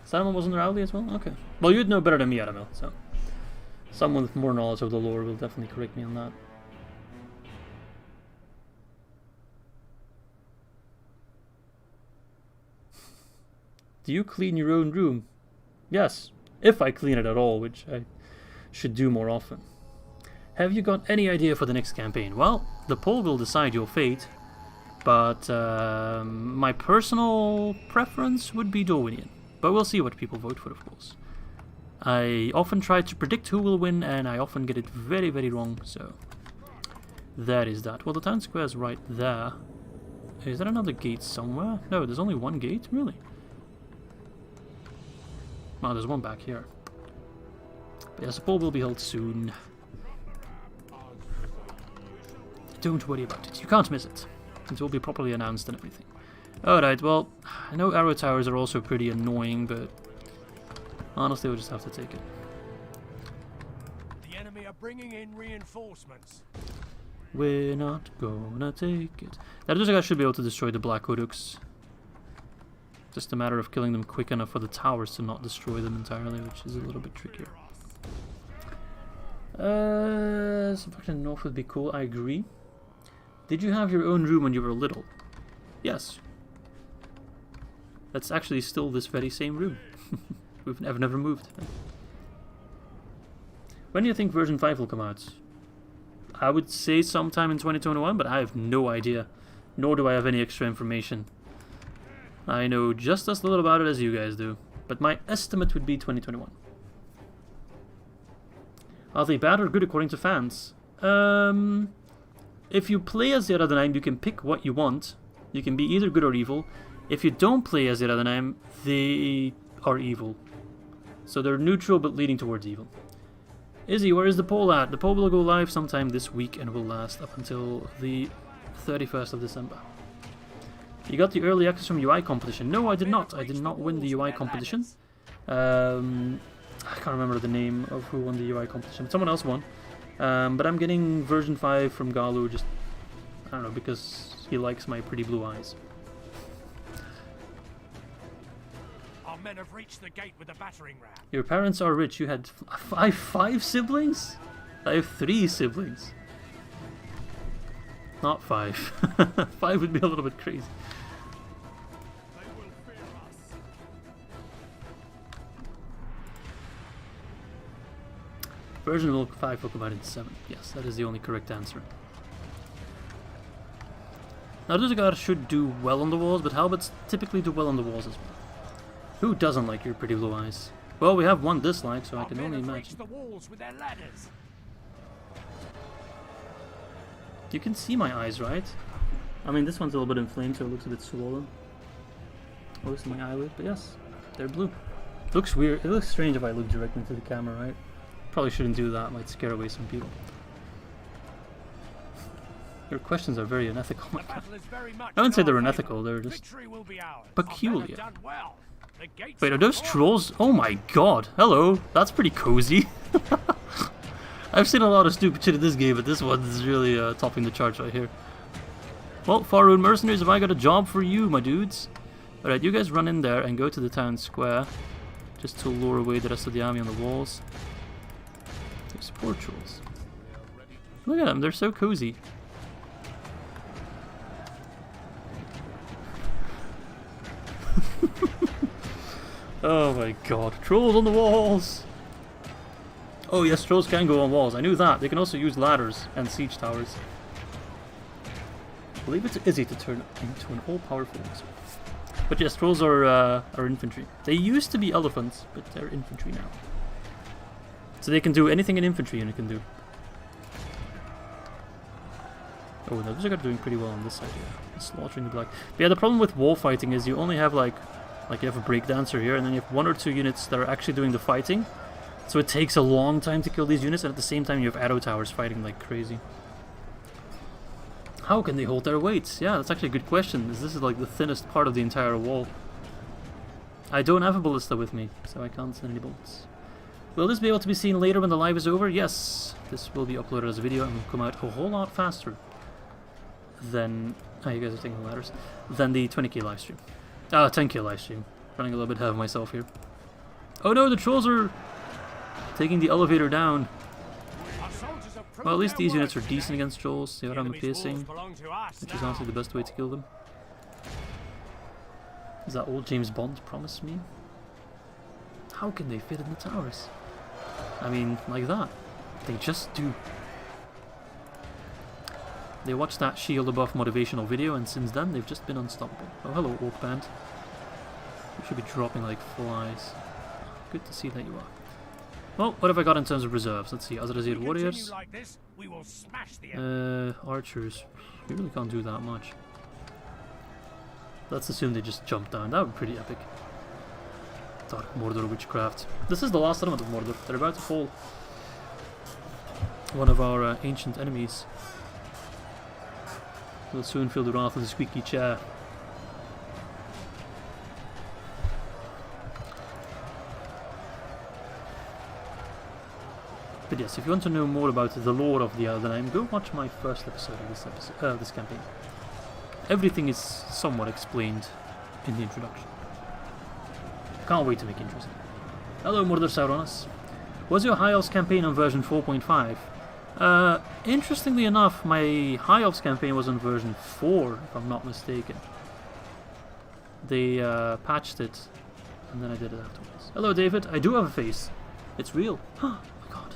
Saruman wasn't there Aule as well? Okay. Well, you'd know better than me, Adamil, so... someone with more knowledge of the lore will definitely correct me on that. Do you clean your own room? Yes, if I clean it at all, which I should do more often. Have you got any idea for the next campaign? Well, the poll will decide your fate, but my personal preference would be Dorwinian. But we'll see what people vote for, of course. I often try to predict who will win, and I often get it very, very wrong, so that is that. Well, the town square is right there. Is there another gate somewhere? No, there's only one gate? Really? Oh, there's one back here. But yes, the poll will be held soon. Don't worry about it. You can't miss it. It will be properly announced and everything. Alright, well, I know arrow towers are also pretty annoying, but honestly, we'll just have to take it. The enemy are bringing in reinforcements. We're not gonna take it. That looks like I should be able to destroy the Black Oruks. Just a matter of killing them quick enough for the towers to not destroy them entirely, which is a little bit trickier. Some fucking north would be cool, I agree. Did you have your own room when you were little? Yes. That's actually still this very same room. I've never moved. When do you think version 5 will come out? I would say sometime in 2021, but I have no idea. Nor do I have any extra information. I know just as little about it as you guys do. But my estimate would be 2021. Are they bad or good according to fans? If you play as the Ar-Adûnâim, you can pick what you want. You can be either good or evil. If you don't play as the Ar-Adûnâim, they are evil. So they're neutral but leading towards evil. Izzy, where is the poll at? The poll will go live sometime this week and will last up until the 31st of December. You got the early access from UI competition. No, I did not. I did not win the UI competition. I can't remember the name of who won the UI competition, but someone else won. But I'm getting version 5 from Galu just, I don't know, because he likes my pretty blue eyes. Our men have reached the gate with a battering ram. Your parents are rich. You had five siblings? I have 3 siblings. Not 5. 5 would be a little bit crazy. They will fear us. Version 5 will come out in 7. Yes, that is the only correct answer. Now, Duzgar should do well on the walls, but Halberds typically do well on the walls as well. Who doesn't like your pretty blue eyes? Well, we have one dislike, so I can only imagine. The walls with their ladders. You can see my eyes, right? I mean, this one's a little bit inflamed, so it looks a bit swollen. Most of my eyelid, but yes, they're blue. Looks weird. It looks strange if I look directly into the camera, right? Probably shouldn't do that. Might scare away some people. Your questions are very unethical. My God. I wouldn't say they're unethical. They're just peculiar. Wait, are those trolls? Oh my God! Hello. That's pretty cozy. I've seen a lot of stupid shit in this game, but this one is really topping the charts right here. Well, Faroon Mercenaries, have I got a job for you, my dudes? Alright, you guys run in there and go to the town square, just to lure away the rest of the army on the walls. There's poor trolls. Look at them, they're so cozy. Oh my God, trolls on the walls! Oh yes, trolls can go on walls. I knew that. They can also use ladders and siege towers. Leave it to Izzy to turn into an all-powerful wizard. But yes, trolls are infantry. They used to be elephants, but they're infantry now. So they can do anything an infantry unit can do. Oh, no, those are doing pretty well on this side here. Slaughtering the black. But yeah, the problem with wall fighting is you only have like you have a breakdancer here, and then you have 1 or 2 units that are actually doing the fighting. So it takes a long time to kill these units, and at the same time you have arrow towers fighting like crazy. How can they hold their weights? Yeah, that's actually a good question. This is like the thinnest part of the entire wall. I don't have a ballista with me, so I can't send any bullets. Will this be able to be seen later when the live is over? Yes. This will be uploaded as a video and will come out a whole lot faster than... Oh, you guys are taking the ladders. Than the 20k livestream. 10k livestream. Running a little bit ahead of myself here. Oh no, the trolls are taking the elevator down. Well, at least these units are decent against trolls. They are armor piercing, which is honestly the best way to kill them. Is that old James Bond promised me? How can they fit in the towers? I mean, like that. They just do. They watched that shield above motivational video, and since then they've just been unstoppable. Oh, hello, Orc Band. You should be dropping like flies. Good to see that you are. Well, what have I got in terms of reserves? Let's see. Azrazir Continue warriors. like this, we will smash the Archers. We really can't do that much. Let's assume they just jump down. That would be pretty epic. Dark Mordor witchcraft. This is the last settlement of Mordor. They're about to fall. One of our ancient enemies will soon feel the wrath of the squeaky chair. But yes, if you want to know more about the lore of the Ar-Adûnâim, go watch my first episode of this campaign. Everything is somewhat explained in the introduction. Can't wait to make it interesting. Hello, Mordor Sauronis. Was your High Elves campaign on version 4.5? Interestingly enough, my High Elves campaign was on version 4, if I'm not mistaken. They patched it, and then I did it afterwards. Hello, David. I do have a face. It's real. Oh my god.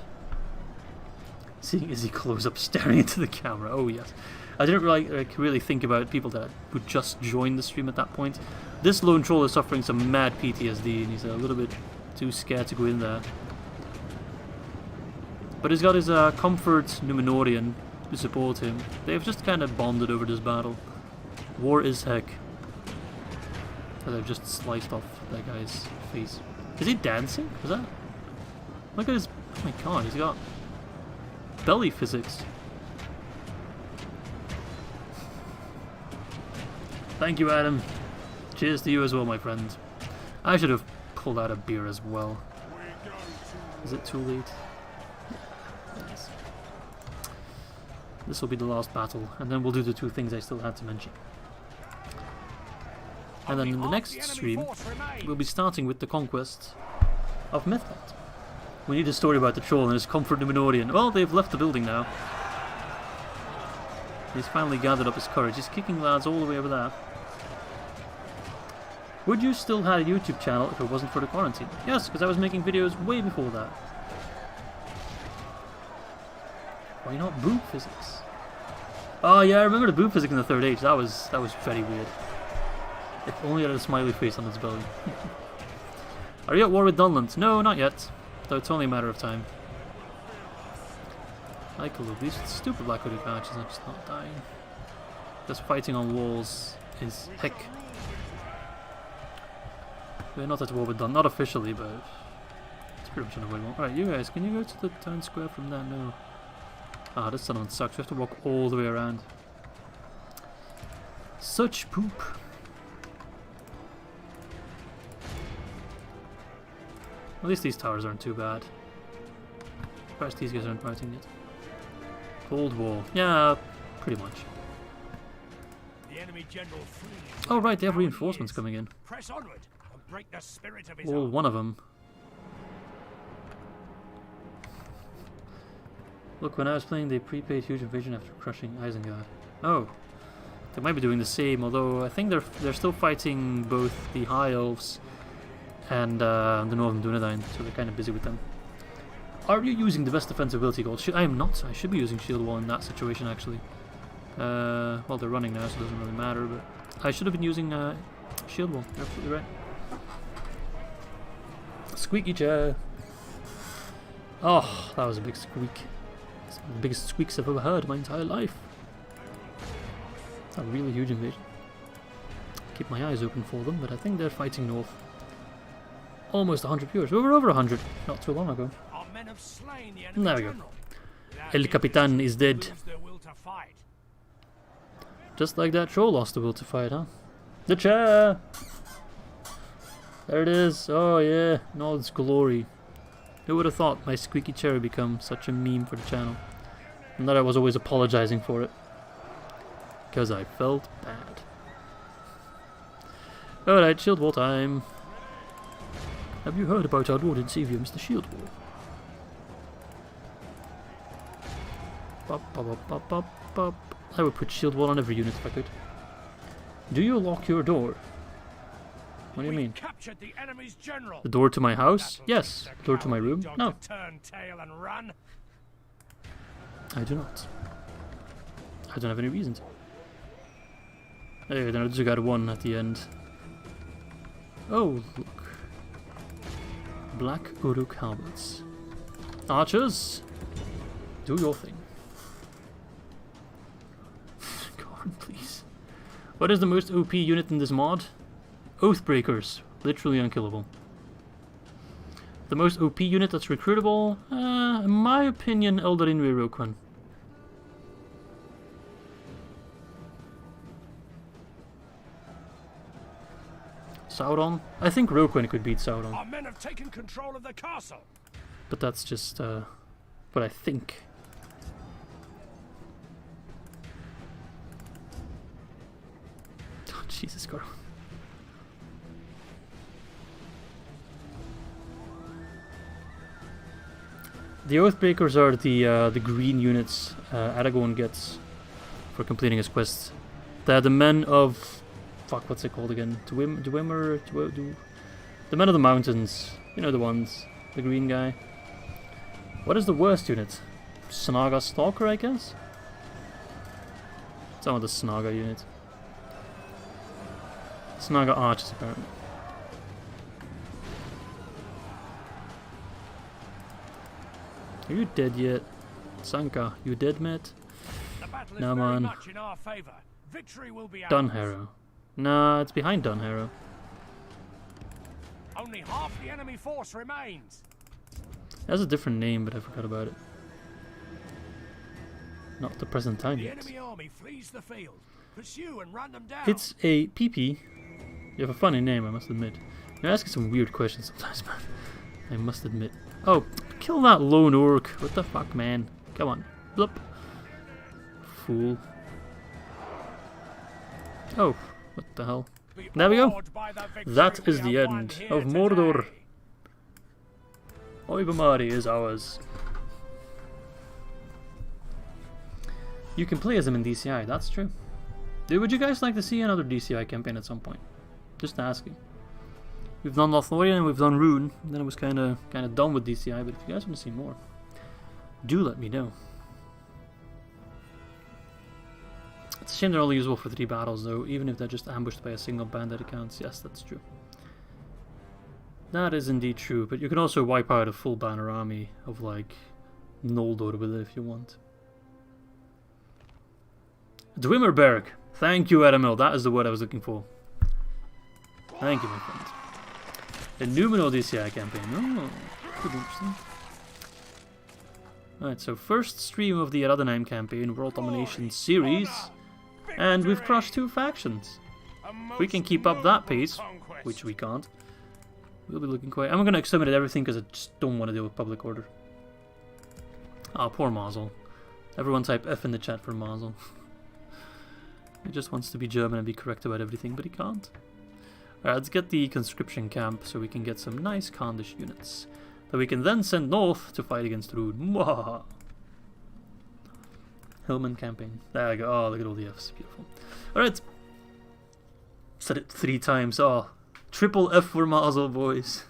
Seeing Izzy close up staring into the camera. Oh yes. I didn't really think about people that would just join the stream at that point. This lone troll is suffering some mad PTSD and he's a little bit too scared to go in there. But he's got his comfort Númenorian to support him. They've just kind of bonded over this battle. War is heck. And I've just sliced off that guy's face. Is he dancing? Is that? Look at his... Oh my god, he's got... belly physics. Thank you, Adam. Cheers to you as well, my friend. I should have pulled out a beer as well. Is it too late? Yes. This will be the last battle, and then we'll do the two things I still had to mention. And then in the next stream, we'll be starting with the conquest of Middle-earth. We need a story about the troll and his comfort Númenorian. Well, they've left the building now. He's finally gathered up his courage. He's kicking lads all the way over there. Would you still have a YouTube channel if it wasn't for the quarantine? Yes, because I was making videos way before that. Why not boob physics? Oh yeah, I remember the boob physics in the Third Age. That was very weird. If only it had a smiley face on its belly. Are you at war with Dunland? No, not yet. Though it's only a matter of time. I could love these stupid black hooded patches are just not dying. Just fighting on walls is heck. We're not at war with Dunland, not officially, but it's pretty much unavoidable. Alright, you guys, can you go to the town square from there? No. Ah, this settlement sucks. We have to walk all the way around. Such poop. At least these towers aren't too bad. Surprised these guys aren't fighting yet. Cold War. Yeah, pretty much. The enemy general flees. Oh right, they have reinforcements coming in. Press onward and break the spirit of his Well, army. one of them. Look, when I was playing, they prepaid huge invasion after crushing Isengard. Oh, they might be doing the same. Although I think they're still fighting both the High Elves and the Northern Dunedain, so they're kind of busy with them. Are you using the best defensive ability gold? I am not. I should be using Shield Wall in that situation, actually. Well, they're running now, so it doesn't really matter, but I should have been using Shield Wall. You're absolutely right. Squeaky chair. Oh, that was a big squeak. It's one of the biggest squeaks I've ever heard in my entire life. A really huge invasion. Keep my eyes open for them, but I think they're fighting north. Almost 100 viewers. We were over 100 not too long ago. Our men have slain the enemy There we go. general. Without El him, Capitan is dead. lose their will to fight. Just like that troll lost the will to fight, huh? The chair! There it is. Oh yeah, in all its glory. Who would have thought my squeaky chair would become such a meme for the channel? And that I was always apologizing for it. Because I felt bad. Alright, Shield Wall time. Have you heard about our Lord and Savior, Mr. Shield Wall? Bop, bop, bop, bop, bop, bop. I would put Shield Wall on every unit if I could. Do you lock your door? What do you mean? Captured the enemy's general. The door to my house? That'll Yes. teach the Door to my cowardly room? dog No. to turn tail and run. I do not. I don't have any reason to. Hey, then I just got one at the end. Oh, look. Black Uruk halberds. Archers, do your thing. God, please. What is the most OP unit in this mod? Oathbreakers. Literally unkillable. The most OP unit that's recruitable? In my opinion, Eldarin Rohan. Sauron? I think Rohan could beat Sauron. Our men have taken control of the castle. But that's just what I think. Oh, Jesus Christ. The Oathbreakers are the green units Aragorn gets for completing his quest. They're the men of... Fuck, what's it called again? The men of the mountains. You know the ones. The green guy. What is the worst unit? Snaga Stalker, I guess? Some of the Snaga unit. Snaga Archers, apparently. Are you dead yet? Sanka, you dead, mate? No, man. Dunharrow. Nah, it's behind Dunharrow. Only half the enemy force remains. It has a different name, but I forgot about it. Not the present time The yet. enemy army flees the field. Pursue and run them down. It's a PP. You have a funny name, I must admit. You're asking some weird questions sometimes, man. I must admit. Oh, kill that lone orc. What the fuck, man? Come on. Blup. Fool. Oh, what the hell? There we go. That is the end of Mordor. Oibamari is ours. You can play as him in DCI, that's true. Dude, would you guys like to see another DCI campaign at some point? Just asking. We've done Lothlorien and we've done Rune. And then it was kind of done with DCI, but if you guys want to see more, do let me know. It's a shame they're only usable for 3 battles though, even if they're just ambushed by a single bandit accounts. Yes, that's true. That is indeed true, but you can also wipe out a full banner army of like Noldor with it if you want. Dwimmerberg! Thank you, Eärendil. That is the word I was looking for. Thank you, my friend. The Númenor DCI campaign. Oh, could be interesting. Alright, so first stream of the Ar-Adûnâim campaign, World Domination series. And we've crushed 2 factions. If we can keep up that pace, which we can't, we'll be looking quite... I'm going to exterminate everything because I just don't want to deal with public order. Ah, poor Mazel. Everyone type F in the chat for Mazel. He just wants to be German and be correct about everything, but he can't. Alright, let's get the conscription camp so we can get some nice Khandish units that we can then send north to fight against Rune. Mwahaha. Hillman campaign. There we go. Oh, look at all the Fs. Beautiful. Alright. Said it 3 times. Oh, triple F for Mazel, boys.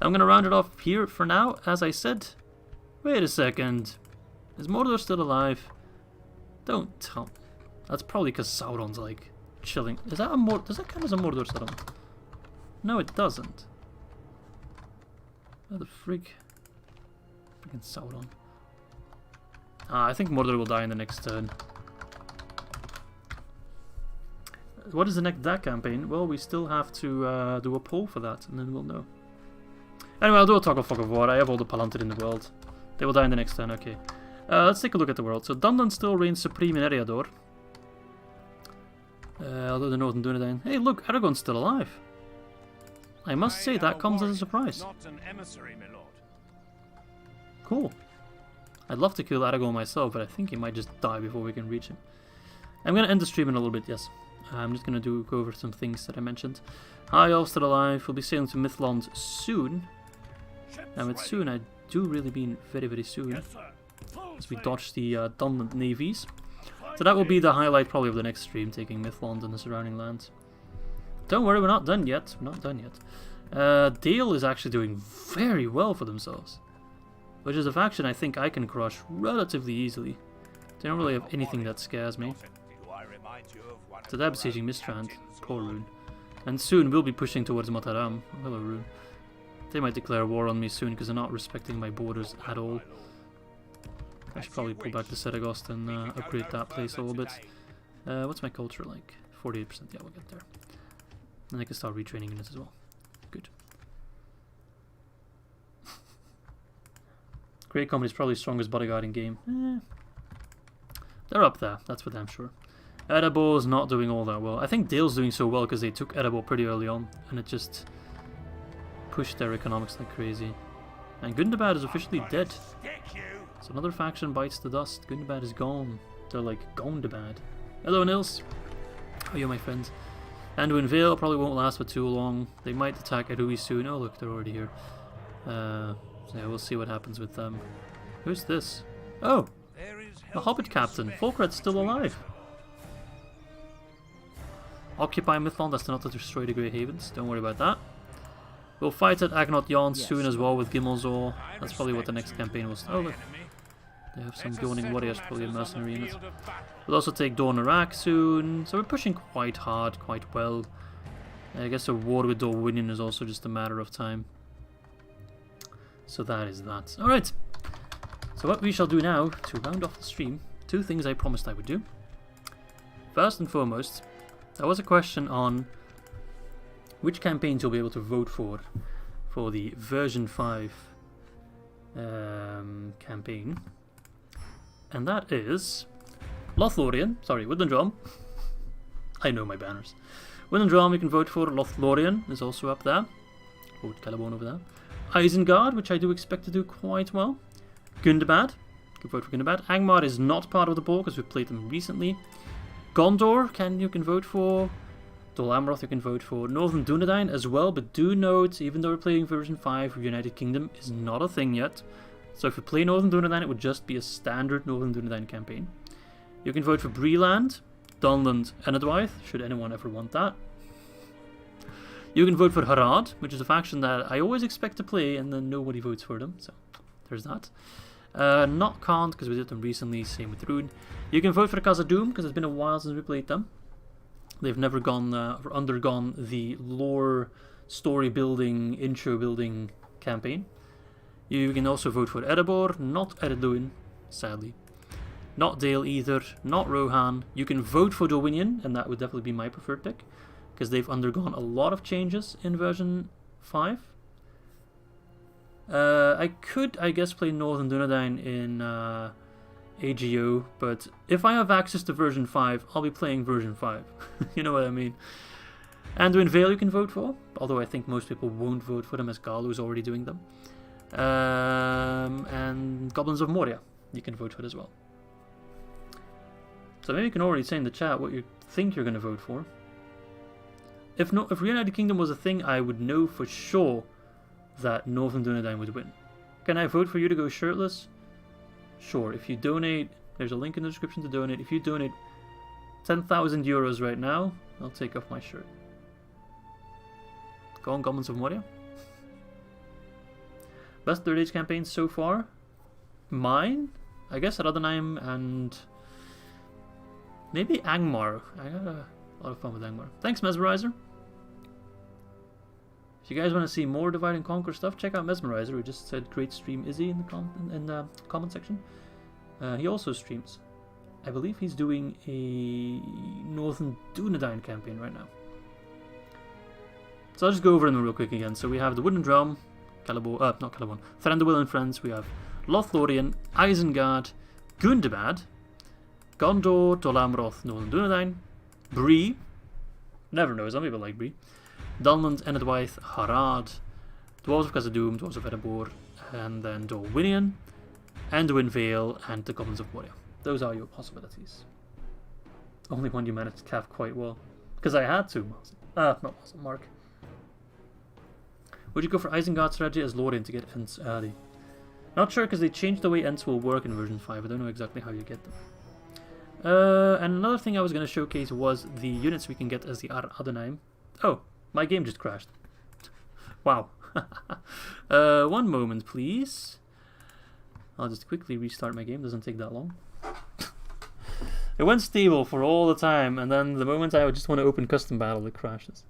I'm going to round it off here for now. As I said, wait a second. Is Mordor still alive? Don't tell me. That's probably because Sauron's like chilling. Is that a does that count as a Mordor settlement? No, it doesn't. Where the frig? Freaking Sauron. I think Mordor will die in the next turn. What is the next that campaign? Well, we still have to do a poll for that, and then we'll know. Anyway, I'll do a toggle fuck of war. I have all the Palantir in the world. They will die in the next turn, okay. Let's take a look at the world. So Dundan still reigns supreme in Eriador. Although the Northern Dunedain. Hey, look, Aragorn's still alive. I must say that comes as a surprise. Not an emissary, my lord. Cool. I'd love to kill Aragorn myself, but I think he might just die before we can reach him. I'm going to end the stream in a little bit, yes. I'm just going to go over some things that I mentioned. High Elves still alive. We'll be sailing to Mythland soon. And with soon, I do really mean very, very soon. Yes, sir. As we dodge the Dunland navies. So that will be the highlight probably of the next stream, taking Mythland and the surrounding lands. Don't worry, we're not done yet. We're not done yet. Dale is actually doing very well for themselves. Which is a faction I think I can crush relatively easily. They don't really have anything that scares me. So they're besieging Mistrand. Poor Rune. And soon we'll be pushing towards Mataram. Hello, Rune. They might declare war on me soon because they're not respecting my borders at all. I should probably pull back to Sedagost and upgrade that place a little bit. What's my culture like? 48%, yeah, we'll get there. And I can start retraining units as well. Good. Great Company's probably strongest bodyguard in game. They're up there, that's for damn sure. Erebor's not doing all that well. I think Dale's doing so well because they took Erebor pretty early on, and it just pushed their economics like crazy. And Gundabad is officially dead. So another faction bites the dust. Gundabad is gone. They're like Gondabad. Hello Nils. How are you, my friends? Anduin Vale probably won't last for too long. They might attack Erui soon. Oh look, they're already here. So yeah, we'll see what happens with them. Who's this? Oh! The Hobbit Captain. Fulcred's still alive. Occupy Mithlond, that's not to destroy the Grey Havens. Don't worry about that. We'll fight at Agnot Jan soon as well with Gimmelzor. That's probably what the next campaign was. Oh look. They have some Goning Warriors, probably a mercenary unit. We'll also take Dornarak soon. So we're pushing quite hard, quite well. I guess a war with Dorwinion is also just a matter of time. So that is that. Alright. So what we shall do now, to round off the stream, 2 things I promised I would do. First and foremost, there was a question on which campaigns you'll be able to vote for the version 5 campaign. And that is Lothlorien, sorry, Woodland Drum. I know my banners. Woodland Drum you can vote for. Lothlorien is also up there. Vote Caliban over there. Isengard, which I do expect to do quite well. Gundabad, you can vote for Gundabad. Angmar is not part of the poll because we played them recently. Gondor, you can vote for. Dol Amroth you can vote for. Northern Dunedain as well, but do note, even though we're playing version 5, United Kingdom is not a thing yet. So if you play Northern Dunedain, it would just be a standard Northern Dunedain campaign. You can vote for Breeland, Dunland, and Edwythe, should anyone ever want that. You can vote for Harad, which is a faction that I always expect to play, and then nobody votes for them, so there's that. Not Kant, because we did them recently, same with Rune. You can vote for Khazad-dûm, because it's been a while since we played them. They've never undergone the lore, story building, intro building campaign. You can also vote for Erebor, not Ered, sadly. Not Dale either, not Rohan. You can vote for Dorwinion, and that would definitely be my preferred pick, because they've undergone a lot of changes in version 5. I could, I guess, play Northern Dunedain in AGO, but if I have access to version 5, I'll be playing version 5. You know what I mean? Anduin Vale you can vote for, although I think most people won't vote for them as Galu's already doing them. And Goblins of Moria you can vote for as well. So maybe you can already say in the chat what you think you're going to vote for. If United Kingdom was a thing, I would know for sure that Northern Dunedain would win. Can I vote for you to go shirtless? Sure. If you donate, there's a link in the description to donate. If you donate 10,000 euros right now, I'll take off my shirt. Go on, Goblins of Moria. Best Third Age campaigns so far? Mine? I guess Ar-Adûnâim and maybe Angmar. I had a lot of fun with Angmar. Thanks, Mesmerizer. If you guys want to see more Divide and Conquer stuff, check out Mesmerizer. We just said great stream Izzy in the comment section. He also streams. I believe he's doing a Northern Dunedain campaign right now. So I'll just go over them real quick again. So we have the Wooden Drum, not Caliban, Thranduil and Friends. We have Lothlorien, Isengard, Gundabad, Gondor, Dol Amroth, Northern Dunedain, Bree, never know, some people like Bree, Dunland, Enedwythe, Harad, Dwarves of Khazad-dûm, Dwarves of Erebor, and then Dorwinion, Anduin Vale, and the Goblins of Moria. Those are your possibilities. Only one you managed to calf quite well. Because I had to, Mark. Would you go for Isengard strategy as Lorien to get Ents early? Not sure, because they changed the way Ents will work in version 5. I don't know exactly how you get them. And another thing I was going to showcase was the units we can get as the Ar-Adûnâim. Oh, my game just crashed. Wow. One moment, please. I'll just quickly restart my game. Doesn't take that long. It went stable for all the time, and then the moment I just want to open custom battle, it crashes.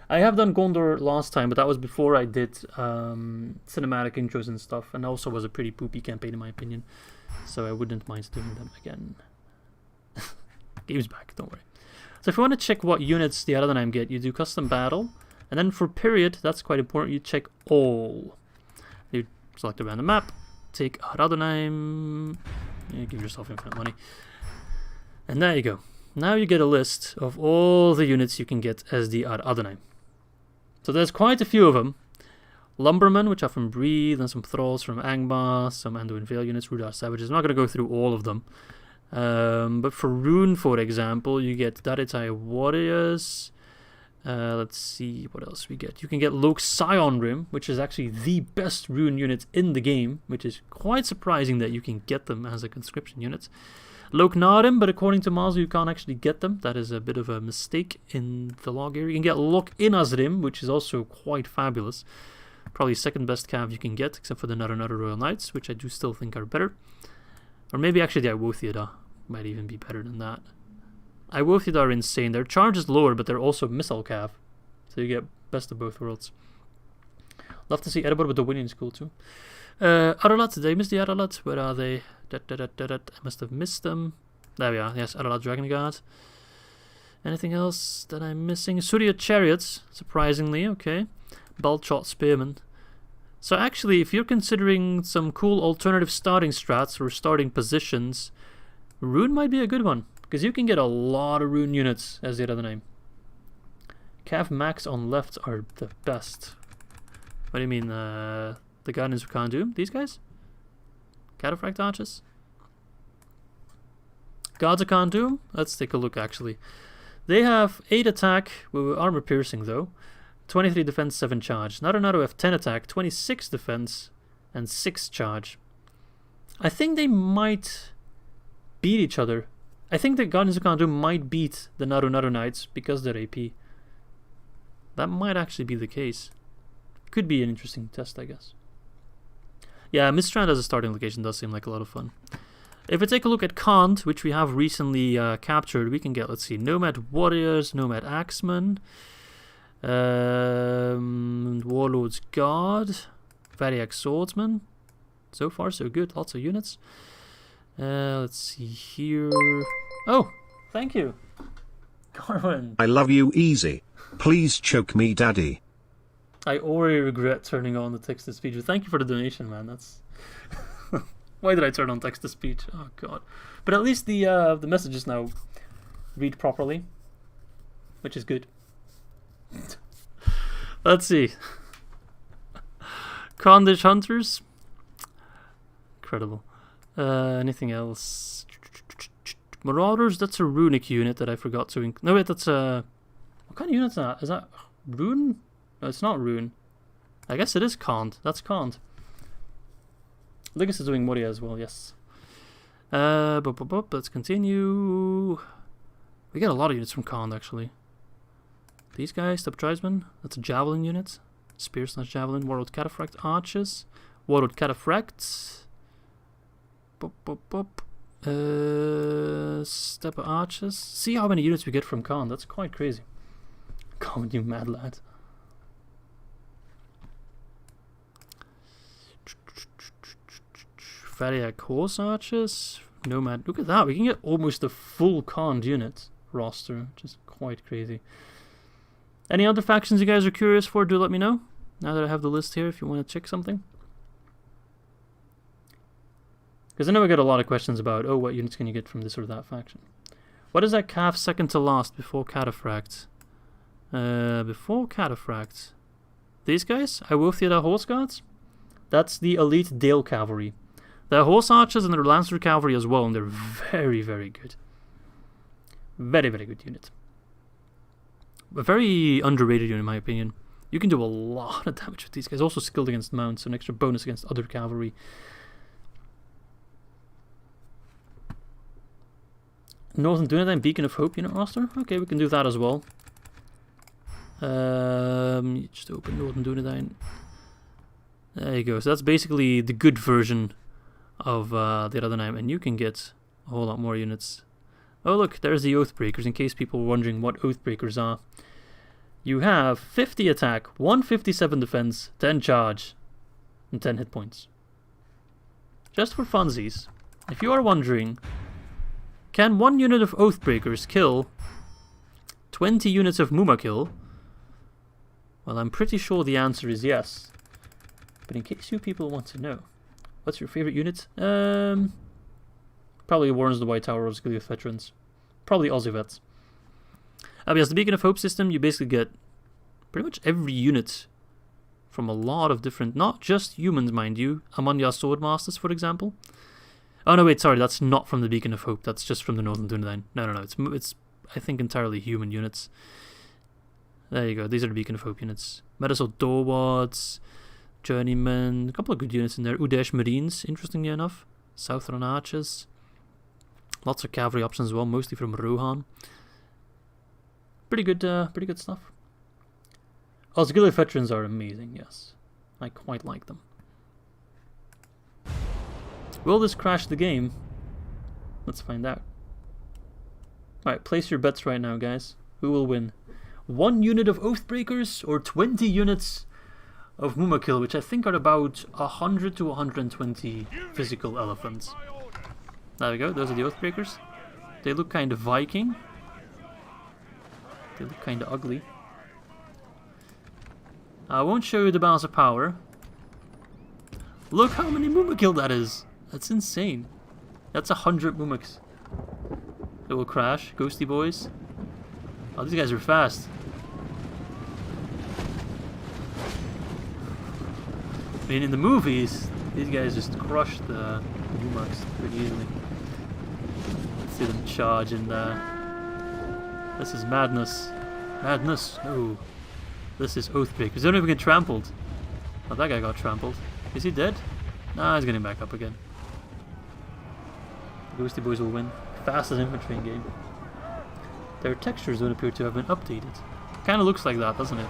I have done Gondor last time, but that was before I did cinematic intros and stuff, and also was a pretty poopy campaign in my opinion. So I wouldn't mind doing them again. Game's back, don't worry. So if you want to check what units the Ar-Adûnâim get, you do custom battle, and then for period, that's quite important, you check all. You select a random map, take Ar-Adûnâim, give yourself infinite money, and there you go. Now you get a list of all the units you can get as the Ar-Adûnâim. So there's quite a few of them. Lumbermen, which are from Breathe, and some Thralls from Angmar, some Anduin Vale units, Rudar Savages. I'm not going to go through all of them. But for Rune, for example, you get Daretai Warriors. Let's see what else we get. You can get Lok Sion Rim, which is actually the best Rune unit in the game, which is quite surprising that you can get them as a conscription unit. Lok Narim, but according to Mazu, you can't actually get them. That is a bit of a mistake in the log here. You can get Lok Inazrim, which is also quite fabulous. Probably second best cav you can get, except for the Nutter Royal Knights, which I do still think are better. Or maybe actually the Iwothiada might even be better than that. Iwothiada are insane. Their charge is lower, but they're also missile cav. So you get best of both worlds. Love to see Erebor, but the winning is cool too. Aralat, did I miss the Aralat? Where are they? I must have missed them. There we are. Yes, Aralat Dragon Guard. Anything else that I'm missing? Surya Chariots, surprisingly. Okay. Balchot Spearmen. So actually, if you're considering some cool alternative starting strats or starting positions, Rune might be a good one. Because you can get a lot of Rune units as the Ar-Adûnâim. Cav Max on left are the best. What do you mean? The Guardians of Khandum? These guys? Cataphract Archers? Gods of Khandum? Let's take a look actually. They have 8 attack, with armor piercing though. 23 defense, 7 charge. Naru have 10 attack, 26 defense, and 6 charge. I think they might beat each other. I think the Guardians of Khandum might beat the Naru Knights because they're AP. That might actually be the case. Could be an interesting test, I guess. Yeah, Mistrand as a starting location does seem like a lot of fun. If we take a look at Khand, which we have recently captured, we can get, let's see, Nomad Warriors, Nomad Axemen, Warlord's Guard, Variac Swordsman. So far, so good. Lots of units. Let's see here. Oh, thank you, Garwin. I love you, Izzy. Please choke me, daddy. I already regret turning on the text-to-speech. Thank you for the donation, man. That's why did I turn on text-to-speech? Oh god! But at least the messages now read properly, which is good. Let's see. Khandish Hunters. Incredible. Anything else? Marauders. That's a runic unit that I forgot to. No wait, that's a. What kind of unit is that? Is that rune? No, it's not rune. I guess it is Khand. That's Khand. Ligus is doing Moria as well, yes. Let's continue. We get a lot of units from Khand, actually. These guys, the tribesmen, that's a javelin unit. Spear slash javelin. Warlord Cataphract Archers. Warlord Cataphracts. Stepper Archers. See how many units we get from Khand. That's quite crazy. Come on, you mad lad. Variac Horse Archers. Nomad. Look at that. We can get almost a full Khand unit roster, which is quite crazy. Any other factions you guys are curious for, do let me know. Now that I have the list here, if you want to check something. Because I know I get a lot of questions about, oh, what units can you get from this or that faction? What is that calf second to last before Cataphract? Before Cataphract. These guys? Iwothiada Horse Guards? That's the elite Dale Cavalry. They're Horse Archers and they're Lancer Cavalry as well, and they're very, very good. Very, very good unit. A very underrated unit in my opinion. You can do a lot of damage with these guys. Also skilled against mounts, so an extra bonus against other cavalry. Northern Dunedain, Beacon of Hope unit roster. Okay, we can do that as well. Just open Northern Dunedain. There you go. So that's basically the good version of the Ar-Adûnâim, and you can get a whole lot more units. Oh look, there's the Oathbreakers, in case people were wondering what Oathbreakers are. you have 50 attack, 157 defense, 10 charge, and 10 hit points. Just for funsies, if you are wondering, can one unit of Oathbreakers kill 20 units of Mumakil? Well, I'm pretty sure the answer is yes. But in case you people want to know, what's your favorite unit? Probably Warrens of the White Tower or Skirmishes Veterans. Probably Aussie Vets. Yes, the Beacon of Hope system, you basically get pretty much every unit from a lot of different, not just humans, mind you. Amanya Swordmasters, for example. Oh no, wait, sorry, that's not from the Beacon of Hope. That's just from the Northern DOMINATION. No, it's I think entirely human units. There you go. These are the Beacon of Hope units. Medicine Dorwards, Journeymen, a couple of good units in there. Udesh Marines, interestingly enough. Southern Archers. Lots of cavalry options as well, mostly from Rohan. Pretty good stuff. Osgiliath veterans are amazing, yes. I quite like them. Will this crash the game? Let's find out. Alright, place your bets right now, guys. Who will win? 1 unit of Oathbreakers or 20 units of Mumakil, which I think are about 100 to 120 physical elephants. There we go, those are the Oathbreakers. They look kind of Viking. They look kind of ugly. I won't show you the balance of power. Look how many Mumakil that is! That's insane. That's 100 Mumaks. It will crash. Ghosty boys. Oh, these guys are fast. I mean, in the movies, these guys just crush the Mumaks pretty easily. Let's see them charge and this is madness. Madness. No. This is Oathbreakers. They don't even get trampled. Oh, that guy got trampled. Is he dead? Nah, he's getting back up again. The Ghosty boys will win. Fastest infantry in game. Their textures don't appear to have been updated. Kinda looks like that, doesn't it?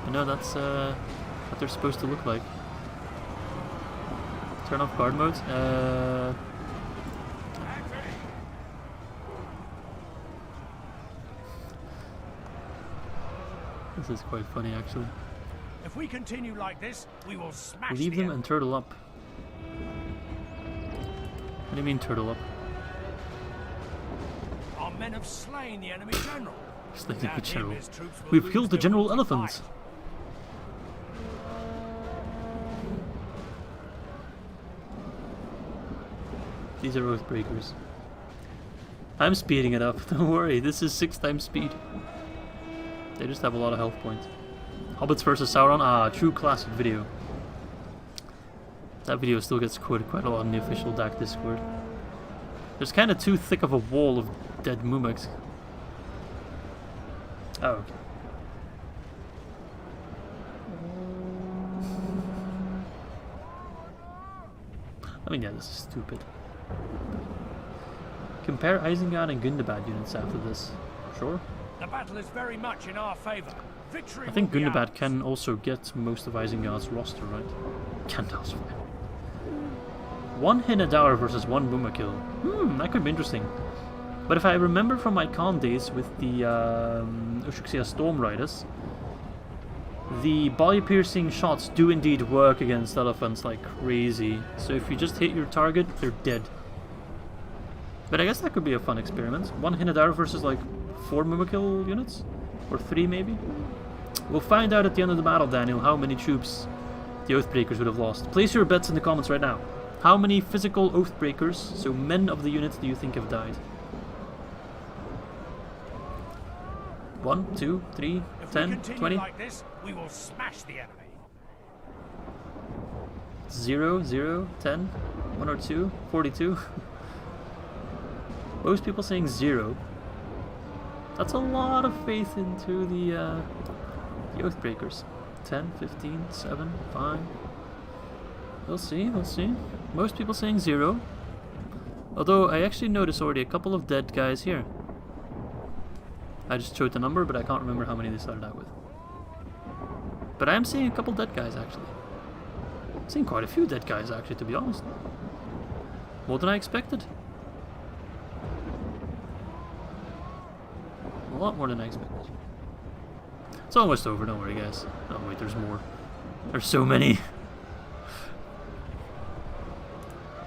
You know, that's what they're supposed to look like. Turn off guard mode. This is quite funny, actually. If we continue like this, we will smash Leave the them and turtle up. What do you mean turtle up? Our men have slain the enemy general. Slain the Without him, general. his troops will We've lose killed the their general will to elephants. fight. These are Oathbreakers. I'm speeding it up, don't worry, this is 6 times speed. They just have a lot of health points. Hobbits versus Sauron, true classic video. That video still gets quoted quite a lot in the official DAC Discord. There's kind of too thick of a wall of dead Mumaks. Oh, okay. I mean, yeah, this is stupid. Compare Isengard and Gundabad units after this. Sure. The battle is very much in our favor. Victory. I think will be Gundabad ours. can also get most of Isengard's roster, right? Can't also. 1 Hinadaur versus 1 Mumakil. That could be interesting. But if I remember from my con days with the Ushuxia Storm Riders, the body-piercing shots do indeed work against elephants like crazy. So if you just hit your target, they're dead. But I guess that could be a fun experiment. 1 Hinadaur versus like 4 Mumakil units? Or 3 maybe? We'll find out at the end of the battle, Daniel, how many troops the Oathbreakers would have lost. Place your bets in the comments right now. How many physical Oathbreakers, so men of the units, do you think have died? 1, 2, 3, If 10, we continue 20? like this, we will smash the enemy. 0, 0, 10, 1 or 2, 42. Most people saying 0. That's a lot of faith into the Oathbreakers. 10, 15, 7, 5. We'll see, we'll see. Most people saying 0. Although I actually noticed already a couple of dead guys here. I just showed the number, but I can't remember how many they started out with. But I am seeing a couple dead guys, actually. I'm seeing quite a few dead guys, actually, to be honest. More than I expected. A lot more than I expected. It's almost over, don't worry guys. Oh wait, there's more. There's so many.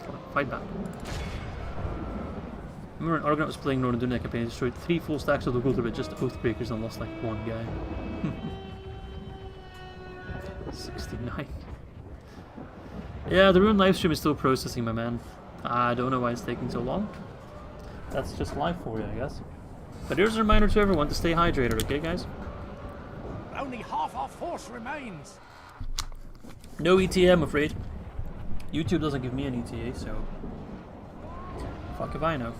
Come on, fight back. Remember when Argonaut was playing Northern Dune campaign, destroyed 3 full stacks of the gold with just Oathbreakers and lost like 1 guy. 69. Yeah, the Ruin livestream is still processing, my man. I don't know why it's taking so long. That's just life for you, I guess. But here's a reminder to everyone to stay hydrated, okay guys? Only half our force remains. No ETA, I'm afraid. YouTube doesn't give me an ETA, so... fuck if I know.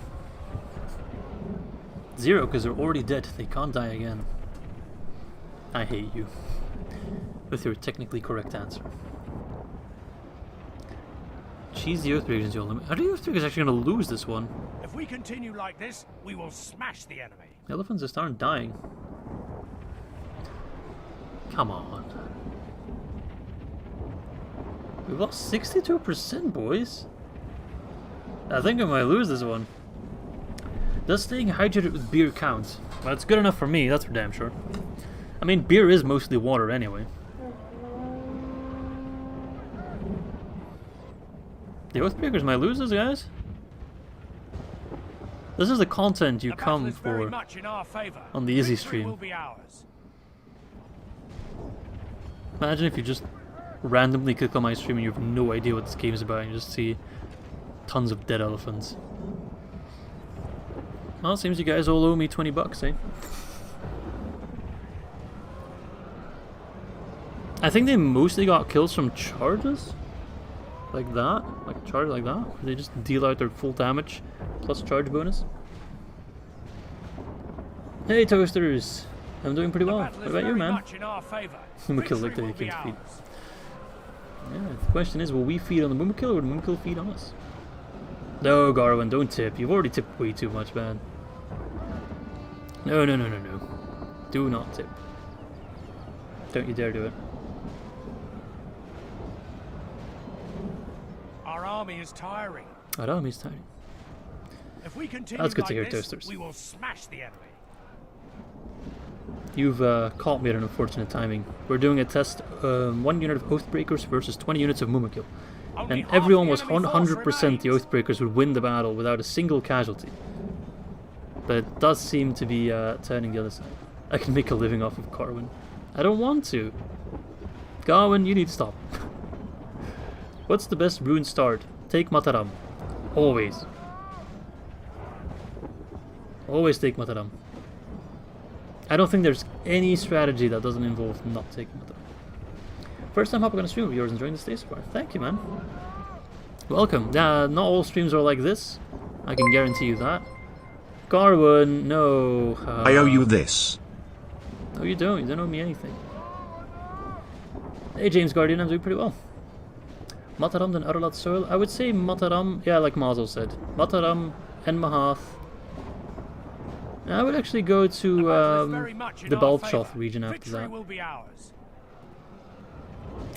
0, because they're already dead. They can't die again. I hate you. With your technically correct answer. Cheese the Oathbreakers into your limit. Are the Oathbreakers actually going to lose this one? If we continue like this, we will smash the enemy. The elephants just aren't dying. Come on. We've lost 62%, boys. I think I might lose this one. Does staying hydrated with beer count? Well, it's good enough for me, that's for damn sure. I mean, beer is mostly water anyway. The Oathbreakers might lose this, guys. This is the content you come for on the Izzy stream. Imagine if you just randomly click on my stream and you have no idea what this game is about and you just see tons of dead elephants. Well, it seems you guys all owe me 20 bucks, eh? I think they mostly got kills from charges? Like that? Like a charge like that? Where they just deal out their full damage plus charge bonus? Hey Toasters! I'm doing pretty well. What about you, man? Mumakil like they came to feed. Yeah, the question is, will we feed on the Mumakil or will the Mumakil feed on us? No, Garwin, don't tip. You've already tipped way too much, man. No, no, no, no, no. Do not tip. Don't you dare do it. Our army is tiring. Our army is tiring. If we continue That's good to hear, like this, Toasters. we will smash the enemy. You've caught me at an unfortunate timing. We're doing a test, 1 unit of Oathbreakers versus 20 units of Mumakil. And everyone was 100% the Oathbreakers would win the battle without a single casualty. But it does seem to be turning the other side. I can make a living off of Carwin. I don't want to. Garwin, you need to stop. What's the best rune start? Take Mataram. Always. Always take Mataram. I don't think there's any strategy that doesn't involve not taking Mataram. First time hopping on a stream of yours, enjoying the stay so far. Thank you, man. Welcome. Not all streams are like this. I can guarantee you that. Garwin, no. I owe you this. No, you don't. You don't owe me anything. Hey, James Guardian, I'm doing pretty well. Mataram then Aralat Soil. I would say Mataram, yeah, like Mazel said. Mataram and Mahath. I would actually go to the Balchoth region after that.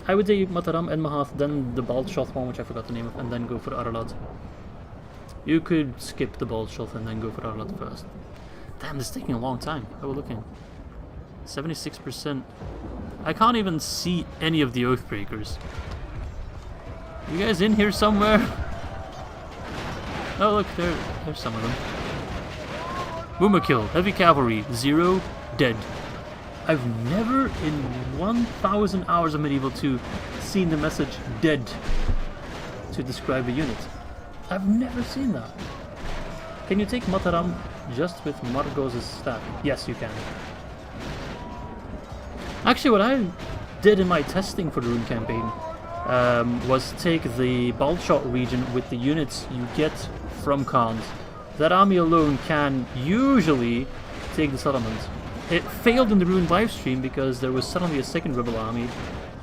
I would say Mataram and Mahath, then the Balchoth one, which I forgot the name of, and then go for Aralat. You could skip the Balchoth and then go for Aralat first. Damn, this is taking a long time. How are we looking? 76%. I can't even see any of the Oathbreakers. You guys in here somewhere? Oh look, there's some of them. Mumakil, heavy cavalry, 0, dead. I've never in 1,000 hours of Medieval 2 seen the message dead to describe a unit. I've never seen that. Can you take Mataram just with Margos' staff? Yes, you can. Actually, what I did in my testing for the Rune campaign was take the Balshot region with the units you get from Khans. That army alone can usually take the settlement. It failed in the Rune livestream because there was suddenly a second rebel army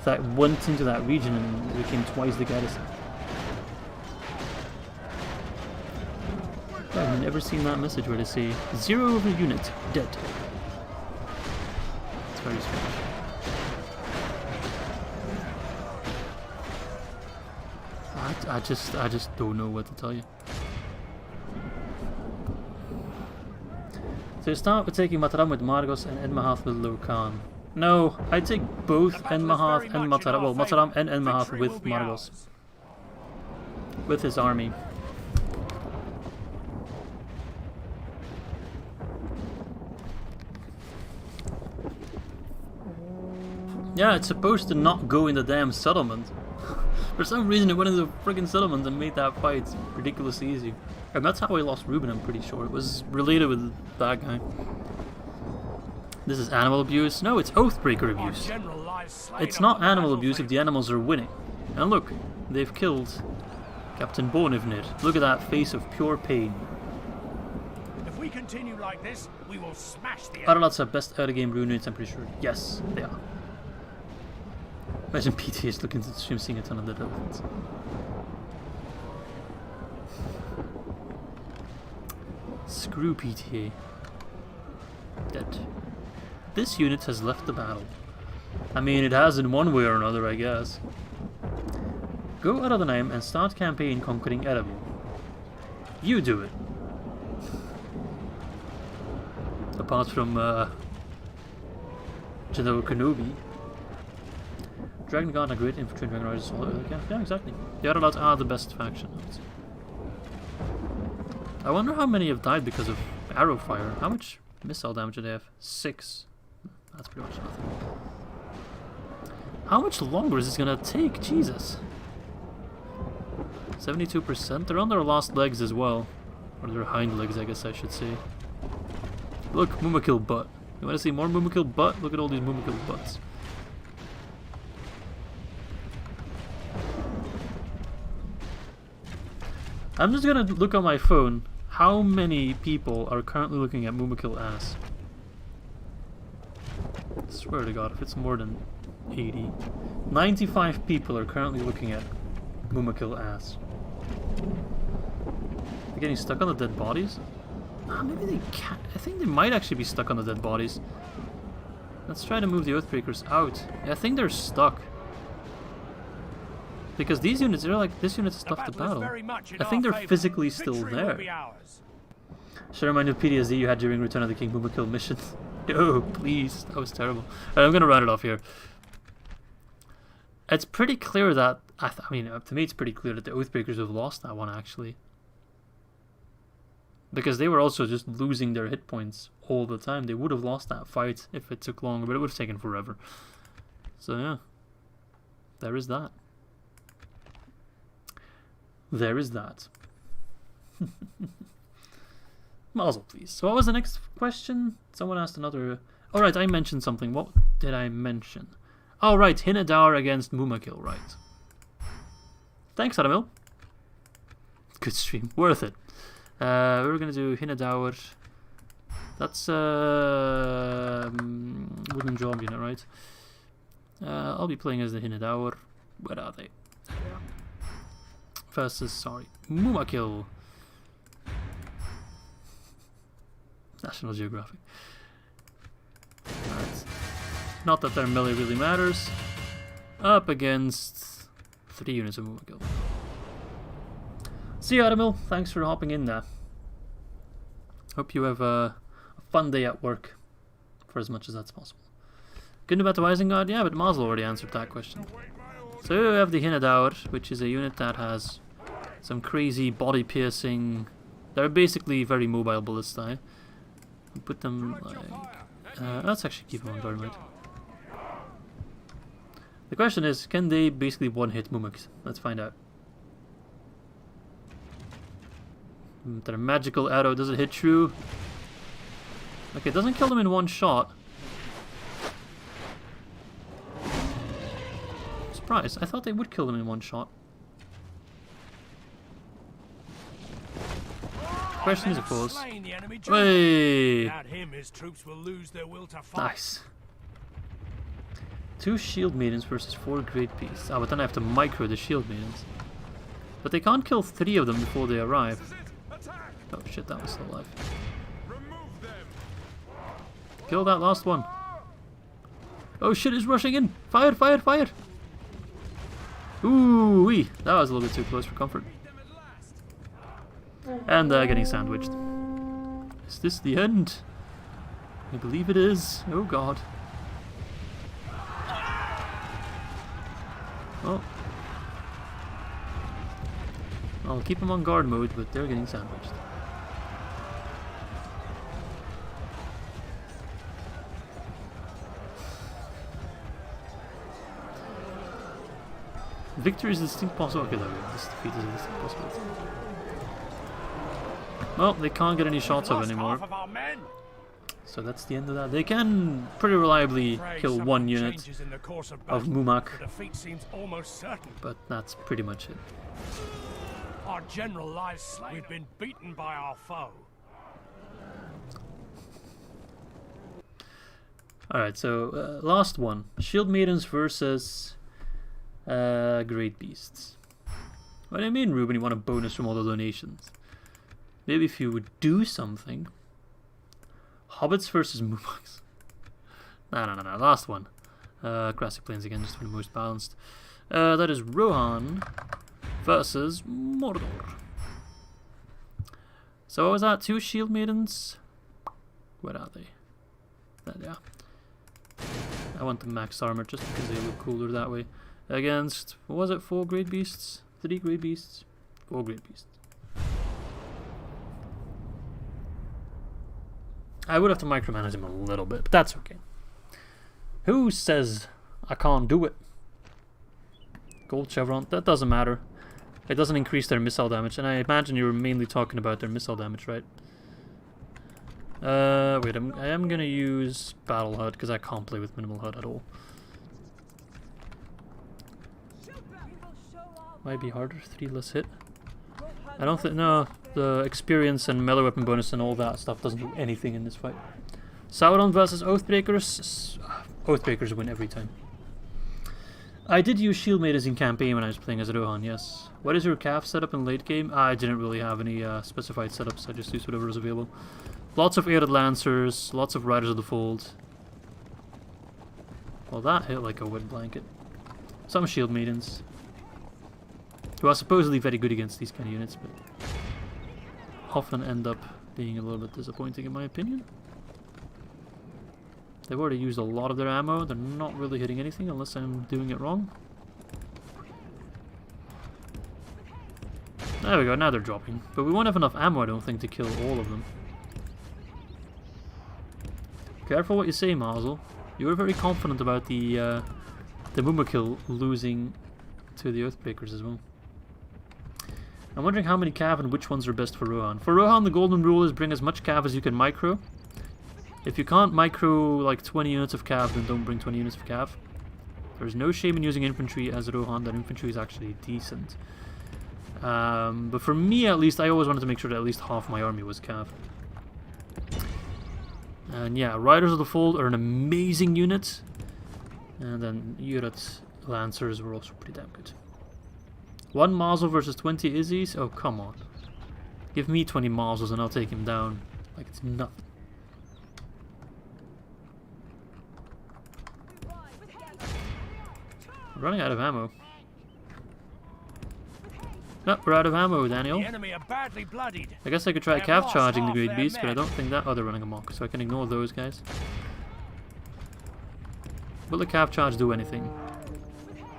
that went into that region and became twice the garrison. I've never seen that message where they say 0 of a unit dead. It's very strange. I just don't know what to tell you. So you start with taking Mataram with Margos and Edmahath with Lokan. No, I take both The battle is Enmahath very and much in Mataram. our Well, Mataram favour. and Enmahath Victory will with be Margos. ours. With his army. Yeah, it's supposed to not go in the damn settlement. For some reason it went into the friggin' settlement and made that fight ridiculously easy. And that's how I lost Ruben, I'm pretty sure. It was related with that guy. This is animal abuse? No, it's Oathbreaker Our abuse. general lies slain It's on not the animal abuse if battlefield. the animals are winning. And look, they've killed Captain Bonivnid. Look at that face of pure pain. If we continue like this, we will smash the enemy. Ar-Adûnâim's our best out-of-game rune units, I'm pretty sure. Yes, they are. Imagine PTH looking at the stream seeing a ton of dead elephants. Screw PTA. Dead. This unit has left the battle. I mean, it has in one way or another, I guess. Go Ar-Adûnâim and start campaign conquering Eärendil. You do it. Apart from, General Kenobi. Dragon Guard are great infantry and Dragon Riders all over the camp. Yeah, exactly. The Ar-Adûnâim are the best faction. I wonder how many have died because of arrow fire. How much missile damage do they have? 6. That's pretty much nothing. How much longer is this gonna take? Jesus. 72%? They're on their last legs as well. Or their hind legs, I guess I should say. Look, Mumakil butt. You wanna see more Mumakil butt? Look at all these Mumakil butts. I'm just gonna look on my phone. How many people are currently looking at Mumakil ass? I swear to God, if it's more than 80. 95 people are currently looking at Mumakil ass. They're getting stuck on the dead bodies? Ah, maybe they can't. I think they might actually be stuck on the dead bodies. Let's try to move the Oathbreakers out. Yeah, I think they're stuck. Because these units, they're like, this unit's The left the battle is battle. very much in I think our they're favour. physically still Victory will be there. ours. Should I remind you of PTSD you had during Return of the King Mumakil mission? No, please. That was terrible. Alright, I'm going to round it off here. It's pretty clear that, I mean, to me it's pretty clear that the Oathbreakers have lost that one, actually. Because they were also just losing their hit points all the time. They would have lost that fight if it took longer, but it would have taken forever. So, yeah. There is that. There is that. Mazel, please. So what was the next question? Someone asked another... Alright, I mentioned something. What did I mention? Oh, right. Hinadaur against Mumakil, right. Thanks, Adamil. Good stream. Worth it. We're going to do Hinadaur. That's wooden job unit, right? I'll be playing as the Hinadaur. Where are they? There they are. Versus, sorry, Mumakil. National Geographic. Alright. Not that their melee really matters. Up against 3 units of Mumakil. See you, Adamil. Thanks for hopping in there. Hope you have a fun day at work. For as much as that's possible. Good about the Isengard? Yeah, but Mazel already answered that question. So we have the Hinadaur, which is a unit that has some crazy body piercing. They're basically very mobile ballista. Put them like... let's actually keep them on Dynamite. The question is, can they basically one-hit Mumaks? Let's find out. Their magical arrow, does it hit true? Okay, it doesn't kill them in one shot. Surprise, I thought they would kill them in one shot. Question is, of course. Hey! Without him, his troops will lose their will to fight. Nice. 2 shield maidens versus 4 great beasts. Ah, but then I have to micro the shield maidens. But they can't kill 3 of them before they arrive. Oh shit, that was still alive. Kill that last one. Oh shit, he's rushing in. Fire, fire, fire. Ooh wee. That was a little bit too close for comfort. And getting sandwiched. Is this the end? I believe it is. Oh god. Oh. I'll keep them on guard mode, but they're getting sandwiched. Victory is a distinct possibility. Okay, this defeat is a distinct possibility. Well, they can't get any shots off anymore. So that's the end of that. They can pretty reliably kill one unit of Mumak, but that's pretty much it. Our general lies slain. We've been beaten by our foe. Alright, so last one. Shield Maidens versus Great Beasts. What do you mean, Ruben? You want a bonus from all the donations? Maybe if you would do something. Hobbits versus Mumaks. No. Last one. Grassy Plains again, just for the most balanced. That is Rohan versus Mordor. So what was that? 2 Shield Maidens? Where are they? There they are. I want the max armor just because they look cooler that way. Against, what was it? 4 Great Beasts? 3 Great Beasts? 4 Great Beasts. I would have to micromanage him a little bit, but that's okay. Who says I can't do it? Gold chevron, that doesn't matter. It doesn't increase their missile damage, and I imagine you were mainly talking about their missile damage, right? Wait, I am gonna use Battle HUD, because I can't play with minimal HUD at all. Might be harder, 3 less hit. I don't think, no, the experience and melee weapon bonus and all that stuff doesn't do anything in this fight. Sauron versus Oathbreakers. Oathbreakers win every time. I did use Shield Maidens in campaign when I was playing as Rohan, yes. What is your calf setup in late game? I didn't really have any specified setups, I just used whatever was available. Lots of Ered Lancers, lots of Riders of the Fold. Well, that hit like a wet blanket. Some Shield Maidens, who are supposedly very good against these kind of units, but often end up being a little bit disappointing in my opinion. They've already used a lot of their ammo, they're not really hitting anything unless I'm doing it wrong. There we go, now they're dropping. But we won't have enough ammo, I don't think, to kill all of them. Careful what you say, Mazel. You were very confident about the Mumakil losing to the Oathbreakers as well. I'm wondering how many cav and which ones are best for Rohan. For Rohan, the golden rule is bring as much cav as you can micro. If you can't micro like 20 units of cav, then don't bring 20 units of cav. There's no shame in using infantry as Rohan, that infantry is actually decent. But for me at least, I always wanted to make sure that at least half my army was cav. And yeah, Riders of the Fold are an amazing unit. And then Ered Lancers were also pretty damn good. 1 Mazel versus 20 Izzies? Oh, come on. Give me 20 Mazels and I'll take him down like it's nothing. We're running out of ammo. No, we're out of ammo, Daniel. The enemy are badly bloodied. I guess I could try calf charging the Great Beast, but I don't think that... Oh, they're running amok, so I can ignore those guys. Will the calf charge do anything?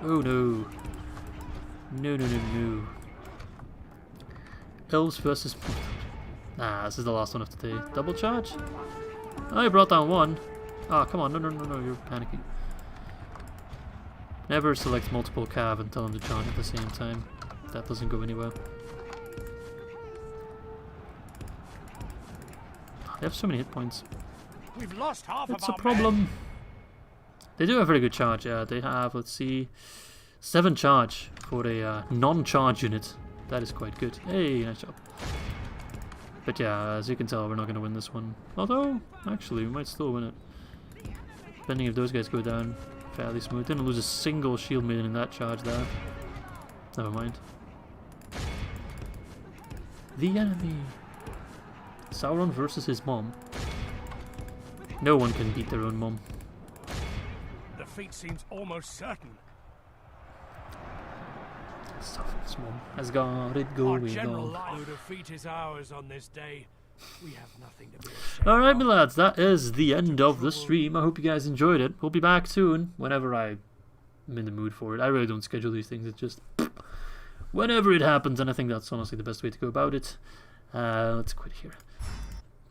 Oh, no. No. Elves versus... Nah, this is the last one of the day. Double charge? Oh, you brought down 1. Ah, come on. No, you're panicking. Never select multiple cav and tell them to charge at the same time. That doesn't go anywhere. They have so many hit points. We've lost half It's of a our problem. men. They do have very good charge, yeah. They have, let's see, 7 charge for a non-charge unit. That is quite good. Hey, nice job. But yeah, as you can tell, we're not going to win this one. Although, actually, we might still win it. Depending if those guys go down fairly smooth. Didn't lose a single shield maiden in that charge there. Never mind. The enemy. Sauron versus his mom. No one can beat their own mom. Defeat seems almost certain. Sauron's mom has got it Our going general on. defeat is ours on this day. We have nothing to be ashamed Alright, of. my lads, that is the end of the stream. I hope you guys enjoyed it. We'll be back soon whenever I I'm in the mood for it. I really don't schedule these things. It's just whenever it happens, and I think that's honestly the best way to go about it. Let's quit here.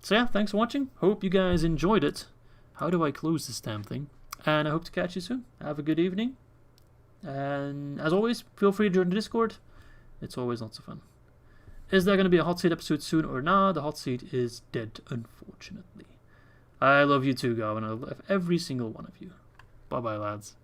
So yeah, thanks for watching. Hope you guys enjoyed it. How do I close this damn thing? And I hope to catch you soon. Have a good evening. And as always, feel free to join the Discord. It's always lots of fun. Is there going to be a hot seat episode soon or not? The hot seat is dead, unfortunately. I love you too, Gavin. I love every single one of you. Bye-bye, lads.